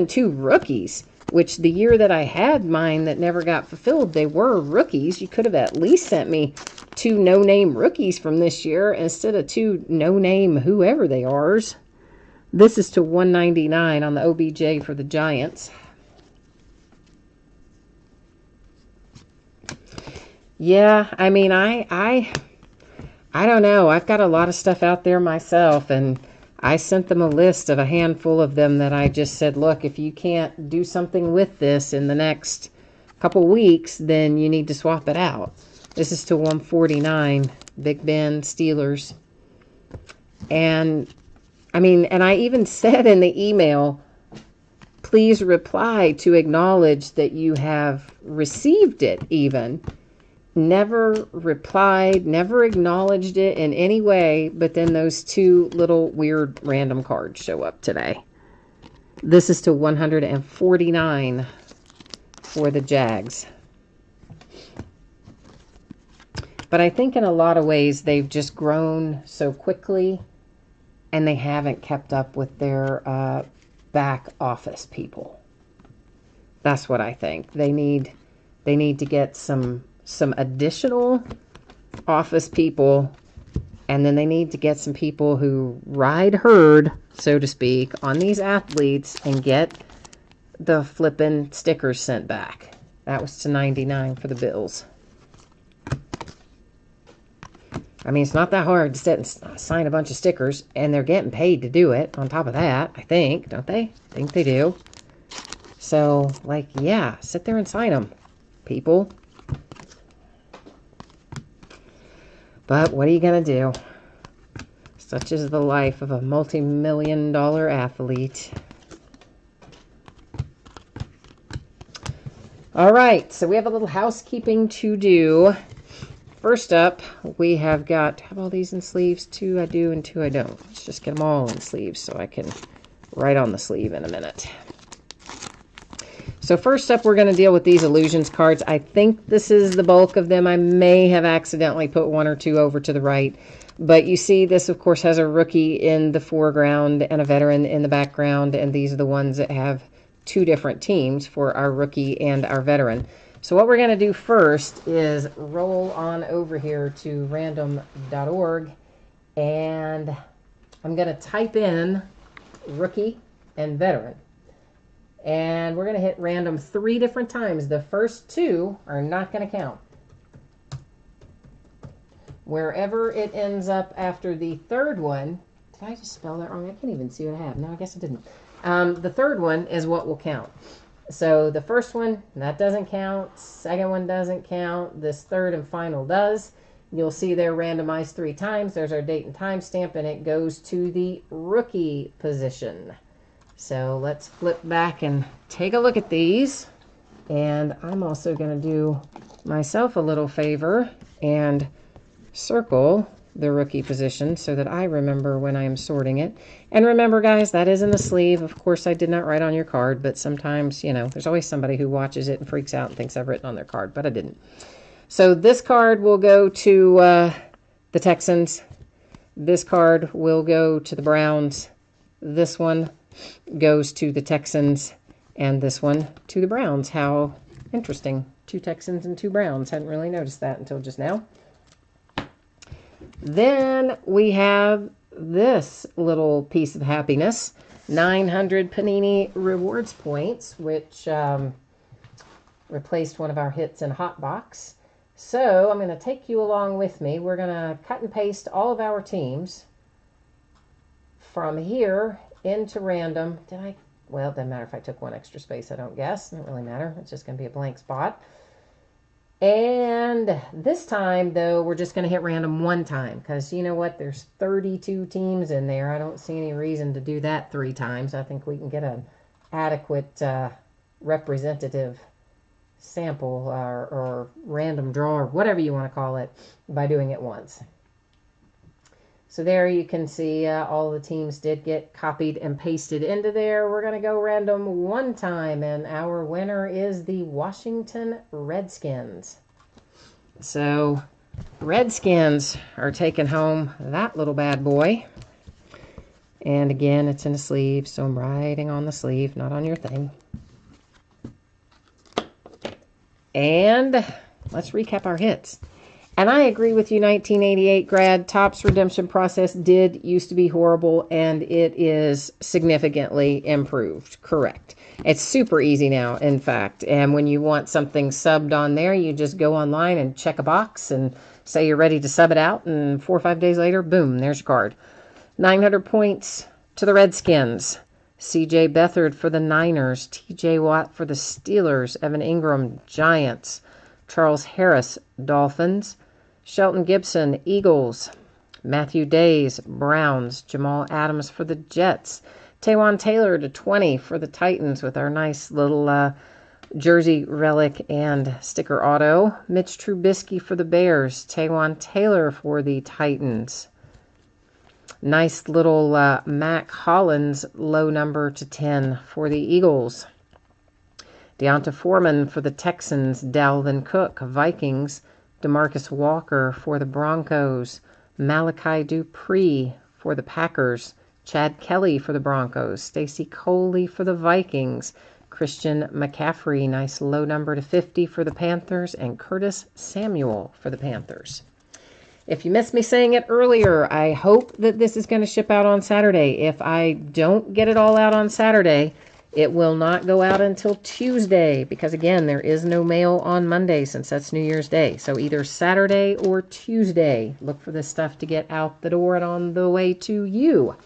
two rookies, which the year that I had mine that never got fulfilled, they were rookies. You could have at least sent me two no-name rookies from this year instead of two no-name whoever they are. This is to 199 on the OBJ for the Giants. Yeah, I mean, I don't know. I've got a lot of stuff out there myself, and I sent them a list of a handful of them that I just said, look, if you can't do something with this in the next couple weeks, then you need to swap it out. This is to 149, Big Ben, Steelers. And, I mean, and I even said in the email, please reply to acknowledge that you have received it even. Never replied, never acknowledged it in any way, but then those two little weird random cards show up today. This is to 149 for the Jags. But I think in a lot of ways they've just grown so quickly and they haven't kept up with their back office people. That's what I think. They need to get some additional office people, and then they need to get some people who ride herd, so to speak, on these athletes and get the flippin' stickers sent back. That was to 99 for the Bills. I mean, it's not that hard to sit and sign a bunch of stickers, and they're getting paid to do it on top of that, I think, don't they? I think they do. So, like, yeah, sit there and sign them, people. But what are you going to do? Such is the life of a multi-million-dollar athlete. All right, so we have a little housekeeping to do. First up, we have all these in sleeves? 2 I do and 2 I don't. Let's just get them all in sleeves so I can write on the sleeve in a minute. So first up, we're going to deal with these Illusions cards. I think this is the bulk of them. I may have accidentally put 1 or 2 over to the right. But you see this, of course, has a rookie in the foreground and a veteran in the background. And these are the ones that have 2 different teams for our rookie and our veteran. So what we're going to do first is roll on over here to random.org. And I'm going to type in rookie and veteran. And we're going to hit random 3 different times. The first 2 are not going to count. Wherever it ends up after the third one, did I just spell that wrong? I can't even see what I have. No, I guess I didn't. The third one is what will count. So the first one, that doesn't count. Second one doesn't count. This third and final does. You'll see they're randomized 3 times. There's our date and time stamp, and it goes to the rookie position. So let's flip back and take a look at these. And I'm also going to do myself a little favor and circle the rookie position so that I remember when I am sorting it. And remember, guys, that is in the sleeve. Of course, I did not write on your card, but sometimes, you know, there's always somebody who watches it and freaks out and thinks I've written on their card, but I didn't. So this card will go to the Texans. This card will go to the Browns. This one goes to the Texans, and this one to the Browns. How interesting. 2 Texans and 2 Browns. Hadn't really noticed that until just now. Then we have this little piece of happiness. 900 Panini Rewards points, which replaced one of our hits in Hot Box. So I'm going to take you along with me. We're going to cut and paste all of our teams from here into random. Well, it doesn't matter if I took one extra space, I don't guess. It doesn't really matter. It's just going to be a blank spot. And this time, though, we're just going to hit random one time because you know what? There's 32 teams in there. I don't see any reason to do that 3 times. I think we can get an adequate representative sample or random draw or whatever you want to call it by doing it once. So there you can see all the teams did get copied and pasted into there. We're going to go random one time, and our winner is the Washington Redskins. So Redskins are taking home that little bad boy. And again, it's in a sleeve, so I'm writing on the sleeve, not on your thing. And let's recap our hits. And I agree with you, 1988 grad. Topps redemption process did used to be horrible, and it is significantly improved. Correct. It's super easy now, in fact. And when you want something subbed on there, you just go online and check a box and say you're ready to sub it out, and 4 or 5 days later, boom, there's your card. 900 points to the Redskins. C.J. Beathard for the Niners. T.J. Watt for the Steelers. Evan Ingram, Giants. Charles Harris, Dolphins. Shelton Gibson, Eagles. Matthew Days, Browns. Jamal Adams for the Jets. Taywan Taylor to 20 for the Titans with our nice little jersey relic and sticker auto. Mitch Trubisky for the Bears. Taywan Taylor for the Titans. Nice little Mac Hollins low number to 10 for the Eagles. Deonta Foreman for the Texans. Dalvin Cook, Vikings. DeMarcus Walker for the Broncos. Malachi Dupree for the Packers. Chad Kelly for the Broncos. Stacy Coley for the Vikings. Christian McCaffrey, nice low number to 50 for the Panthers. And Curtis Samuel for the Panthers. If you missed me saying it earlier, I hope that this is going to ship out on Saturday. If I don't get it all out on Saturday, it will not go out until Tuesday because, again, there is no mail on Monday since that's New Year's Day. So either Saturday or Tuesday, look for this stuff to get out the door and on the way to you.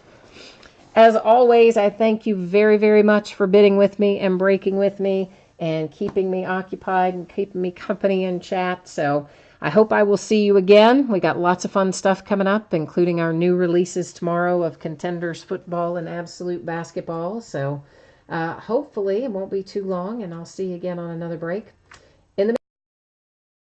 As always, I thank you very, very much for bidding with me and breaking with me and keeping me occupied and keeping me company in chat. So I hope I will see you again. We got lots of fun stuff coming up, including our new releases tomorrow of Contenders Football and Absolute Basketball. So hopefully it won't be too long, and I'll see you again on another break.